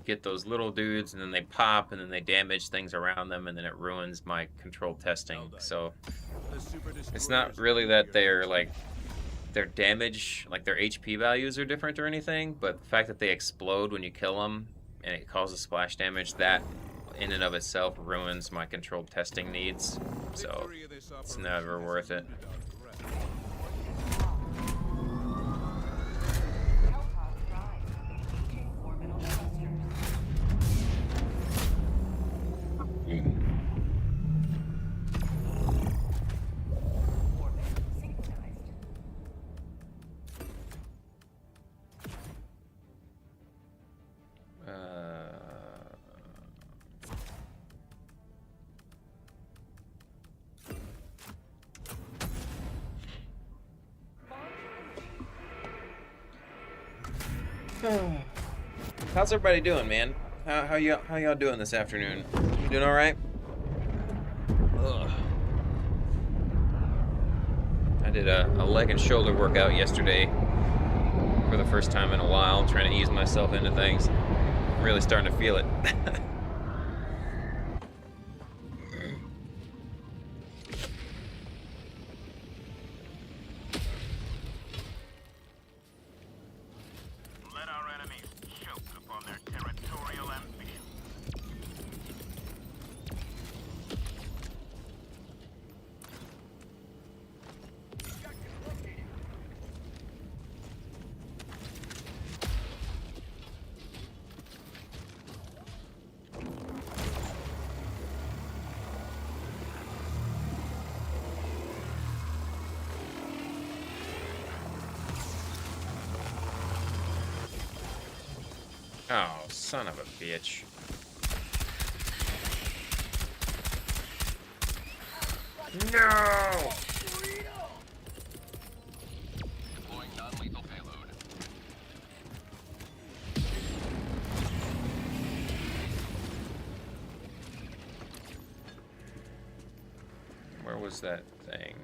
get those little dudes, and then they pop, and then they damage things around them, and then it ruins my controlled testing. So it's not really that they're like their damage, like their HP values are different or anything, but the fact that they explode when you kill them and it causes splash damage, that in and of itself ruins my controlled testing needs. So it's never worth it. Orbital cluster. Orbit synchronized. How's everybody doing, man? How y'all doing this afternoon? You doing all right? Ugh. I did a leg and shoulder workout yesterday for the first time in a while, trying to ease myself into things. I'm really starting to feel it. Let our enemies choke upon their territorial ambitions. Oh, son of a bitch. No! Deploying non-lethal payload. Where was that thing?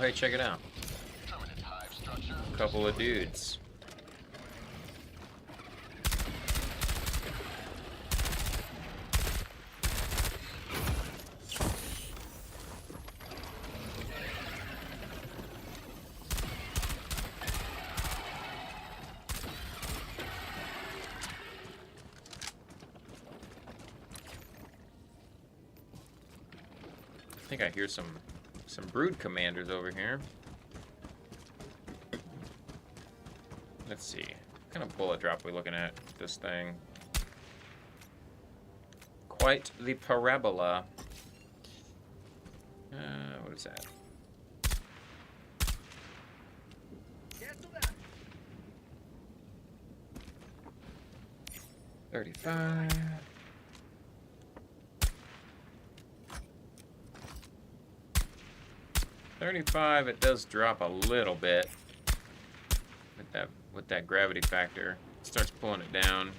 hey, check it out. Permanent hive structure. A couple of dudes. I think I hear some brood commanders over here. Let's see. What kind of bullet drop are we looking at with this thing? Quite the parabola. What is that? Cancel that. 35. 35, it does drop a little bit with that gravity factor. It starts pulling it down.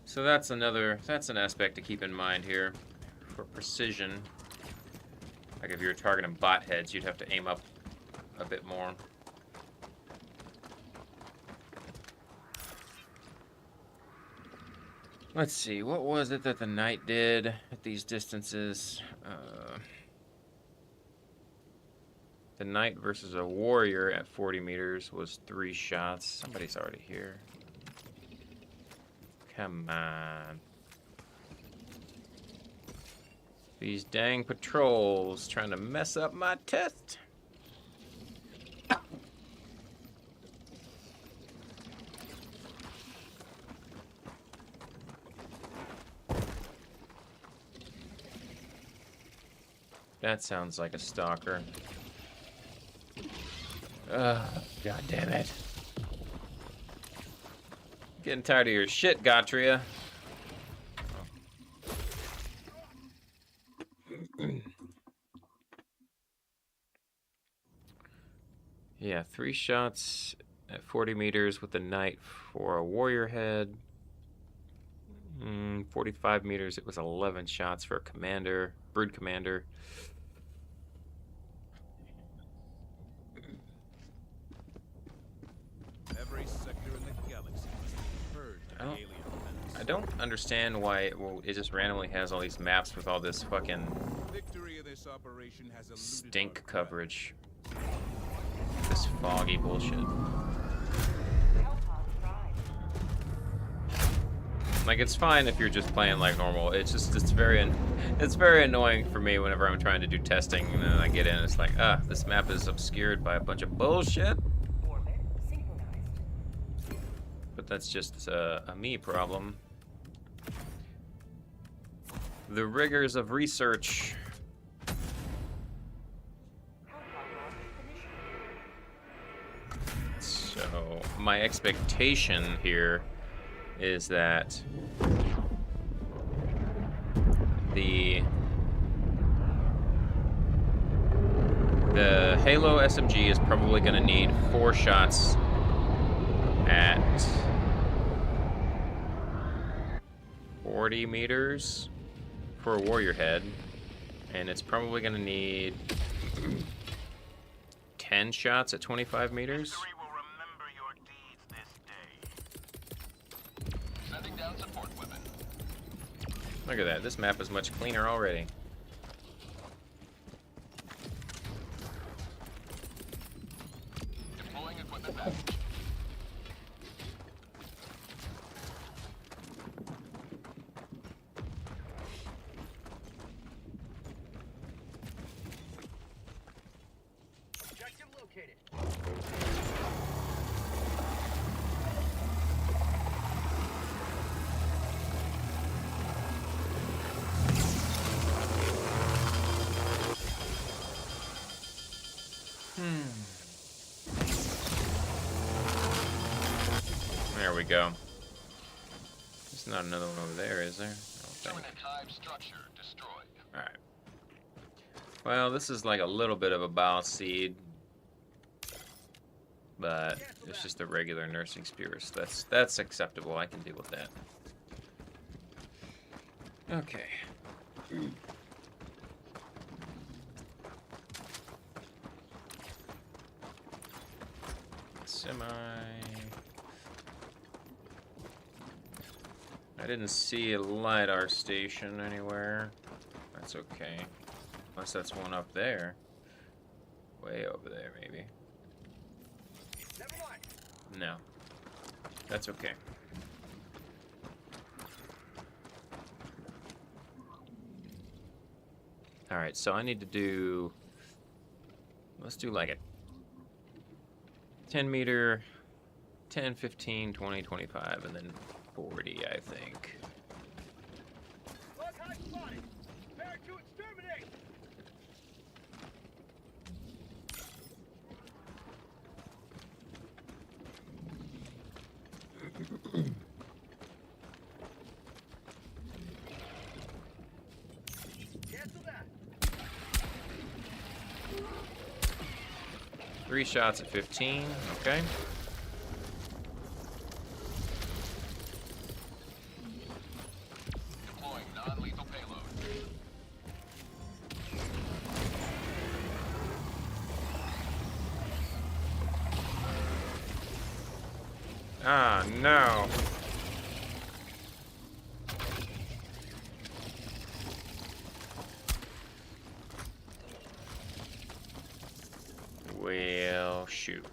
So that's an aspect to keep in mind here for precision. Like if you're targeting bot heads, you'd have to aim up a bit more. Let's see, what was it that the knight did at these distances? The knight versus a warrior at 40 meters was 3 shots. Somebody's already here. Come on. These dang patrols trying to mess up my test. That sounds like a stalker. God damn it. Getting tired of your shit, Gatria. Yeah, 3 shots at 40 meters with the knight for a warrior head. 45 meters, it was 11 shots for a commander, brood commander. Every sector in the galaxy must be purged of the alien menace. I don't understand why it just randomly has all these maps with all this fucking Victory of this operation has eluded stink our threat. coverage. This foggy bullshit. Hellpod Prime. Like, it's fine if you're just playing like normal. It's very annoying for me whenever I'm trying to do testing and then I get in and it's like, this map is obscured by a bunch of bullshit. Orbit synchronized. But that's just a me problem. The rigors of research. Hellpod launch initiated. So my expectation here is that the Halo SMG is probably going to need 4 shots at 40 meters for a warrior head, and it's probably going to need 10 shots at 25 meters. Victory will remember your deeds this day. Sending down support weapon. Look at that. This map is much cleaner already. Deploying equipment package. Objective located. There we go. There's not another one over there, is there? I don't think. Permanent hive structure destroyed. Alright. Well, this is like a little bit of a bile seed. But it's just a regular nursing spear. So that's acceptable. I can deal with that. Okay. Semi. I didn't see a LiDAR station anywhere. That's okay. Unless that's one up there. Way over there, maybe. Never mind. No. That's okay. Alright, so I need to do... Let's do like a 10 meter, 10, 15, 20, 25, and then 40, I think. Bug hide spotted. Prepare to exterminate. Cancel that. 3 shots at 15, okay. Deploying non-lethal payload. Ah, no. Well, shoot.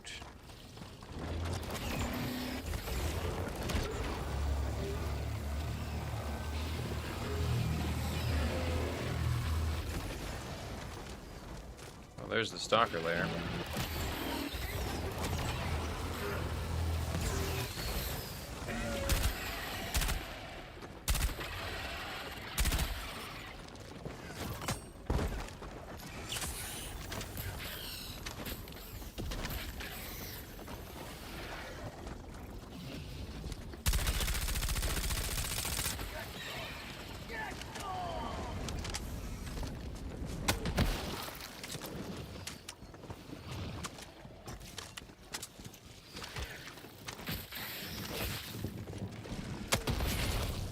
Well, there's the stalker lair.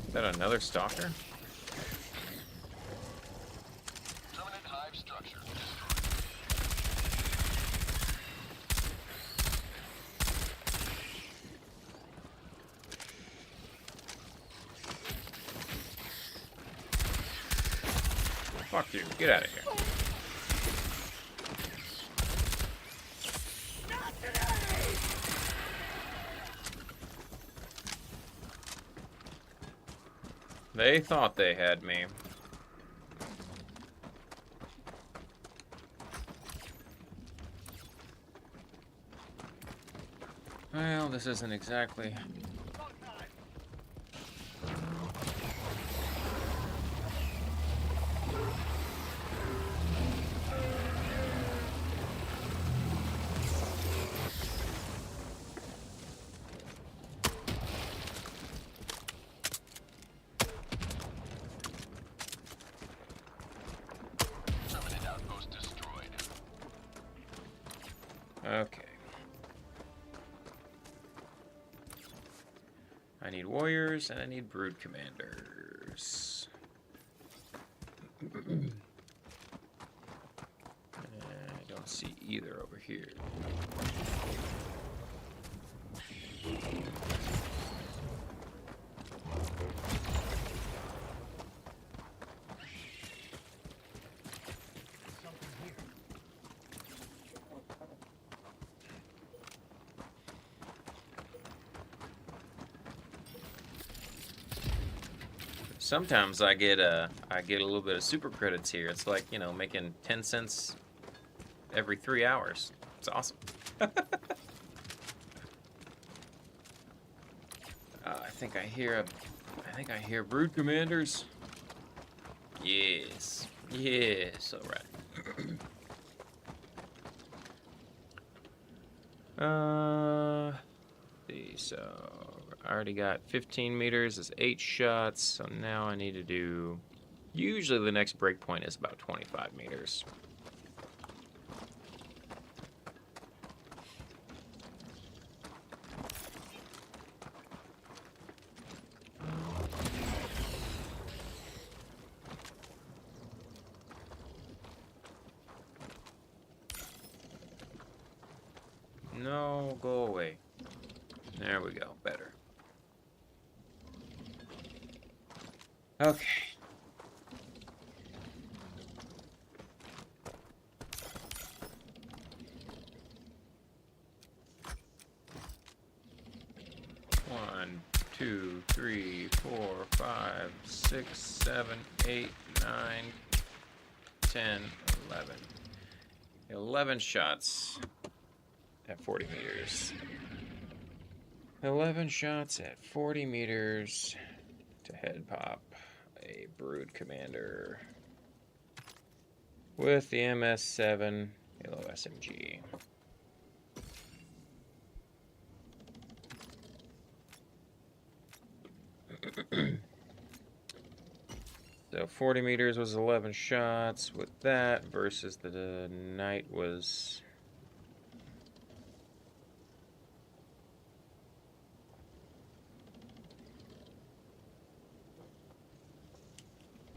Is that another stalker? Permanent hive structure Fuck you. Get out of here. They thought they had me. Well, this isn't exactly... permanent outpost destroyed. Okay. I need warriors and I need brood commanders. I don't see either over here. Sometimes I get a little bit of super credits here. It's like, you know, making 10 cents every 3 hours. It's awesome. I think I hear brood commanders. Yes. Yes, all right. See, so I already got 15 meters, it's 8 shots, so now I need to do... Usually the next breakpoint is about 25 meters. No, go away. There we go. Better. Okay. One, 2, 3, 4, 5, 6, 7, 8, 9, 10, 11. 11 shots at 40 meters. 11 shots at 40 meters to head pop a Brood Commander with the MS-7 Halo SMG. So 40 meters was 11 shots with that versus the Knight was...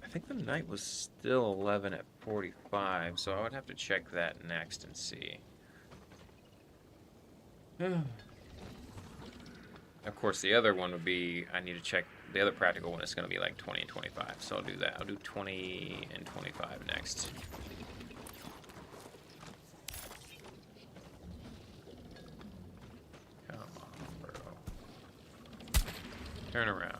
I think the Knight was still 11 at 45, so I would have to check that next and see. Of course, the other one would be, I need to check, the other practical one is going to be like 20 and 25, so I'll do that. I'll do 20 and 25 next. Come on, bro. Turn around.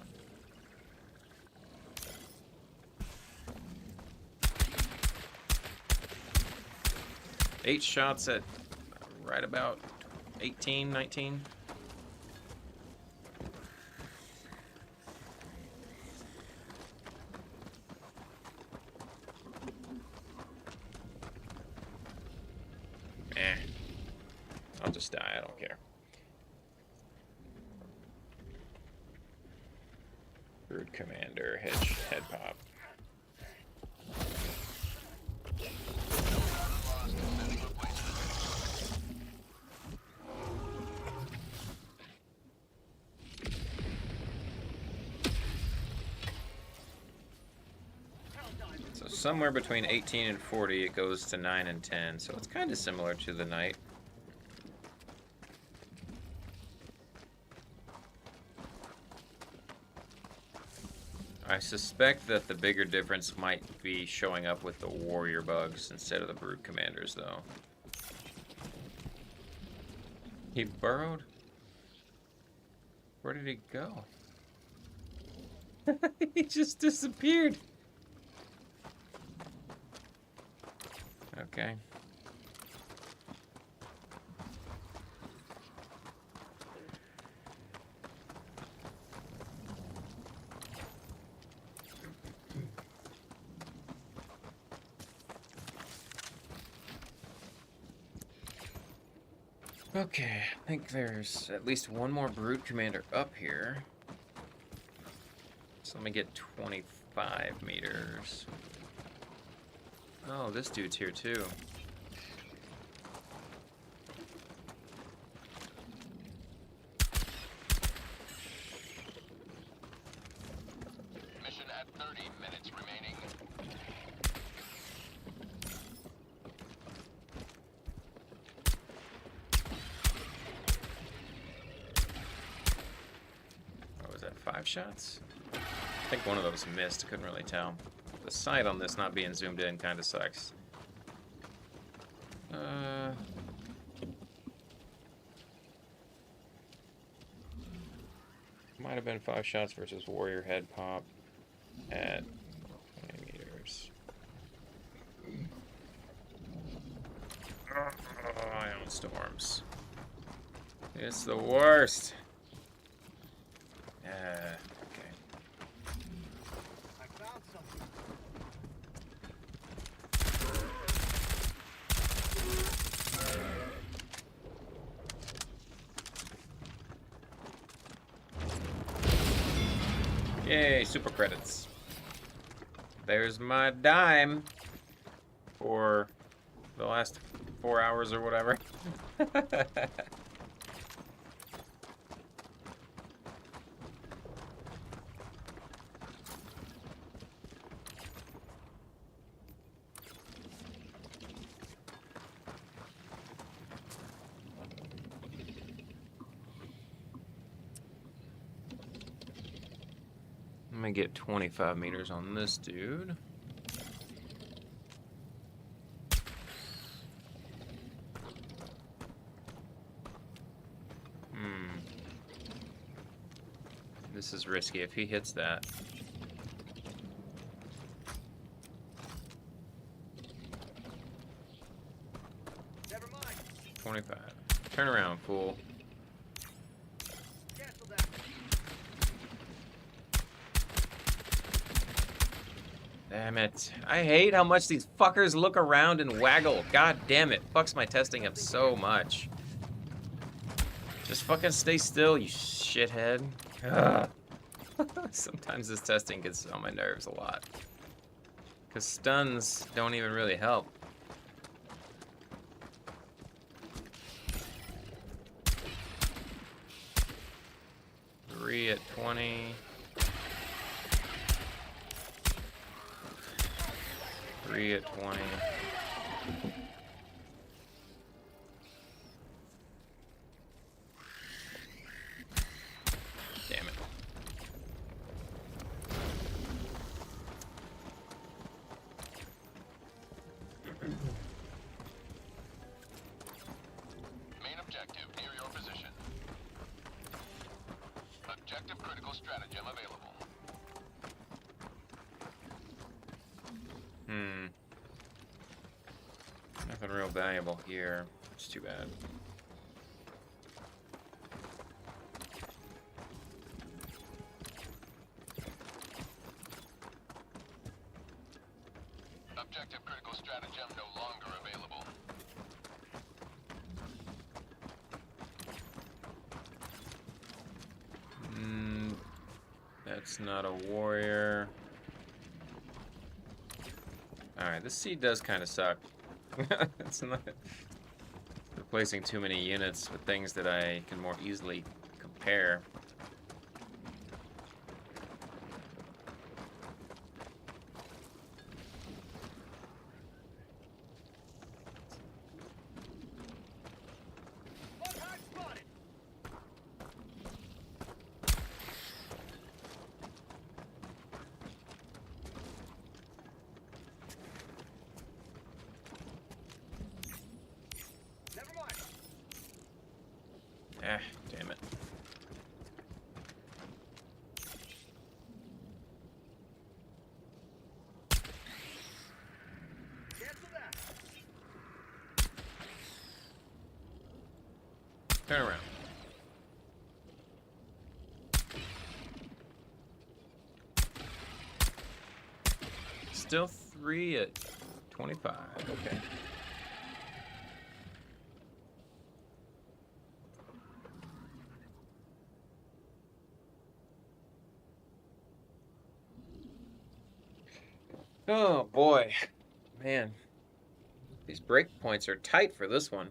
Eight shots at right about 18, 19. I'll just die, I don't care. Brood Commander, head pop. So somewhere between 18 and 40, it goes to 9 and 10, so it's kind of similar to the Knight. I suspect that the bigger difference might be showing up with the warrior bugs instead of the Brood Commanders, though. He burrowed? Where did he go? He just disappeared. Okay. Okay, I think there's at least one more Brood Commander up here. So let me get 25 meters. Oh, this dude's here too. Mission at 30 minutes remaining. What was that, 5 shots? I think one of those missed, couldn't really tell. The sight on this not being zoomed in kind of sucks. Might have been 5 shots versus warrior head pop at 20 meters. Oh, ion storms. It's the worst. Okay. I found something. Yay, super credits. There's my dime for the last 4 hours or whatever. me get 25 meters on this dude. This is risky if he hits that. Never mind. 25. Turn around, fool. Cancel that. Damn it. I hate how much these fuckers look around and waggle. God damn it. Fucks my testing up so much. Just fucking stay still, you shithead. Ugh. Sometimes this testing gets on my nerves a lot. Because stuns don't even really help. Three at 20. 3 at 20. Damn it. Main objective near your position. Objective critical stratagem available. Nothing real valuable here. It's too bad. Objective critical stratagem no longer available. That's not a warrior. Alright, this seed does kind of suck. It's not replacing too many units with things that I can more easily compare. One hot spotted. Never mind. Ah, damn it. Cancel that. Turn around. Still 3 at 25. Okay. Oh boy, man, these breakpoints are tight for this one.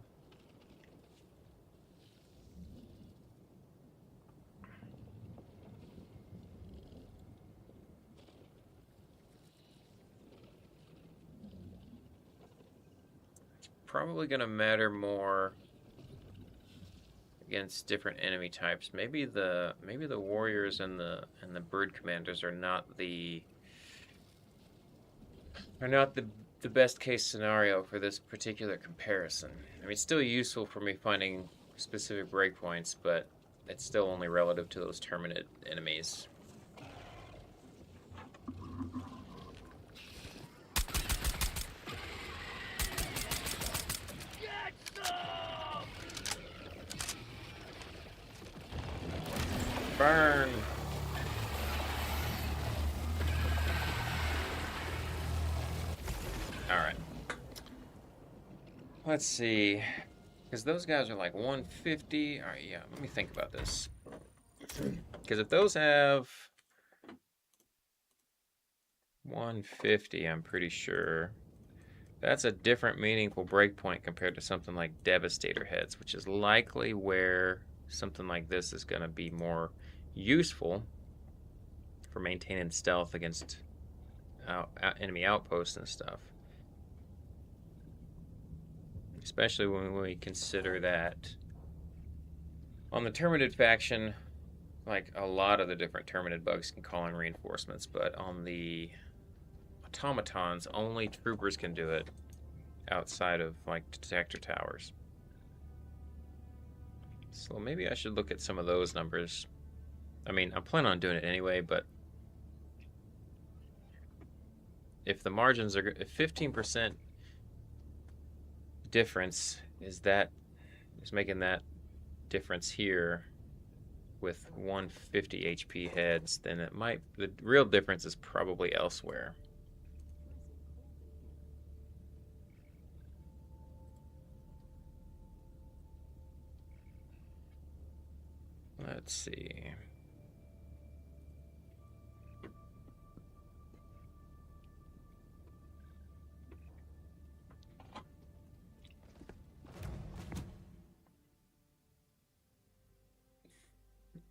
It's probably gonna matter more against different enemy types. Maybe the warriors and the bird commanders are not the best case scenario for this particular comparison. I mean, it's still useful for me finding specific breakpoints, but it's still only relative to those terminate enemies. Burn! Alright. Let's see. Because those guys are like 150. Alright, yeah, let me think about this. Because if those have 150, I'm pretty sure that's a different meaningful breakpoint compared to something like Devastator heads, which is likely where something like this is going to be more useful for maintaining stealth against enemy outposts and stuff. Especially when we consider that on the Terminated faction, like a lot of the different Terminid bugs can call in reinforcements, but on the automatons, only troopers can do it outside of like detector towers. So maybe I should look at some of those numbers. I mean, I'm planning on doing it anyway, but if the margins are, if 15% difference is making that difference here with 150 HP heads, then the real difference is probably elsewhere. Let's see.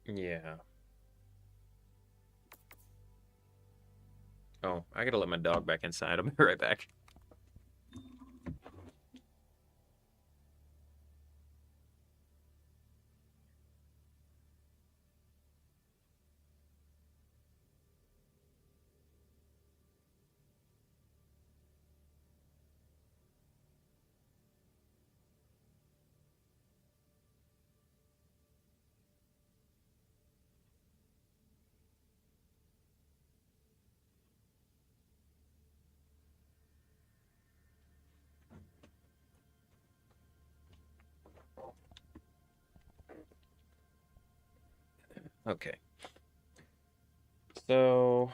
Yeah. Oh, I gotta let my dog back inside. I'll be right back. Okay. So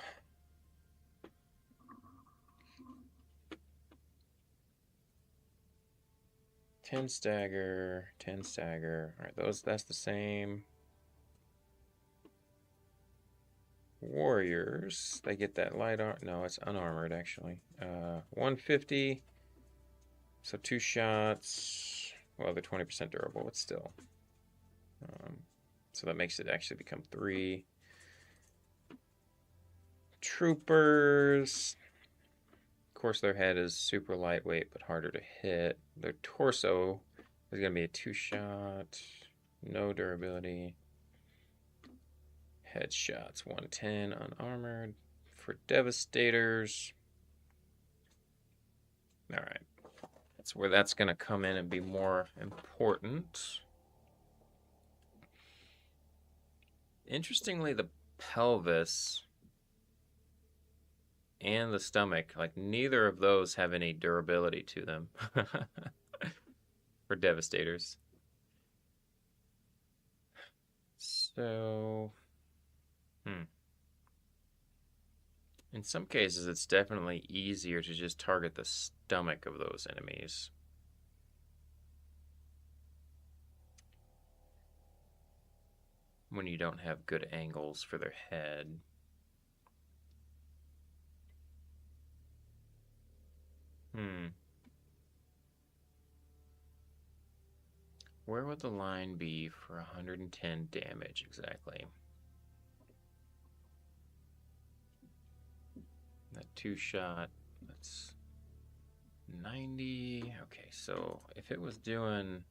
10 stagger, 10 stagger. All right, that's the same. Warriors, they get that light armor. No, it's unarmored actually. 150. So 2 shots. Well, they're 20% durable, but still. So that makes it actually become 3. Troopers. Of course, their head is super lightweight, but harder to hit. Their torso is going to be a 2-shot. No durability. Headshots, 110 unarmored. For Devastators. Alright. That's where that's going to come in and be more important. Interestingly, the pelvis and the stomach, like neither of those have any durability to them for Devastators. So, in some cases, it's definitely easier to just target the stomach of those enemies. When you don't have good angles for their head. Where would the line be for 110 damage exactly? That 2-shot, that's 90. Okay, so if it was doing...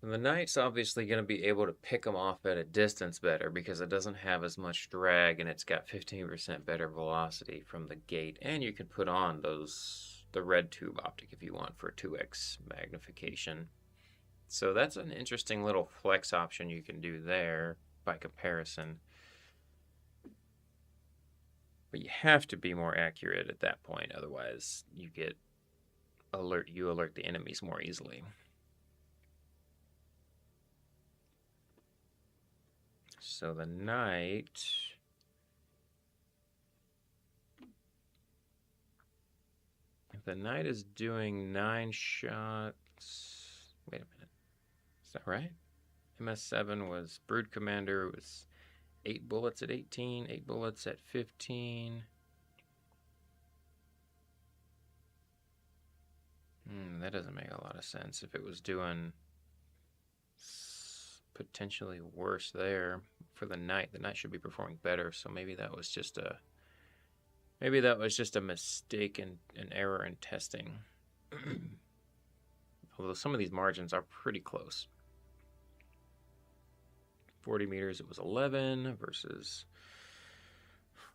And the Knight's obviously going to be able to pick them off at a distance better because it doesn't have as much drag and it's got 15% better velocity from the gate. And you can put on the red tube optic if you want for 2x magnification. So that's an interesting little flex option you can do there by comparison. But you have to be more accurate at that point, otherwise you alert the enemies more easily. So the Knight, if the Knight is doing 9 shots, wait a minute, that right? MS7 was Brood Commander was 8 bullets at 18, 8 bullets at 15. That doesn't make a lot of sense. If it was doing potentially worse there for the knight should be performing better. So maybe that was just a mistake and an error in testing. Although some of these margins are pretty close. 40 meters, it was 11 versus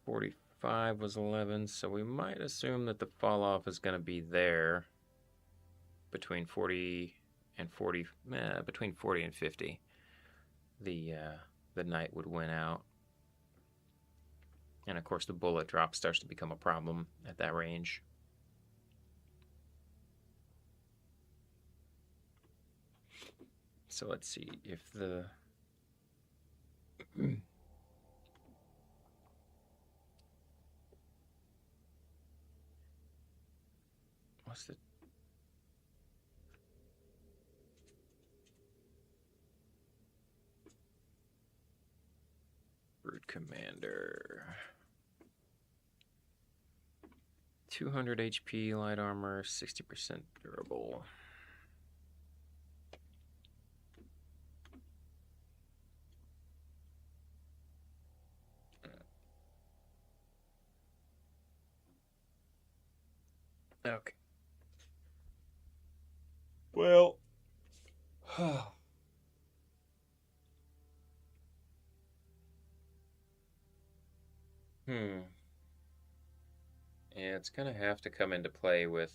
45 was 11. So we might assume that the fall off is going to be there between 40 and 40, between 40 and 50. The knight would win out. And of course the bullet drop starts to become a problem at that range. So let's see if the what's the Brood Commander? 200 HP, light armor, 60% durable. Okay. Well, yeah, it's gonna have to come into play with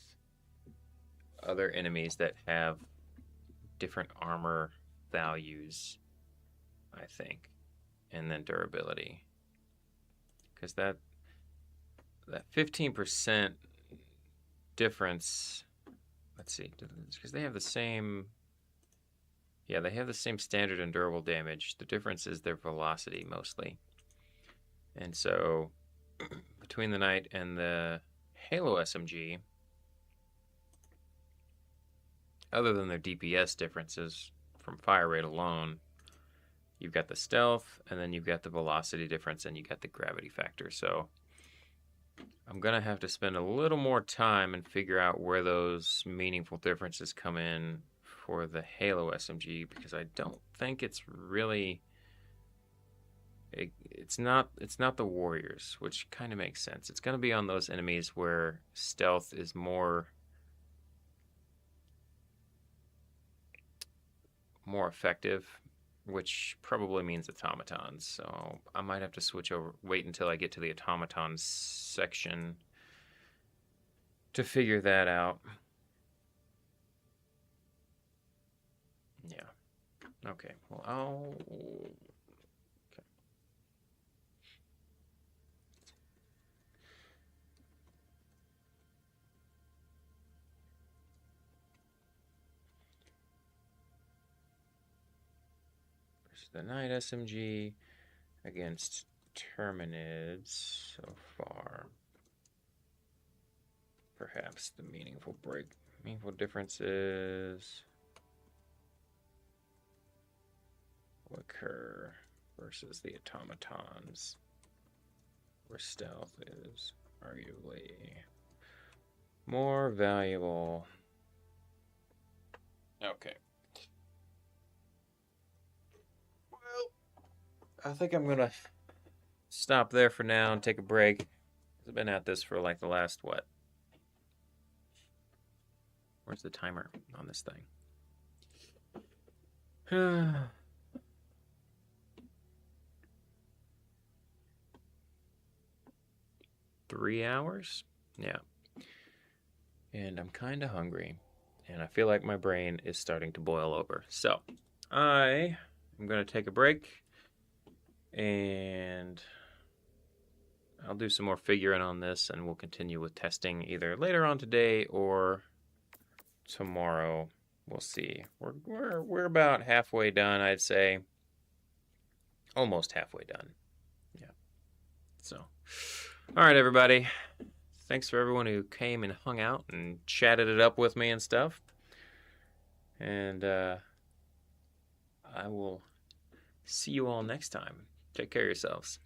other enemies that have different armor values, I think, and then durability, because that 15% difference, let's see, because they have the same, yeah, they have the same standard and durable damage. The difference is their velocity mostly. And so between the knight and the Halo SMG, other than their DPS differences from fire rate alone, you've got the stealth, and then you've got the velocity difference, and you got the gravity factor. So I'm going to have to spend a little more time and figure out where those meaningful differences come in for the Halo SMG, because I don't think it's really... It's not the warriors, which kind of makes sense. It's going to be on those enemies where stealth is more effective, which probably means automatons. So I might have to switch over, wait until I get to the automatons section to figure that out. Yeah. Okay. Well, I'll... The Knight SMG against Terminids so far. Perhaps the meaningful differences will occur versus the automatons, where stealth is arguably more valuable. Okay. I think I'm gonna stop there for now and take a break. I've been at this for like the last, what? Where's the timer on this thing? 3 hours? Yeah. And I'm kind of hungry. And I feel like my brain is starting to boil over. So, I am going to take a break. And I'll do some more figuring on this, and we'll continue with testing either later on today or tomorrow. We'll see. We're about halfway done, I'd say. Almost halfway done. Yeah. So, all right, everybody. Thanks for everyone who came and hung out and chatted it up with me and stuff. And I will see you all next time. Take care of yourselves.